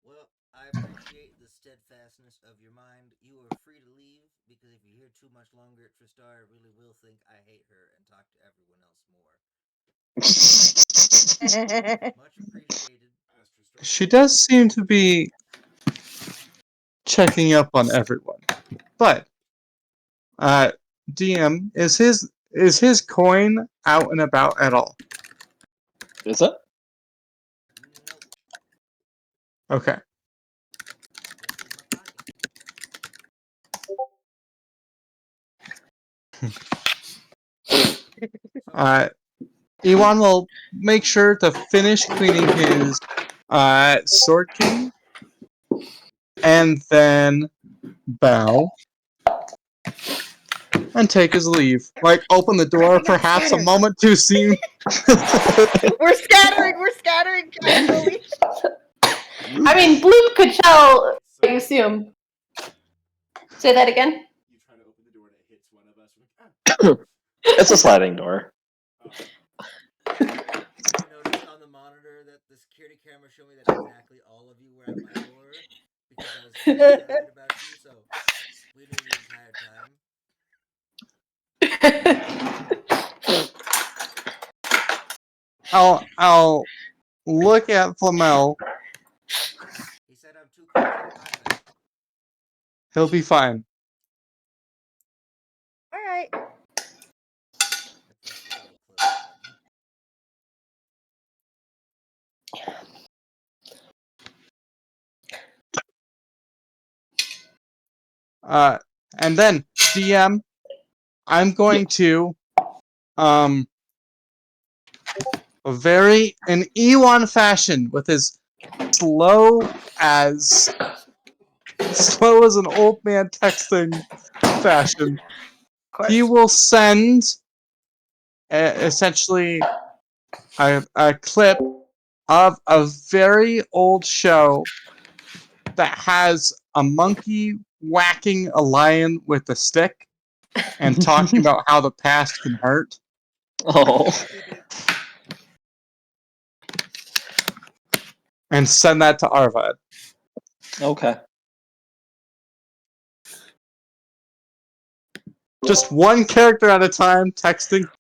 Well, I appreciate the steadfastness of your mind. You are free to leave because if you're here too much longer, Tristar really will think I hate her and talk to everyone else more. Much appreciated. She does seem to be checking up on everyone. But, DM, is his is his coin out and about at all? Is it? Nope. Okay. It's in my pocket. Ewan will make sure to finish cleaning his Sword King, and then bow and take his leave. Like, open the door perhaps a moment too soon. We're scattering casually. I mean, Bloop could tell, I assume. Say that again? You try to open the door and it hits one of us. We're like, It's a sliding door. I noticed on the monitor that the security camera showed me that exactly all of you were at my door because I was paranoid about you, so we knew the entire time. I'll look at Flamel. He said I'm too close to the highway. He'll be fine. All right. I pressed the little close button. And then DM, I'm going to in Ewan fashion, with his slow as an old man texting fashion, he will send essentially a clip of a very old show that has a monkey whacking a lion with a stick and talking about how the past can hurt. Oh. And send that to Arvad. Okay. Just one character at a time, texting.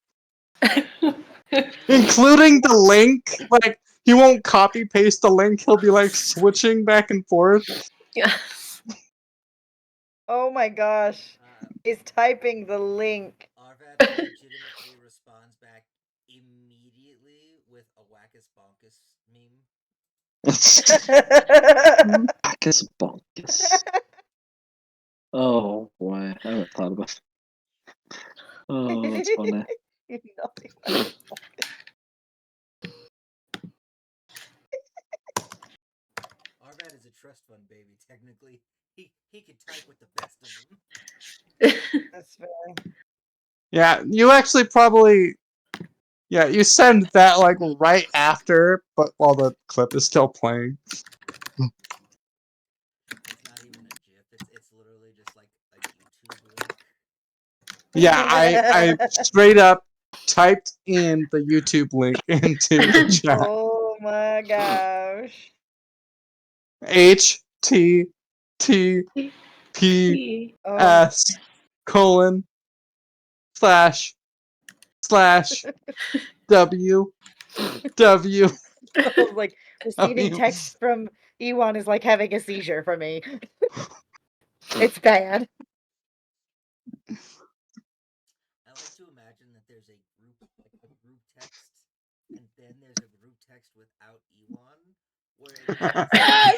Including the link. Like, he won't copy paste the link, he'll be like switching back and forth. Yeah. Oh my gosh. He's typing the link. Arvad legitimately responds back immediately with a Wackus Bonkus meme. Bacchus bonkus. Oh boy, I haven't thought about it. Oh, that's funny. Arvad is a trust fund baby. Technically, he can type with the best of them. That's fair. Yeah, you actually probably. Yeah, you send that like right after, but while the clip is still playing. It's not even a GIF. It's literally just like a YouTube link. Yeah, I straight up typed in the YouTube link into the chat. Oh my gosh. HTTPS://W. Like, receiving text from Ewan is like having a seizure for me. It's bad. I like to imagine that there's a group text, and then there's a group text without Ewan, where it's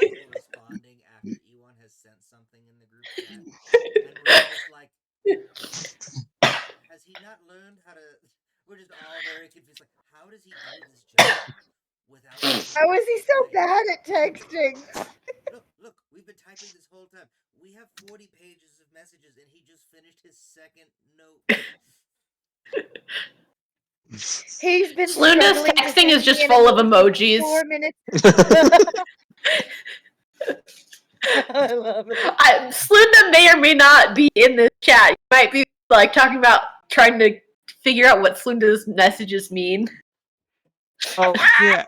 people responding after Ewan has sent something in the group chat, and we're just like, has he not learned how to? We're just all very confused. Like, how does he do this job without? How is he so bad at texting? Look, we've been typing this whole time. We have 40 pages of messages, and he just finished his second note. He's been Slunda's struggling to texting send is just me an full of emoji for emojis. 4 minutes. I love it. Slunda may or may not be in this chat. You might be like talking about trying to figure out what Slunda's messages mean. Oh yeah.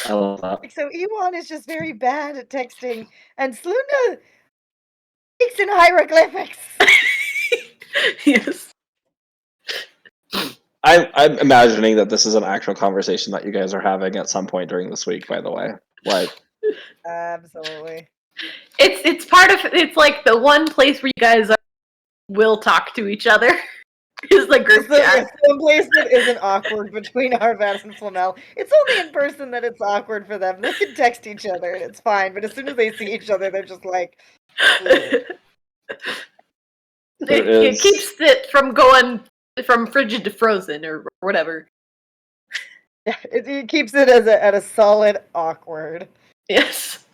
I love that. So Ewan is just very bad at texting, and Slunda speaks in hieroglyphics. Yes. I'm imagining that this is an actual conversation that you guys are having at some point during this week, by the way. Like, Absolutely. It's part of it's like the one place where you guys will talk to each other. Is the group So, chat. someplace that isn't awkward between Arvad and Flamel. It's only in person that it's awkward for them. They can text each other and it's fine, but as soon as they see each other, they're just like, "Ugh." There It is- keeps it from going from frigid to frozen or whatever. Yeah, it keeps it as at a solid awkward. Yes.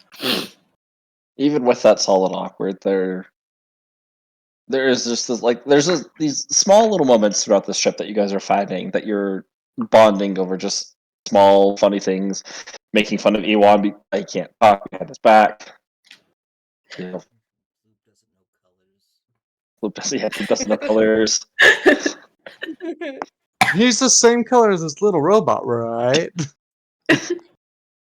Even with that solid awkward, there is just this, like, these small little moments throughout this trip that you guys are finding that you're bonding over, just small funny things, making fun of Ewan. I can't talk behind his back. You know, Loop doesn't know colors. Loop doesn't know colors. He's the same color as this little robot, right?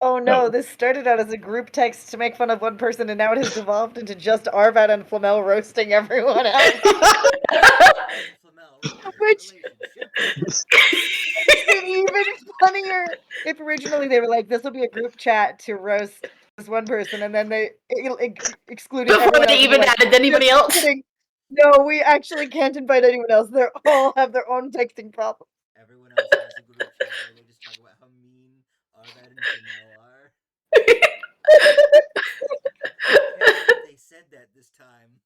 Oh no, No. this started out as a group text to make fun of one person, and now it has devolved into just Arvad and Flamel roasting everyone else. Flamel, Which- relationship. Makes it even funnier. If originally they were like, this will be a group chat to roast this one person, and then they excluded Before everyone they else, and even they're like, added anybody "Just else. kidding. No, we actually can't invite anyone else. They all have their own texting problems." Everyone else has a group chat where they just talk about how mean Arvad and Flamel are. They said that this time.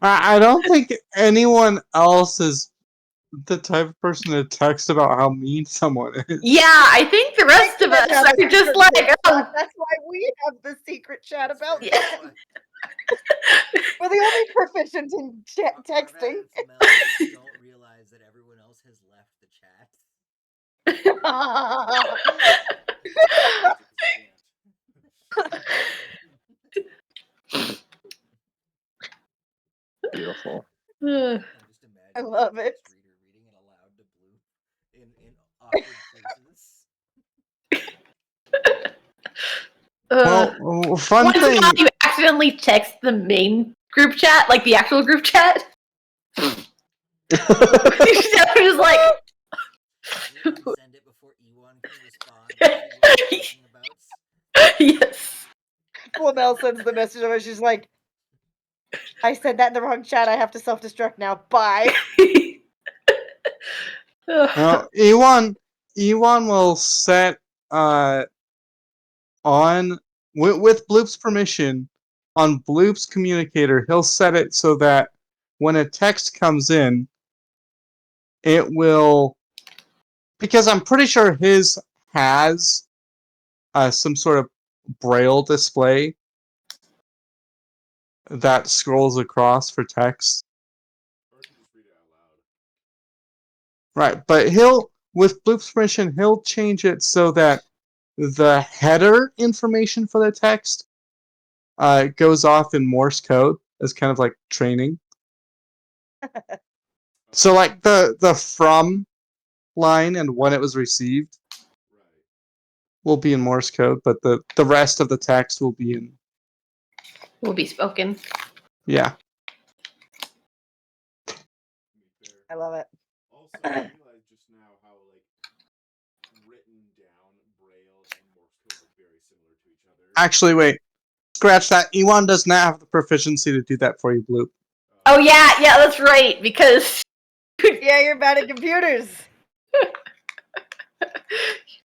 I don't think anyone else is the type of person to text about how mean someone is. Yeah, I think the rest of us Have a are just secret like, group oh, chat. That's why we have the secret chat That's about fair, this. that's why We're the only proficient in Arvad texting. and Flamel don't realize that everyone else has left the chat. Beautiful. ugh. I'm just imagining I love the it. next reader reading it aloud to Blue in awkward places. Well, fun Once in a thing. while, you accidentally text the main group chat, like the actual group chat. Just like, You can send it before Ewan can respond to what you're talking about. yes. Flamel sends the message over. She's like, I said that in the wrong chat. I have to self-destruct now. Bye. Now, Ewan will set on with Bloop's permission on Bloop's communicator. He'll set it so that when a text comes in, it will, because I'm pretty sure his has some sort of braille display that scrolls across for text. Or I can just read it out loud. Right, but with Bloop's permission, he'll change it so that the header information for the text goes off in Morse code as kind of like training. So like the from line and when it was received Right. will be in Morse code, but the rest of the text will be in, Will be spoken. yeah. To be fair. I love it. Also, I realized just now how written down Braille and Morse code are very similar to each other. Actually, wait. Scratch that. Ewan does not have the proficiency to do that for you, Bloop. Oh yeah, that's right. Because Yeah, you're bad at computers.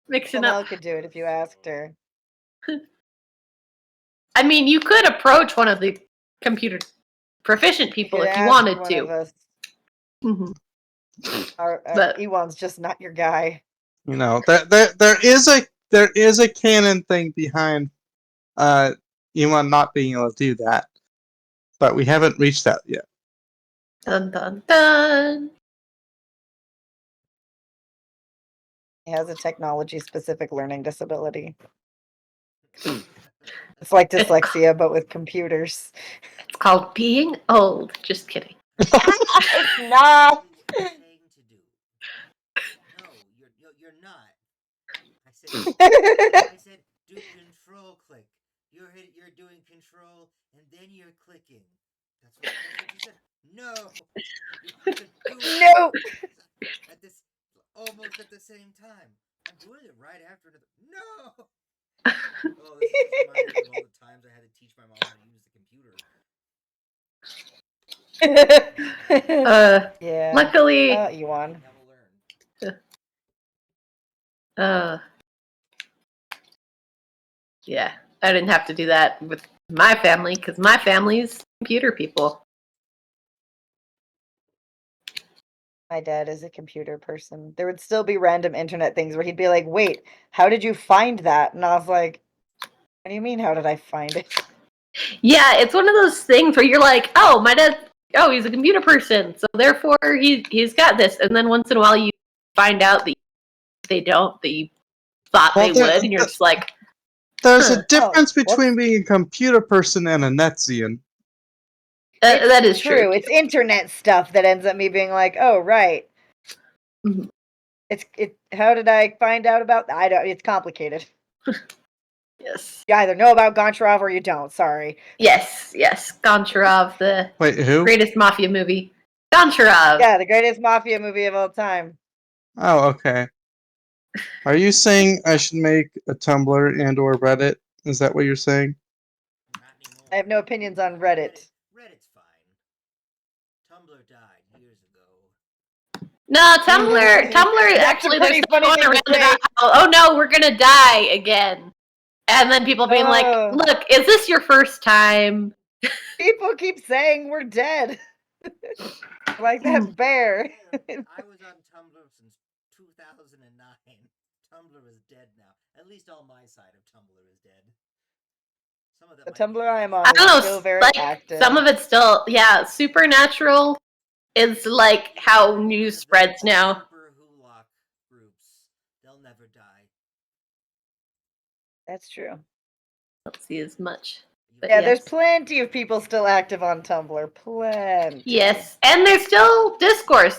mixing Flamel up. could do it if you asked her. I mean, you could approach one of the computer proficient people could if you ask wanted one to. of us. Mhm. But Ewan's just not your guy. You know, there is a canon thing behind Ewan not being able to do that, but we haven't reached that yet. Dun dun dun. He has a technology-specific learning disability. It's like dyslexia, but with computers. It's called being old. Just kidding. It's not. What are you saying to do? No, you're not. I said do control click. You're doing control and then you're clicking. That's what you said. No. You have to do it No. at this almost at the same time. I'm doing it right after another. No. Oh, this just reminded me of all the times I had to teach my mom how to use the computer. Yeah. Luckily, Ewan. Never learn. yeah, I didn't have to do that with my family because my family's computer people. My dad is a computer person. There would still be random internet things where he'd be like, "Wait, how did you find that?" And I was like, "What do you mean? How did I find it?" Yeah, it's one of those things where you're like, oh, my dad, oh, he's a computer person, so therefore he's got this. And then once in a while you find out that they don't, that you thought Well, they would, and you're just like, There's Huh. a difference between whoops. being a computer person and a Netzian. that is true. It's internet stuff that ends up me being like, "Oh, right." Mhm. How did I find out about that? I don't. It's complicated. Yes. You either know about Goncharov or you don't. Sorry. Yes, Goncharov, the Wait, who? greatest mafia movie. Goncharov. Yeah, the greatest mafia movie of all time. Oh, okay. Are you saying I should make a Tumblr and/or Reddit? Is that what you're saying? Not anymore. I have no opinions on Reddit. Reddit's fine. Tumblr died years ago. No, Tumblr. That's Actually, a there's pretty stuff funny going thing to around say. about how, oh no, we're gonna die again, and then people being like, Oh. look, is this your first time? People keep saying we're dead. Like that bear. I was on Tumblr since 2009. Tumblr is dead now. At least all my side of Tumblr is dead. Some of The that might be Tumblr I am yours. on I don't is know. still very Like active. some of it's still, yeah. Supernatural is like how news spreads now. Super Hulock groups. They'll never die. That's true. Don't see as much. But Yeah, there's yes. plenty of people still active on Tumblr. Plenty. Yes, and there's still discourse.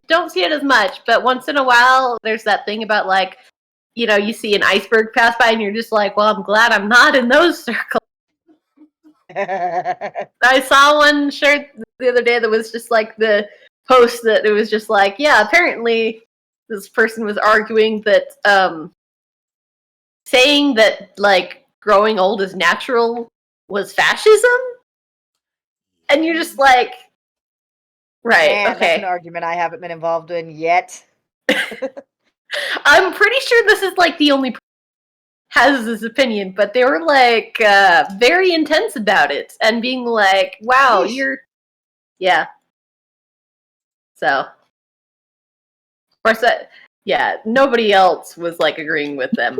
Don't see it as much, but once in a while, there's that thing about like, you see an iceberg pass by, and you're just like, well, I'm glad I'm not in those circles. I saw one shared the other day that was just like the post that it was just like, yeah, apparently this person was arguing that saying that like growing old is natural was fascism, and you're just like, right, Man, that's an okay. argument I haven't been involved in yet. I'm pretty sure this is like the only person who has this opinion, but they were like very intense about it and being like, wow, Yeesh. yeah. So, of course, nobody else was like agreeing with them.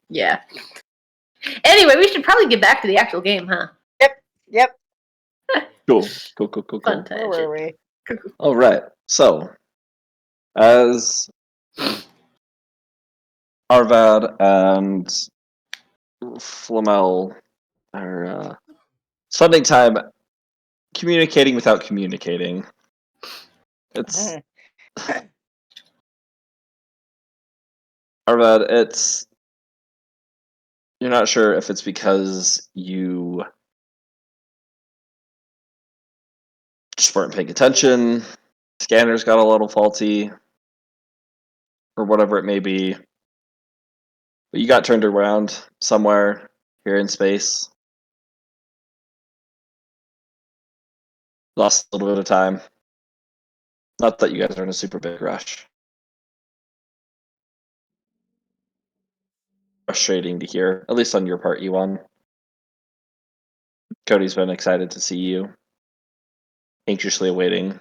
Yeah. Anyway, we should probably get back to the actual game, huh? Yep. Cool. Fun Where were tangent. we? All right. So, as Arvad and Flamel are spending time communicating without communicating, it's Arvad. You're not sure if it's because you just weren't paying attention, scanners got a little faulty, or whatever it may be. But you got turned around somewhere here in space. Lost a little bit of time. Not that you guys are in a super big rush. Frustrating to hear, at least on your part, Ewan. Cody's been excited to see you. Anxiously awaiting.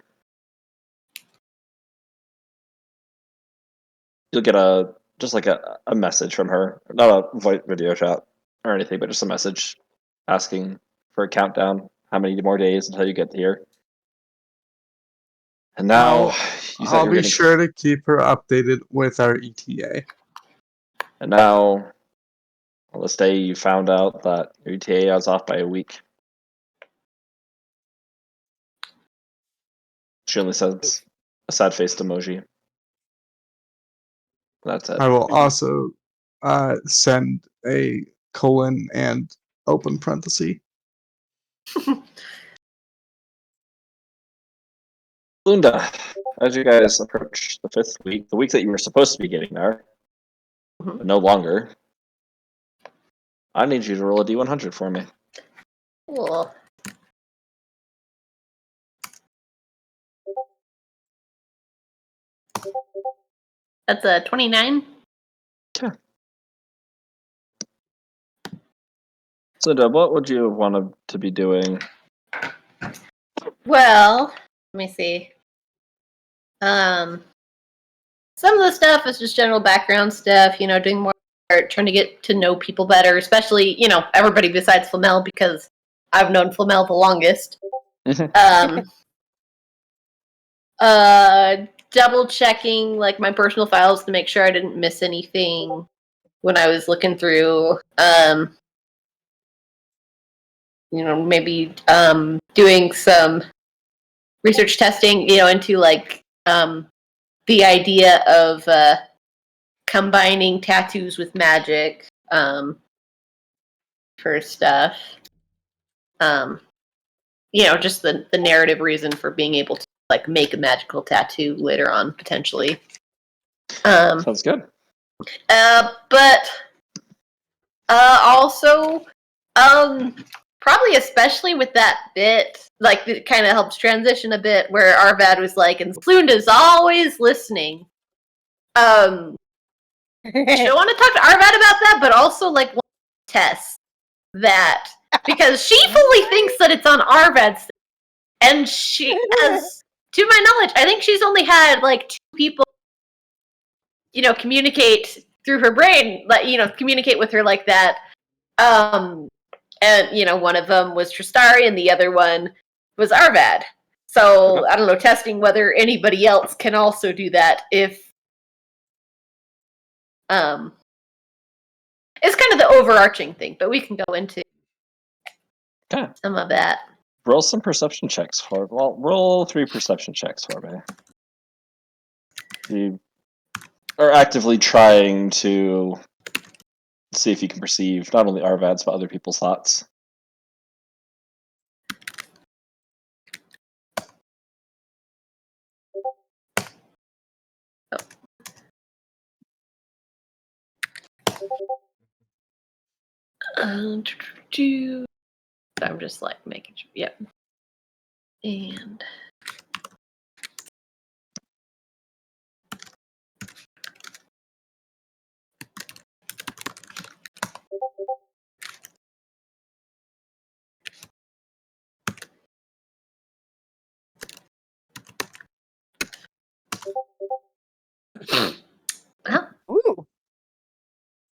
You'll get a message from her. Not a voice video chat or anything, but just a message asking for a countdown. How many more days until you get here? And now you said I'll you're be getting, sure to keep her updated with our ETA. and now on this day you found out that your ETA is off by a week. She only sends a sad-faced emoji. That's it. I will also send a colon and open parenthesis. Lunda, as you guys approach the 5th week, the week that you were supposed to be getting there, but no longer, I need you to roll a d100 for me. Cool. That's a 29. So, Deb, what would you want to be doing? Well, let me see. Some of the stuff is just general background stuff, doing more art, trying to get to know people better, especially, everybody besides Flamel, because I've known Flamel the longest. Double checking like my personal files to make sure I didn't miss anything when I was looking through. Maybe doing some research testing, into like the idea of combining tattoos with magic for stuff. Just the narrative reason for being able to like make a magical tattoo later on potentially. Sounds good. But also, probably especially with that bit, like it kind of helps transition a bit where Arvad was like, and Flunda's always listening. I don't want to talk to Arvad about that, but also like test that because she fully thinks that it's on Arvad's, and she, as to my knowledge, I think she's only had like 2 people, communicate through her brain, like communicate with her like that. And one of them was Tristari, and the other one was Arvad. So I don't know, testing whether anybody else can also do that. If it's kind of the overarching thing, but we can go into some of that. Roll some perception checks for. Well, roll 3 perception checks for me. You are actively trying to see if you can perceive not only Arvad's but other people's thoughts. I'm just like making sure. Yep. And Ooh.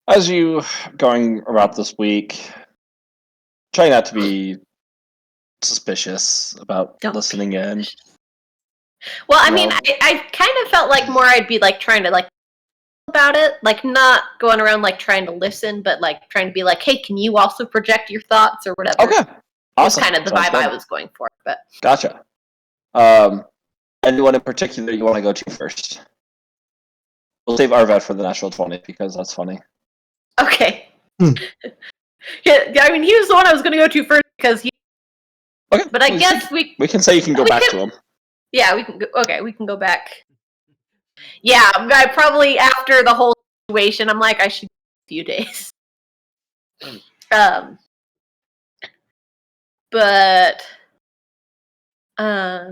As you going about this week, try not to be suspicious about listening in. Well, I mean, I kind of felt like more I'd be like trying to like about it, like not going around like trying to listen, but like trying to be like, hey, can you also project your thoughts or whatever? Okay, awesome. That's kind of the Sounds vibe good. I was going for. But Gotcha. Anyone in particular you want to go to first? We'll save Arvad for the natural 20 because that's funny. okay. Yeah, I mean, he was the one I was going to go to first because he. Okay, but I guess we can say you can go back to him. Yeah, we can go. Okay, we can go back. Yeah, I probably after the whole situation, I'm like, I should a few days. But I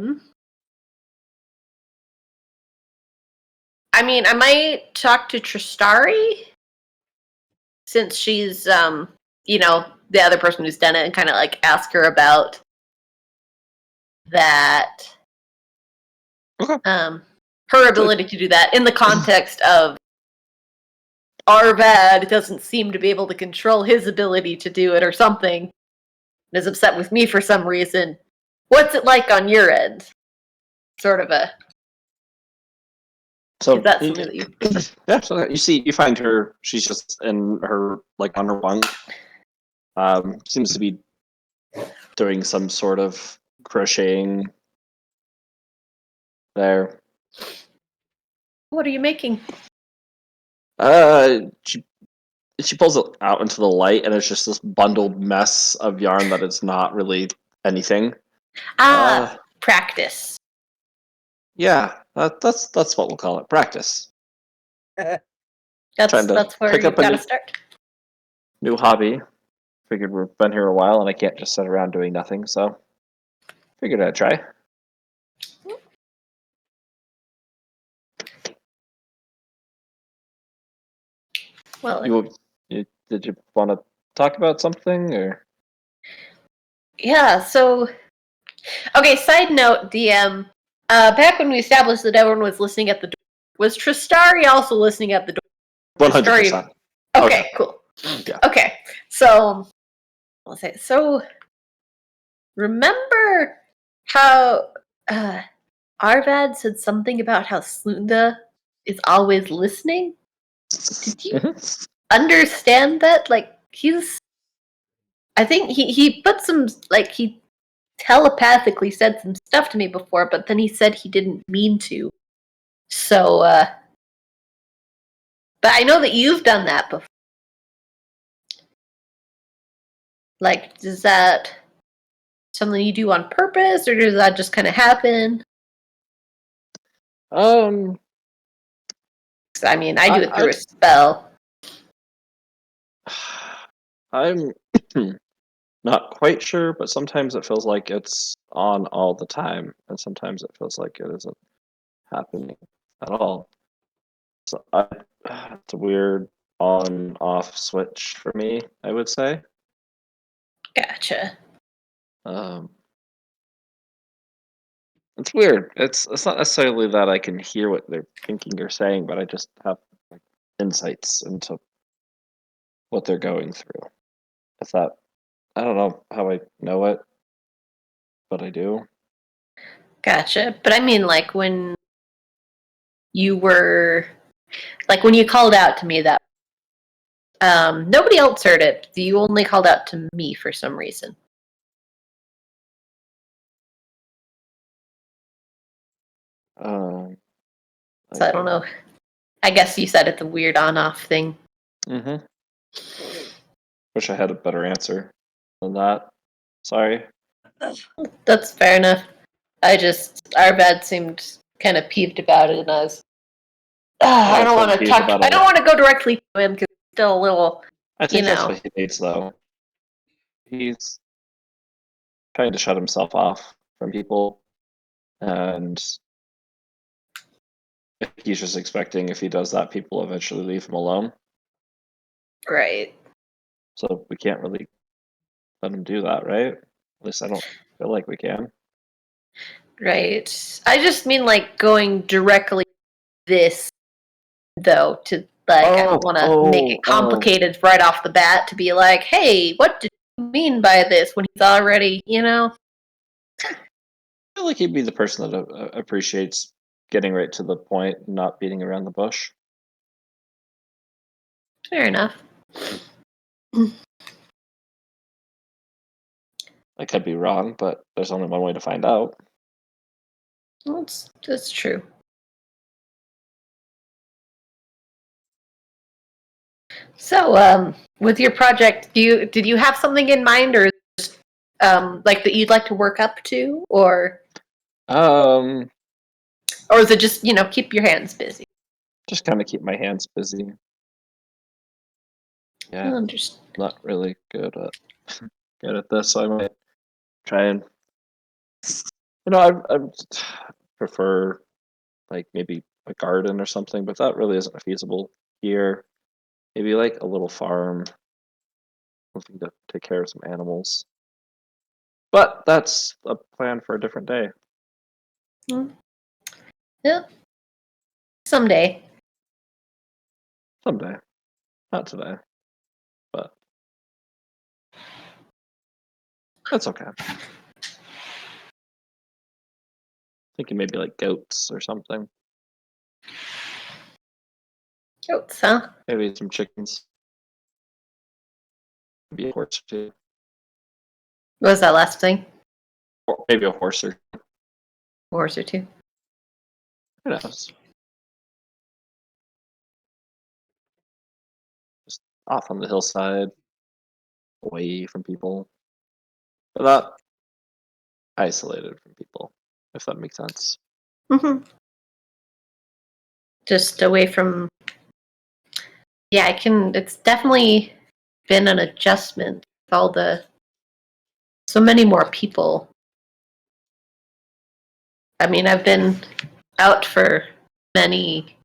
mean, I might talk to Tristari since she's the other person who's done it, and kind of like ask her about that. Okay. Her ability to do that in the context of Arvad doesn't seem to be able to control his ability to do it or something, and is upset with me for some reason. What's it like on your end? Sort of a. So that's something that you. Yeah, so you find her. She's just in her on her bunk. Seems to be doing some sort of crocheting there. What are you making? She pulls it out into the light, and it's just this bundled mess of yarn that is not really anything. Practice. Yeah, that's what we'll call it. Practice. That's where you've got to start. New hobby. Figured we've been here a while, and I can't just sit around doing nothing, so figured I'd try. Well, Did you want to talk about something, or? yeah, so okay, side note, DM. Back when we established that everyone was listening at the door, was Tristari also listening at the door? 100%. Okay, cool. Yeah. Okay, so I'll say so. Remember how Arvad said something about how Slunda is always listening? Did you Mhm. understand that? Like I think he put some like he telepathically said some stuff to me before, but then he said he didn't mean to. So but I know that you've done that before. Like, is that something you do on purpose, or does that just kind of happen? Um, 'Cause, I mean, I do it I- through a spell. I'm not quite sure, but sometimes it feels like it's on all the time, and sometimes it feels like it isn't happening at all. So it's a weird on-off switch for me, I would say. Gotcha. Um, it's weird. It's not necessarily that I can hear what they're thinking or saying, but I just have like, insights into what they're going through. If that, I don't know how I know it, but I do. Gotcha. But I mean, like, when you were, like, when you called out to me that, nobody else heard it. You only called out to me for some reason. Um, So I don't know. I guess you said it's a weird on-off thing. Mm-hmm. Wish I had a better answer than that. Sorry. That's fair enough. Arvad seemed kind of peeved about it, and I was, I don't want to Peeved talk. about I it. don't want to go directly to him because he's still a little, I think that's know. what he needs, though. He's trying to shut himself off from people, and he's just expecting if he does that, people will eventually leave him alone. right. So we can't really let him do that, right? At least I don't feel like we can. Right. I just mean like going directly this though to like I don't want to make it complicated right off the bat to be like, "Hey, what did you mean by this?" when he's already, I feel like he'd be the person that appreciates getting right to the point and not beating around the bush. Fair enough. I could be wrong, but there's only one way to find out. That's true. So, with your project, did you have something in mind, or just, like that you'd like to work up to, or is it just keep your hands busy? Just kind of keep my hands busy. Yeah, Understand. not really good at this, so I might try and I prefer like maybe a garden or something, but that really isn't feasible here. Maybe like a little farm, something to take care of some animals. But that's a plan for a different day. Yeah. Someday. Someday. Not today. But that's okay. Thinking maybe like goats or something. Goats, huh? Maybe some chickens. Maybe a horse or two. What was that last thing? Or maybe a horse or Horse or two. who knows. Just off on the hillside, away from people. But not isolated from people, if that makes sense. Mm-hmm. Just away from. Yeah, I can. It's definitely been an adjustment with all the. So many more people. I mean, I've been out for many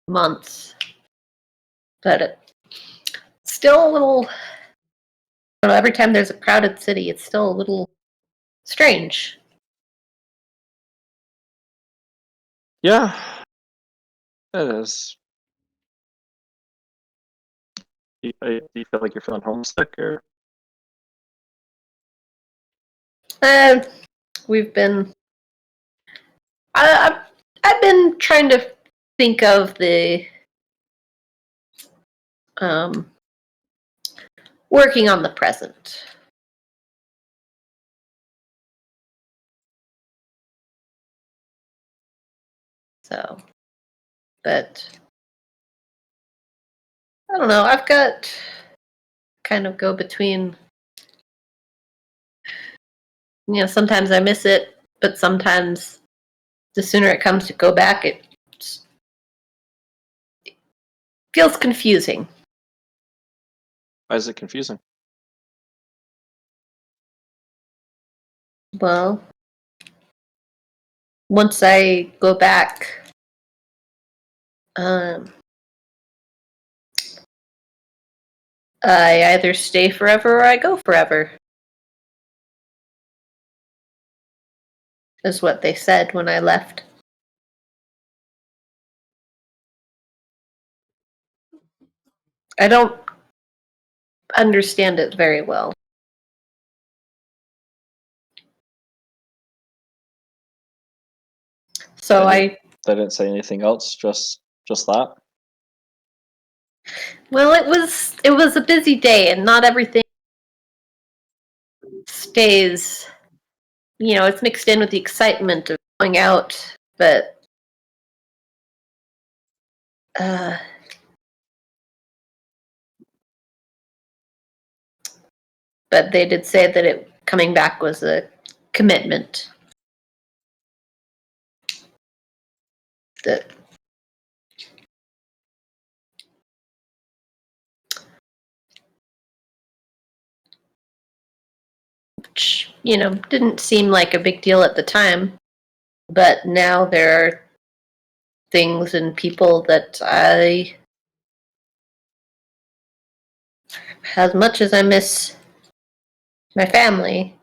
months, but still a little. I don't know, every time there's a crowded city, it's still a little strange. Yeah, it is. Do you feel like you're feeling homesick, or Uh, we've been. I've been trying to think of the working on the present. So, but I don't know. I've got kind of go between. Sometimes I miss it, but sometimes the sooner it comes to go back, it feels confusing. why is it confusing? Well, once I go back, I either stay forever or I go forever. Is what they said when I left. I don't understand it very well. So They didn't say anything else. Just that. Well, it was a busy day, and not everything stays. It's mixed in with the excitement of going out, but but they did say that it coming back was a commitment. That which, didn't seem like a big deal at the time, but now there are things and people that as much as I miss my family,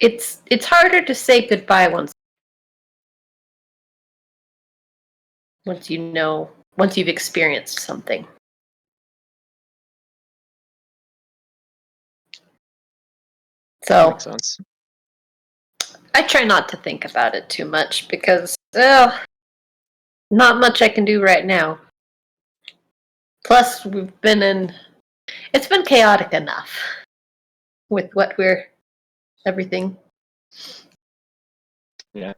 it's harder to say goodbye once you've experienced something. So Makes sense. I try not to think about it too much because not much I can do right now. Plus, it's been chaotic enough with everything. Yeah.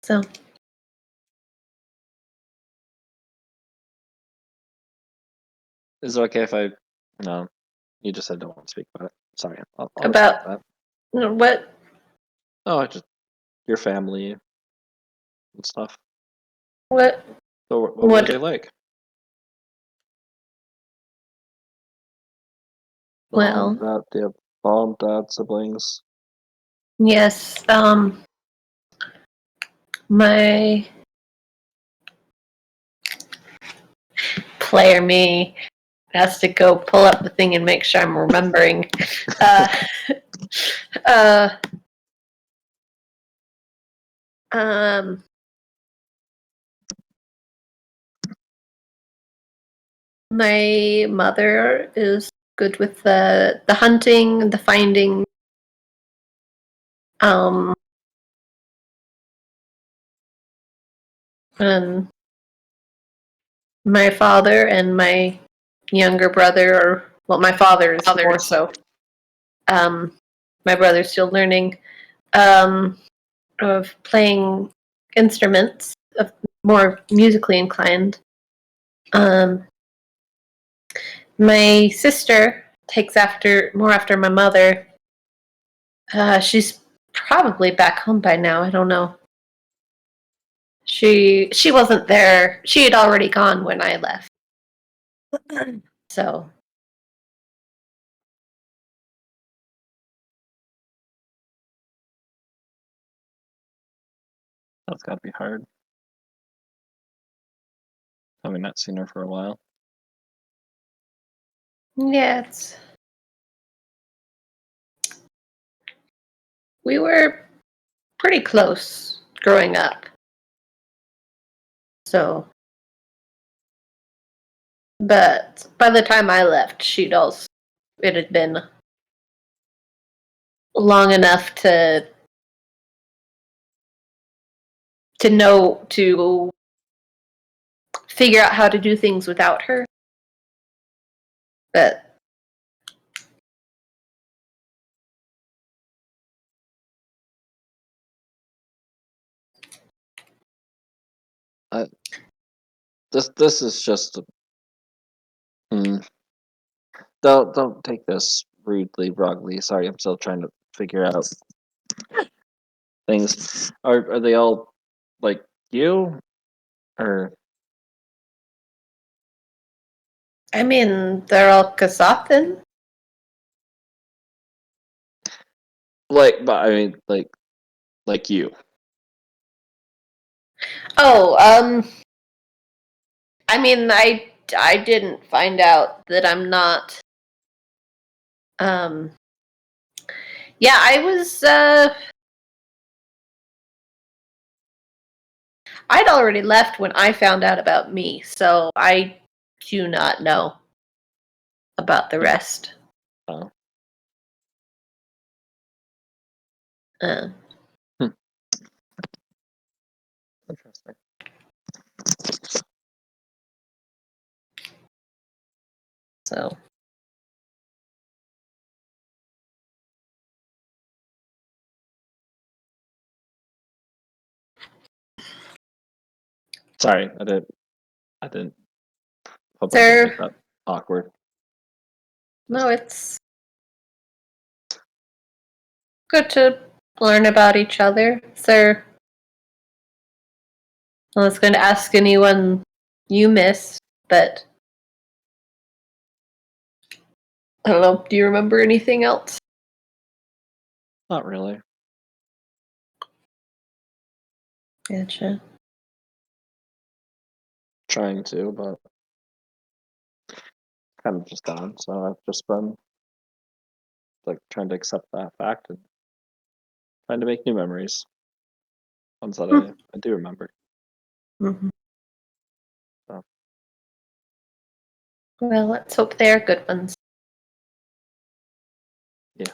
So, Is it okay if I? No, you just said don't want to speak about it. Sorry, I'll about respect that. what? Oh, I just your family and stuff. What? So what What? were they like? Well, They have mom, dad, siblings. yes. My player me has to go pull up the thing and make sure I'm remembering. uh, uh, um, my mother is good with the hunting, the finding. And my father and my younger brother, my father is more so. My brother's still learning of playing instruments, of more musically inclined. My sister takes more after my mother. She's probably back home by now. I don't know. She wasn't there. She had already gone when I left. So That's gotta be hard. Having not seen her for a while. Yeah, we were pretty close growing up. So, but by the time I left, it had been long enough to know to figure out how to do things without her. But This is just. Don't take this rudely, wrongly. Sorry, I'm still trying to figure out things. Are they all like you, or I mean, they're all Kasathan. like? But I mean, like you. Oh, I mean, I didn't find out that I'm not. Yeah, I was. I'd already left when I found out about me, so I do not know about the rest. Oh. Uh, Interesting. so Sorry, I didn't. Hope I Sir. didn't make that awkward. no, it's good to learn about each other, sir. I was going to ask anyone you miss, but I don't know. Do you remember anything else? Not really. Gotcha. Trying to, but kind of just gone. So I've just been like trying to accept that fact and trying to make new memories. Ones that I do remember. Mm-hmm. So. Well, let's hope they are good ones. Yeah.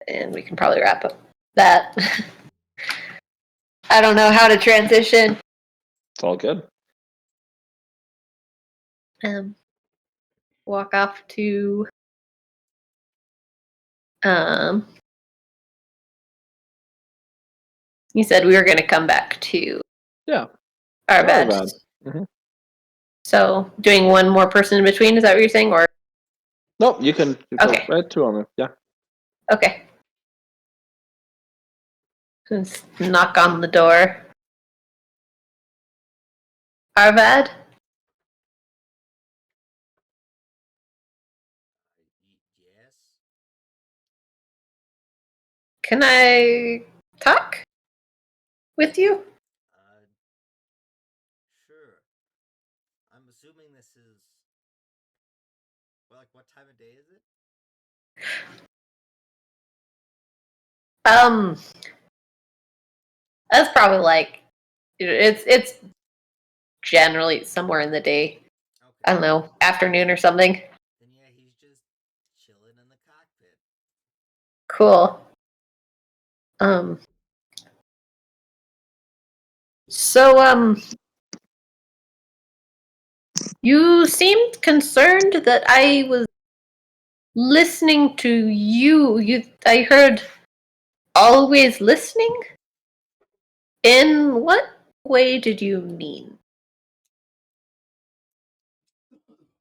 And we can probably wrap up that. I don't know how to transition. It's all good. Walk off to you said we were going to come back to Yeah. our bed. Mm-hmm. So doing one more person in between, is that what you're saying? Or Nope, you can Okay. go right to him. Yeah. okay. Just knock on the door. Arvad? Yes. Can I talk with you? Sure. I'm assuming this is. Well, like, what time of day is it? That's probably like it's generally somewhere in the day. Okay. I don't know, afternoon or something. Then yeah, he's just chilling in the cockpit. Cool. So you seemed concerned that I was listening to you. I heard always listening? In what way did you mean?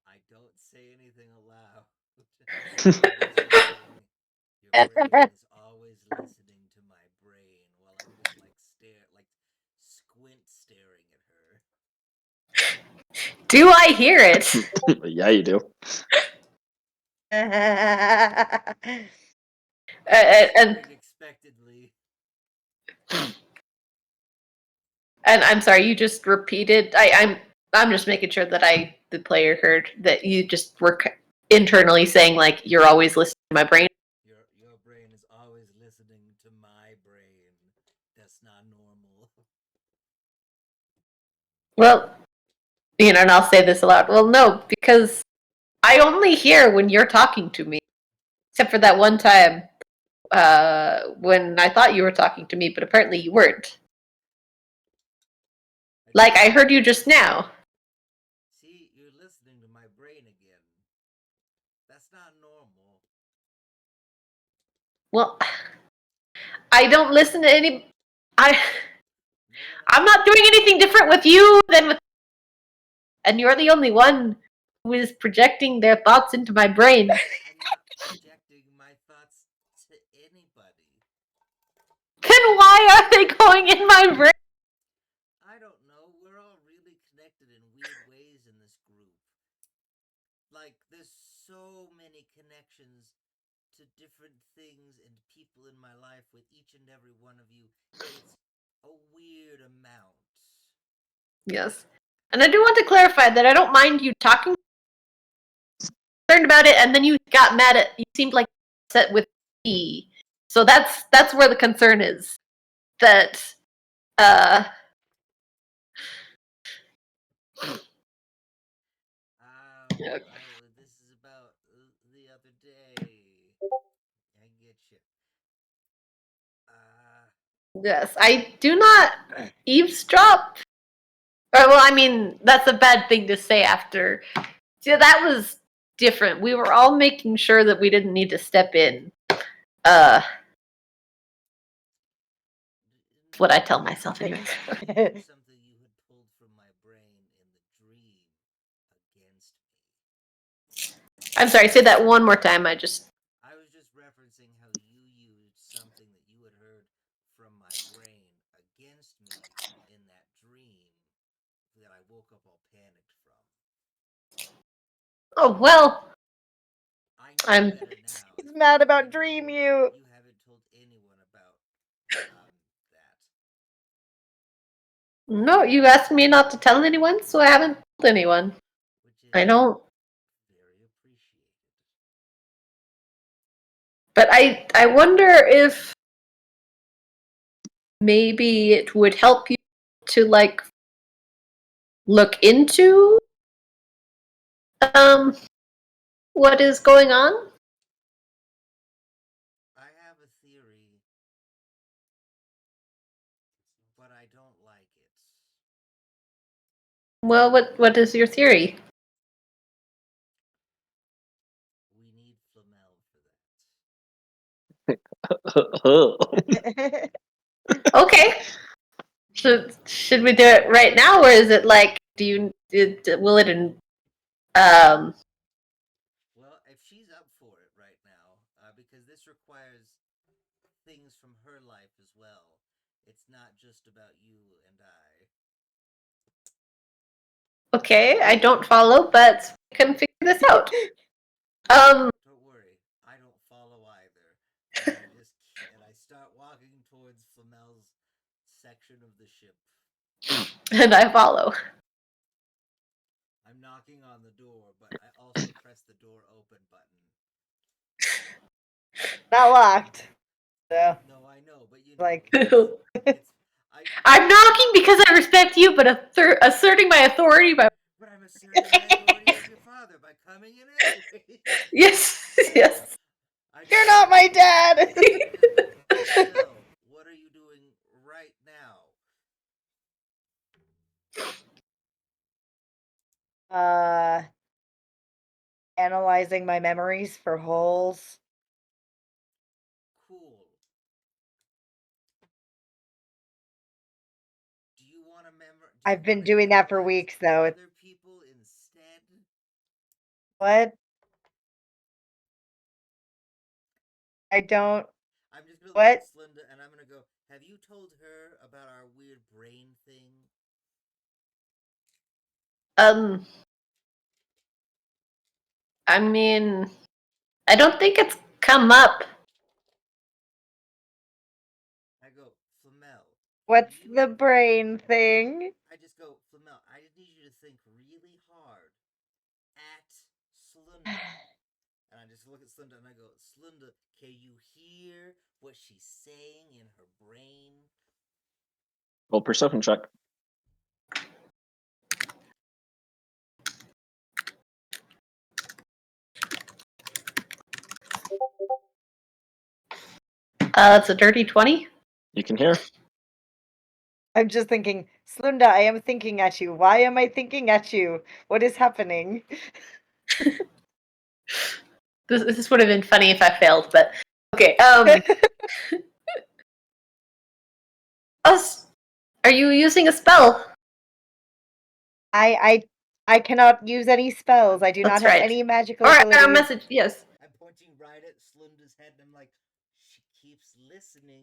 I don't say anything aloud. Your brain is always listening to my brain while I'm just like squint staring at her. Do I hear it? Yeah, you do. And Unexpectedly. And I'm sorry, you just repeated. I'm just making sure that the player heard that you just were internally saying like you're always listening to my brain. Your brain is always listening to my brain. That's not normal. Well, and I'll say this aloud. Well, no, because I only hear when you're talking to me, except for that one time when I thought you were talking to me, but apparently you weren't. Like I heard you just now. See, you're listening to my brain again. That's not normal. Well, I don't listen to any. No one I'm not doing anything different with you than with. And you're the only one who is projecting their thoughts into my brain. I'm not projecting my thoughts to anybody. Then why are they going in my brain? I don't know. We're all really connected in weird ways in this group. Like, there's so many connections to different things and people in my life with each and every one of you. It's a weird amount. Yes. And I do want to clarify that I don't mind you talking concerned about it, and then you got mad at you seemed like upset with me. So that's where the concern is. That This is about the other day. I get you. yes, I do not eavesdrop. Or well, I mean, that's a bad thing to say after. See, that was different. We were all making sure that we didn't need to step in. What I tell myself anyway. Something you had pulled from my brain in the dream against me. I'm sorry, say that one more time. I was just referencing how you used something that you had heard from my brain against me in that dream that I woke up all panicked from. Oh well. I'm better now. He's mad about Dream You. You haven't told anyone about that. No, you asked me not to tell anyone, so I haven't told anyone. Which is I don't. very appreciated. But I wonder if maybe it would help you to like look into what is going on. I have a theory, but I don't like it. Well, what is your theory? We need Flamel for that. Okay. Should we do it right now, or is it like will it Well, if she's up for it right now, because this requires things from her life as well. It's not just about you and I. Okay, I don't follow, but we can figure this out. Don't worry, I don't follow either. And I start walking towards Flamel's section of the ship. And I follow. I'm knocking on the door, but I also press the door open button. Not locked. So, No, I know, but you know, like, I'm knocking because I respect you, but asserting my authority by. But I'm asserting my authority as your father by coming in anyway. Yes, yes. You're not my dad. So, what are you doing right now? Analyzing my memories for holes. Cool. Do you want to I've been doing that for weeks, though. Other people instead? What? I don't. I'm just gonna What? look at Slinda and I'm gonna go, have you told her about our weird brain thing? I mean, I don't think it's come up. I go, Flamel, What's the brain thing? I just go, Flamel, I just need you to think really hard at Slunda. And I just look at Slunda and I go, Slunda, can you hear what she's saying in her brain? Roll perception check. That's a dirty 20. You can hear. I'm just thinking, Slunda, I am thinking at you. Why am I thinking at you? What is happening? This would have been funny if I failed, but okay. Are you using a spell? I cannot use any spells. I do That's not have right. any magical Or abilities. a message? Yes. I'm pointing right at Slunda's head and I'm like, she keeps listening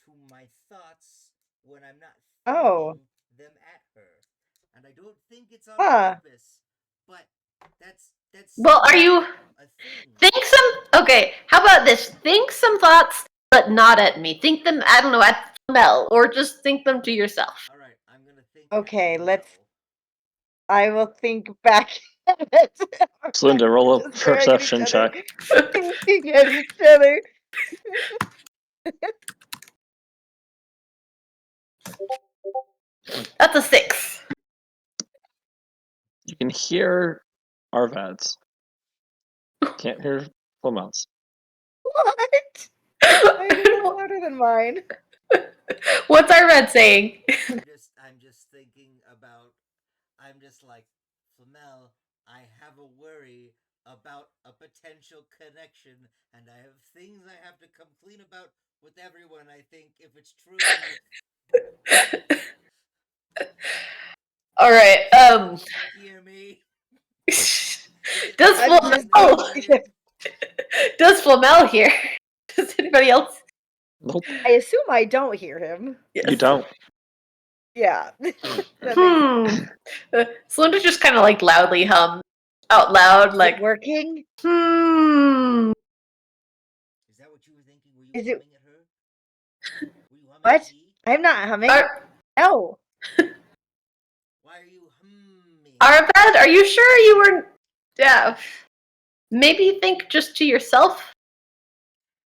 to my thoughts when I'm not Oh. thinking them at her. And I don't think it's on Huh. purpose, but that's Well, are you a thing. think some? Okay, how about this? Think some thoughts, but not at me. Think them. I don't know, at Mel, or just think them to yourself. All right, I'm gonna think. Okay, at let's- Flamel. I will think back at it. Celinda, roll a Just staring at perception each other, check. Thinking at each other. That's a 6. You can hear Arvad's. Can't hear Flamel's. What? Why is it louder than mine? What's our red saying? I'm just thinking about. I'm just like, Flamel, I have a worry about a potential connection, and I have things I have to come clean about with everyone. I think if it's true. All right. You hear me? Does I'm Flamel? just- Does Flamel hear? Does anybody else? Nope, I assume I don't hear him. Yes. you don't. Yeah. That makes- Celinda just kind of like loudly hum out loud, Is it like working? hmm. Is that what you were thinking? Were you Is it- humming at her? Were you humming What? at me? I'm not humming. Ar- No. Why are you humming? Arvad, are you sure you were? Yeah. Maybe think just to yourself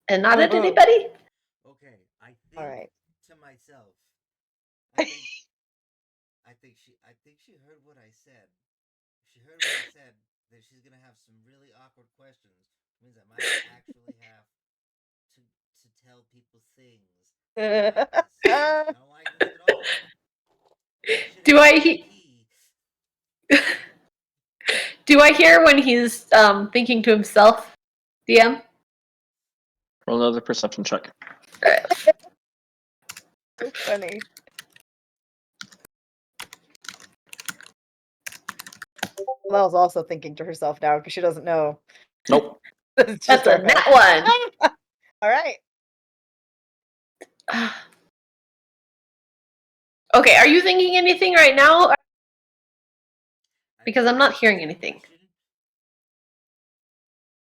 and not at Mhm. anybody. Okay, I think All right. to myself. I think she heard what I said. She heard what I said. That she's gonna have some really awkward questions. Which means I might actually have to tell people things. Like this. I don't like this at all. Should Do have I been he- key. Do I hear when he's thinking to himself? DM. Roll another perception check. So funny. Mel's also thinking to herself now because she doesn't know. Nope. It's That's just a our net bad. one. All right. Okay, are you thinking anything right now? Because I'm not hearing anything.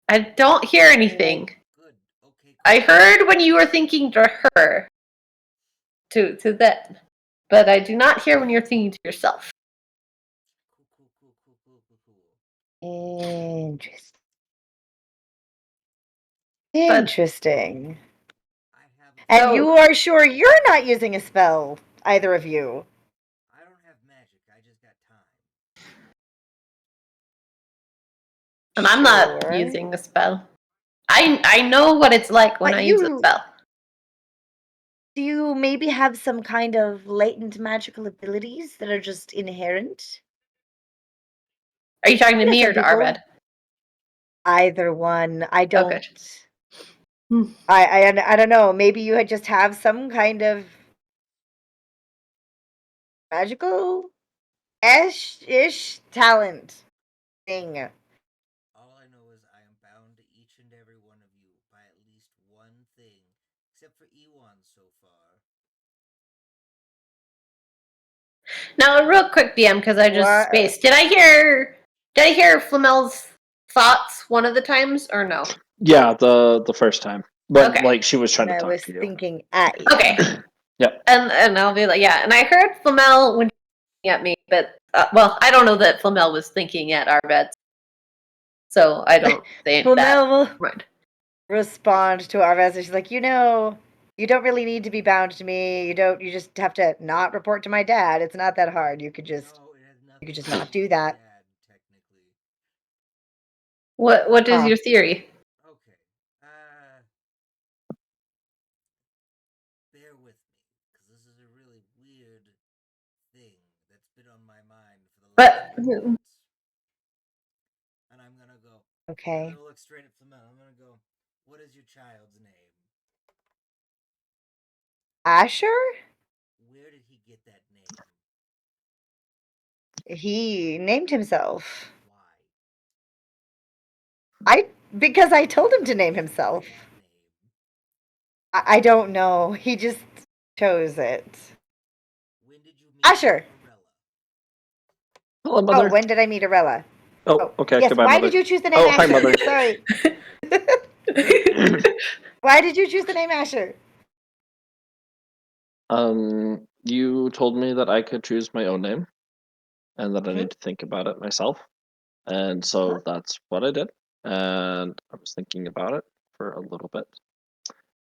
I don't hear anything. Good. Okay. I heard when you were thinking to her. To that. But I do not hear when you're thinking to yourself. Cool. Interesting. But- Interesting. I have. And So- you are sure you're not using a spell, either of you? I don't have magic. I just got time. And I'm not Sure. using a spell. I know what it's like when But I use a you- spell. Do you maybe have some kind of latent magical abilities that are just inherent? Are you talking to Yeah, me some or to people- Arved? Either one. I don't. Okay. Hmm. I don't know. Maybe you had just have some kind of magical ish talent thing. All I know is I am bound to each and every one of you by at least one thing, except for Ewan so far. Now, real quick, DM, because I just What? spaced. Did I hear Flamel's thoughts one of the times, or no? Yeah, the first time. But Okay. like she was trying And to I talk was to you. thinking at you. Okay. And I'll be like, yeah. And I heard Flamel when at me, but well, I don't know that Flamel was thinking at Arved, so I don't think that. Flamel will Right. respond to Arvez. She's like, you don't really need to be bound to me. You just have to not report to my dad. It's not that hard. You could just No, it has nothing could just to do not with do your that. dad, technically. What is Huh. your theory? Okay. Bear with me, because this is a really weird thing that's been on my mind for the last But 10 minutes. And I'm gonna go. I'm Okay. gonna look straight at Flamel. I'm gonna go. What is your child's name? Asher? Where did he get that name? He named himself. Why? Because I told him to name himself. That name. I don't know. He just chose it. When did you meet Asher. Arella? Hello, mother. Oh, when did I meet Arella? Oh, okay. Yes, Goodbye, why mother. did you choose the name Oh, Asher? hi, mother. Sorry. Why did you choose the name Asher? You told me that I could choose my own name, and that I Mhm. need to think about it myself, and so Huh? that's what I did. And I was thinking about it for a little bit,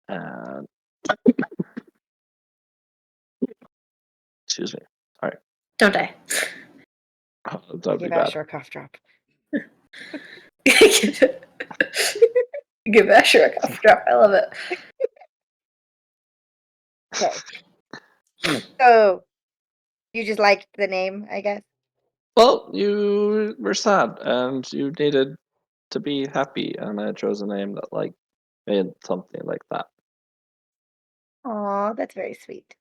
and excuse me. don't die. That'd be Give bad. Asher a cough drop. Give Asher a cough drop. I love it. Okay. So you just liked the name, I guess? Well, you were sad, and you needed to be happy, and I chose a name that made something like that. Aw, that's very sweet.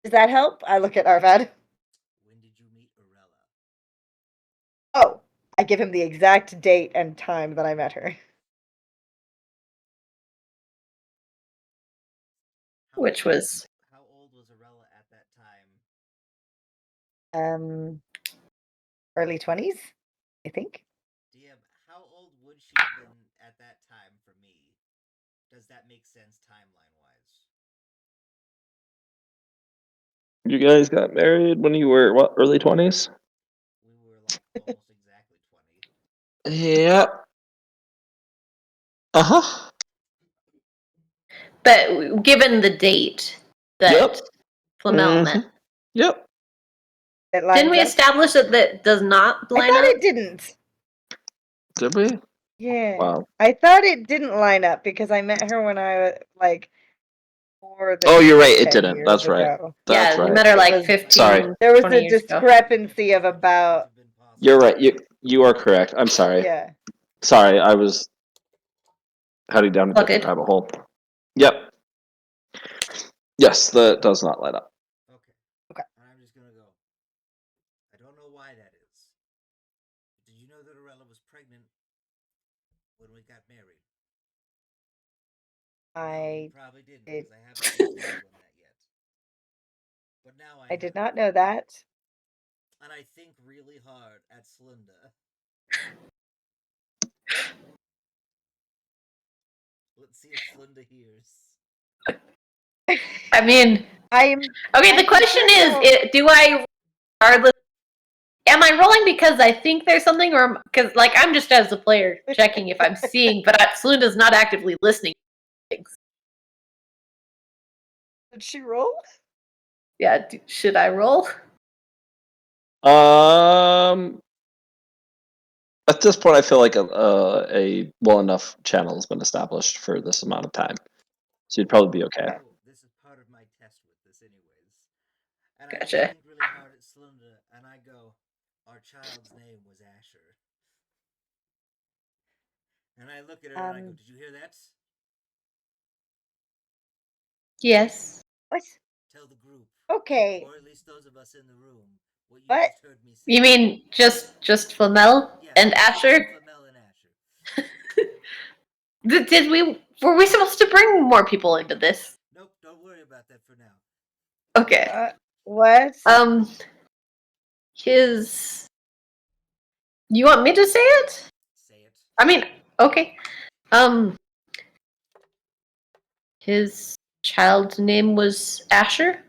Does that help? I look at Arvad. When did you meet Arella? Oh, I give him the exact date and time that I met her. Which was How old was Arella at that time? Early 20s, I think. DM, how old would she have been at that time for me? Does that make sense timeline wise? You guys got married when you were what, early 20s? We were like almost exactly 20. Yep. Uh-huh. but given the date that Yep. Flamel Mhm. meant. Yep. It lines Didn't we up. establish that does not I line thought up? it didn't. Did we? Yeah. Wow. I thought it didn't line up because I met her when I was like more than Oh, you're right. It 10 didn't. years That's right. ago. That's Yeah, you right. met her It like was- 15, Sorry. There was 20 a years ago. discrepancy of about You're right. You are correct. I'm sorry. yeah. Sorry, I was heading down a All different good. rabbit hole. Yep. Yes, that does not light up. Okay. Okay. And I'm just gonna go. I don't know why that is. But did you know that Arella was pregnant when we got married? No, you probably didn't, did. because I haven't told anyone that yet. But now I I did have. not know that. And I think really hard at Slinda. Let's see if Slinda hears. I mean, I'm okay, the question is, do I, regardless, am I rolling because I think there's something, or because, like, I'm just as a player checking if I'm seeing, but Slinda's not actively listening to things. Did she roll? Yeah, should I roll? At this point, I feel like a well enough channel has been established for this amount of time, so you'd probably be okay. Okay. Oh, this is part of my test with this, anyways. And I Gotcha. just think really hard at Slinda, and I go, our child's name was Asher. And I look at her and I go, did you hear that? Yes. What? Tell the group, Okay. or at least those of us in the room, what you What? just heard me say. You mean just Flamel Yeah, and just Asher? Flamel and Asher. Did we? Were we supposed to bring more people into this? Nope, don't worry about that for now. Okay. What? His. You want me to say it? Say it. I mean, okay. His child's name was Asher.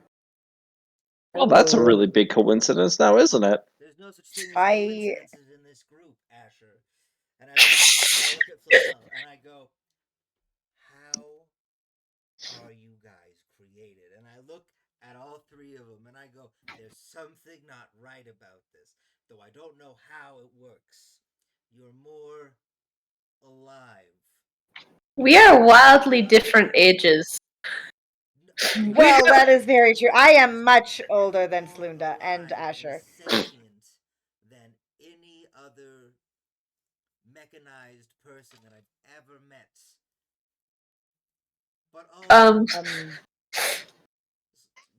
Well, that's a Oh. really big coincidence now, isn't it? There's no such thing as I- coincidences in this group, Asher. And I look at Flamel and I go, how are you guys created? And I look at all three of them and I go, there's something not right about this, though I don't know how it works. You're more alive. We are wildly different ages. Well, that is very true. I am much older than More Slunda and alive Asher. sentient than any other mechanized person that I've ever met. But also,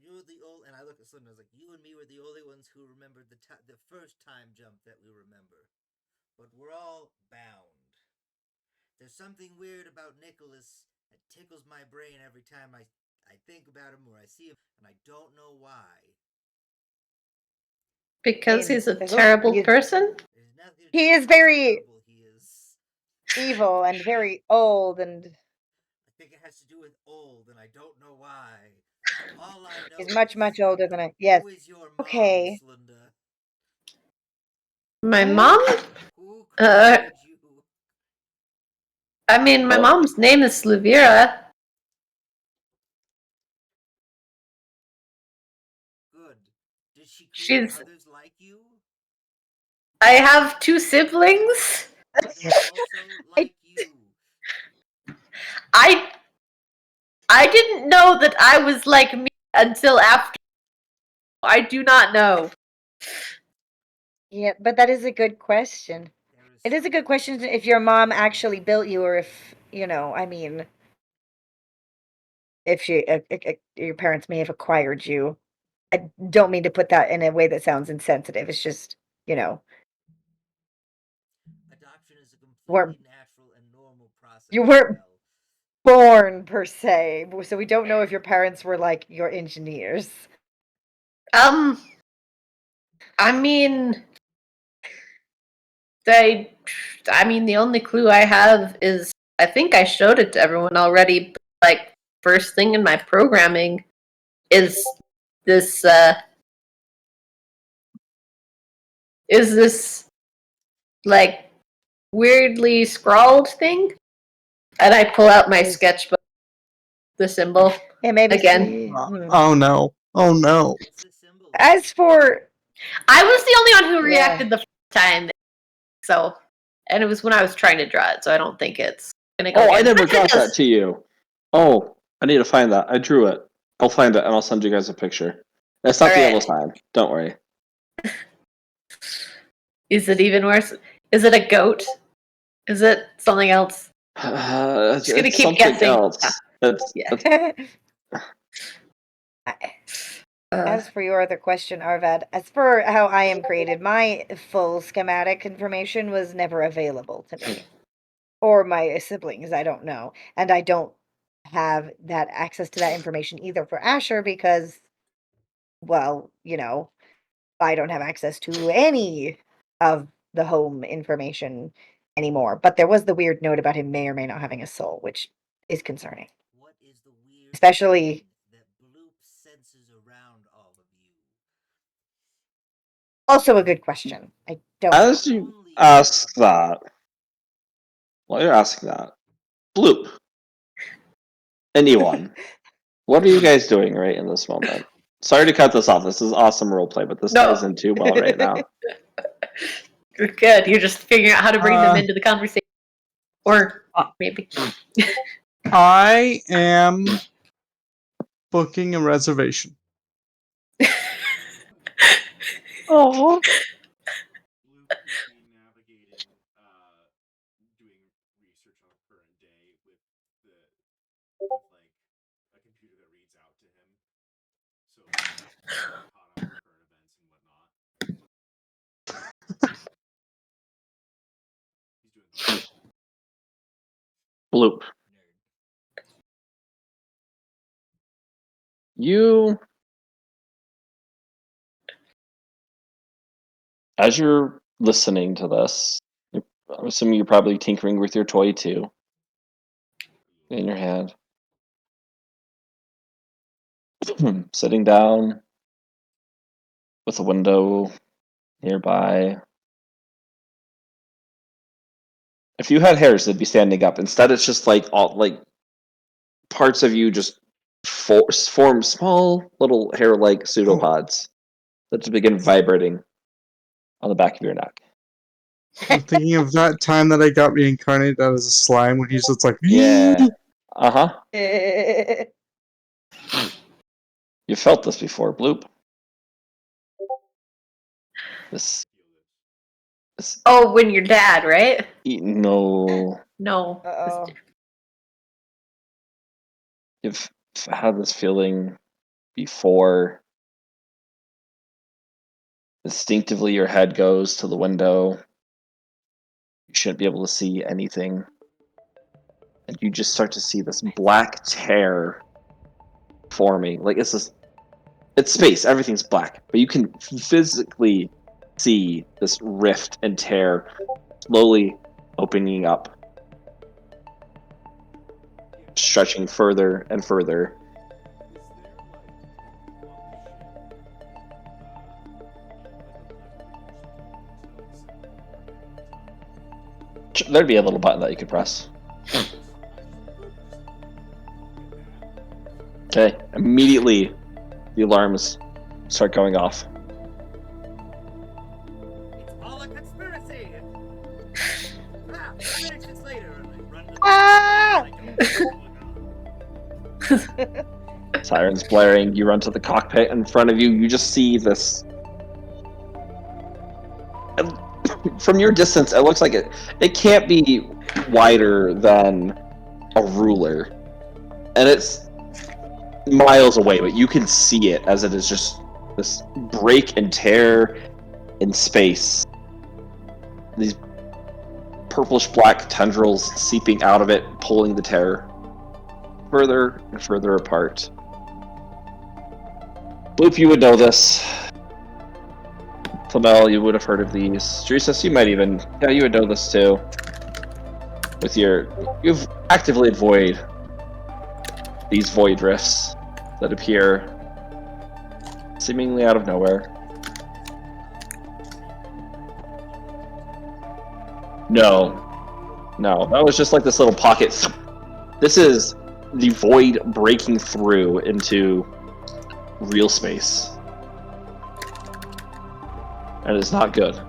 you're the old, and I look at Slim, I was like, you and me were the only ones who remembered the first time jump that we remember. But we're all bound. There's something weird about Nicholas that tickles my brain every time I think about him or I see him, and I don't know why. Because he's a There's terrible he's- person? There's nothing He is very terrible. He is. evil and very old, and I think it has to do with old, and I don't know why. All I know he's much, is, much older than I. Yes. who is your mom, Okay. Slunda? My mom? Who Uh, created you? I mean, my Oh. mom's name is Sluvira. Good. Did she create She's- others like you? I have 2 siblings. Others also like you? I didn't know that I was like me until after. I do not know. Yeah, but that is a good question. There It is a good something- question if your mom actually built you, or if I mean, if your parents may have acquired you. I don't mean to put that in a way that sounds insensitive. It's just, Adoption is a We're- completely natural and normal process. You weren't- Well, born per se. So we don't know if your parents were like your engineers. I mean, I mean, the only clue I have is I think I showed it to everyone already. But, like, first thing in my programming is this like weirdly scrawled thing, and I pull out my sketchbook, the symbol. Yeah, maybe Again. see- Oh no. Oh no. what's the symbol? As for I was the only one who Yeah. reacted the first time, so, and it was when I was trying to draw it, so I don't think it's gonna go. Oh, I again. never But got it that does- to you. Oh, I need to find that. I drew it. I'll find it and I'll send you guys a picture. It's not the Alright. yellow sign. Don't worry. Is it even worse? Is it a goat? Is it something else? It's, Just gonna it's keep something guessing. else. It's, Yeah. it's- as for your other question, Arvad, as for how I am created, my full schematic information was never available to me or my siblings. I don't know, and I don't have that access to that information either for Asher because, well, I don't have access to any of the home information anymore. But there was the weird note about him may or may not having a soul, which is concerning. What is the weird Especially- thing that Bloop senses around all of you? Also a good question. I don't know. as you ask that, while you're asking that, Bloop, anyone, what are you guys doing right in this moment? Sorry to cut this off. This is awesome roleplay, but this No. ties in too well right now. You're good. You're just figuring out how to bring them Uh, into the conversation, or maybe. I am booking a reservation. Oh. Luke is being navigating, doing research on current day with like a computer that reads out to him. So caught up with current events and whatnot. He's doing great. Bloop. You, as you're listening to this, I'm assuming you're probably tinkering with your toy too in your hand. sitting down with a window nearby. If you had hairs, they'd be standing up. Instead, it's just like all like parts of you just form small little hair-like pseudopods that just begin vibrating on the back of your neck. I'm thinking of that time that I got reincarnated as a slime when he's just like, Yeah. Uh-huh. Eh, You felt this before, Bloop. This Oh, when you're dad, right? no. No. Uh-oh. You've had this feeling before. Instinctively, your head goes to the window. You shouldn't be able to see anything. And you just start to see this black tear forming. Like, it's space. Everything's black. But you can physically see this rift and tear slowly opening up. Stretching further and further. There'd be a little button that you could press. Okay, immediately the alarms start going off. It's all a conspiracy! Ah, 10 minutes later, and I run to the Ah! Sirens blaring, you run to the cockpit in front of you, you just see this. From your distance, it looks like it can't be wider than a ruler. And it's miles away, but you can see it as it is just this break and tear in space. These purplish black tendrils seeping out of it, pulling the tear further and further apart. Bloop, you would know this. Flamel, you would have heard of these. Drusus, you might even... Yeah, you would know this too. With you've actively avoid these void rifts that appear seemingly out of nowhere. No, that was just like this little pocket. This is the void breaking through into real space. And it's not good.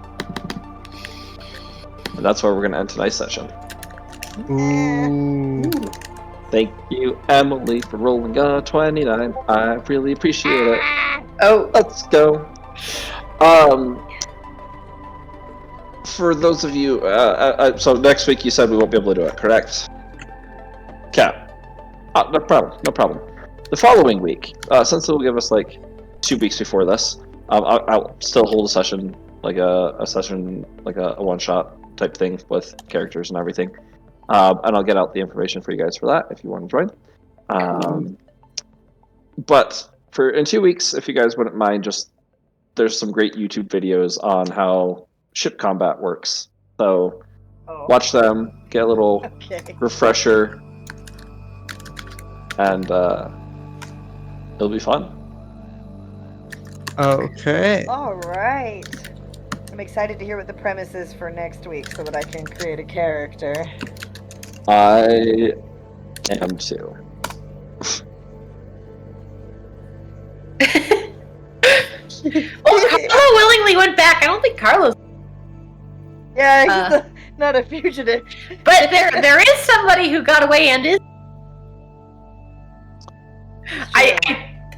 And that's where we're going to end tonight's session. ooh. Thank you, Emily, for rolling a 29. I really appreciate it. Oh, Let's go. For those of you, so next week you said we won't be able to do it, correct? Okay. No problem. The following week, since it will give us like 2 weeks before this, I'll still hold a session, like a session, like a one-shot type thing with characters and everything. And I'll get out the information for you guys for that if you want to join. But in 2 weeks, if you guys wouldn't mind, just there's some great YouTube videos on how ship combat works. So watch them, get a little refresher, and it'll be fun. Okay. All right. I'm excited to hear what the premise is for next week so that I can create a character. I am too. well, Carlo willingly went back. I don't think Carlos. Yeah, he's not a fugitive. But there is somebody who got away and is.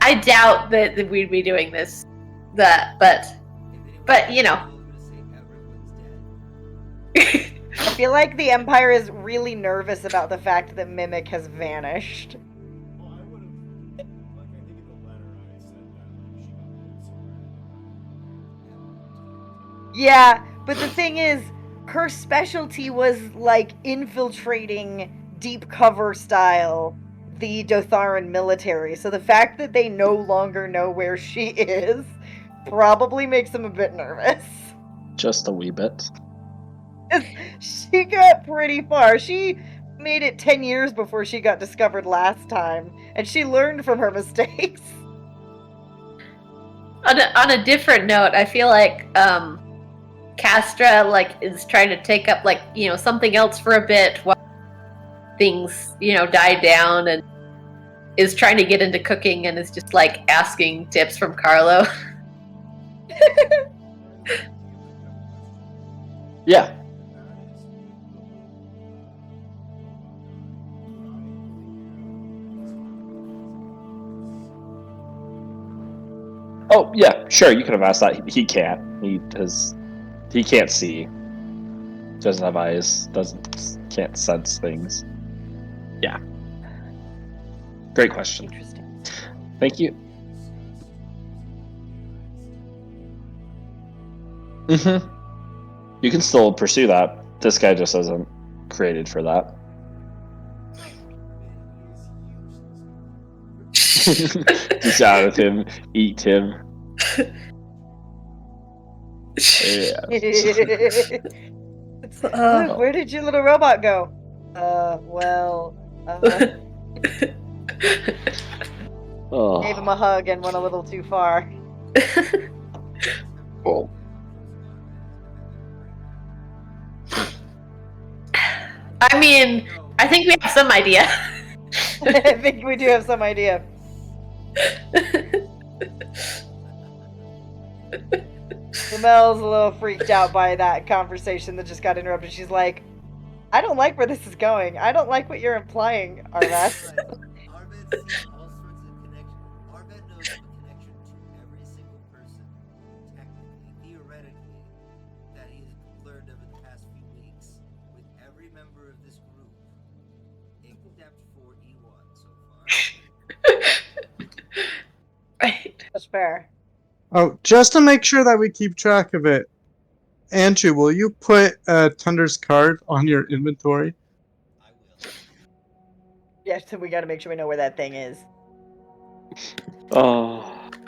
I doubt that we'd be doing this. But you know. I feel like the Empire is really nervous about the fact that Mimic has vanished. Well, I would have, like, I think in the letter I said that she got somewhere. Yeah, but the thing is, her specialty was like infiltrating deep cover style the Dotharan military. So the fact that they no longer know where she is probably makes them a bit nervous. Just a wee bit. She got pretty far. She made it 10 years before she got discovered last time, and she learned from her mistakes. On a different note, I feel like Castra is trying to take up something else for a bit while things die down, and is trying to get into cooking and is just asking tips from Carlo. Yeah. Oh yeah, sure. You could have asked that. He can't. He can't see. Doesn't have eyes. Can't sense things. Yeah. Great question. Interesting. Thank you. Mm-hmm. You can still pursue that. This guy just isn't created for that. Just out of him, eat him. Yeah. Luke, where did your little robot go? Oh. Gave him a hug and went a little too far. Oh. I mean, I think we have some idea. I think we do have some idea. Lamel's a little freaked out by that conversation that just got interrupted. She's like, I don't like where this is going. I don't like what you're implying, Arveth. Arved sees all sorts of connections. Arved knows of a connection to every single person, technically, theoretically, that he has learned of in the past few weeks, with every member of this group, except for Ewan so far. Right. That's fair. Oh, just to make sure that we keep track of it, Andrew, will you put Tunder's card on your inventory? I will. Yeah, so we gotta make sure we know where that thing is. Oh.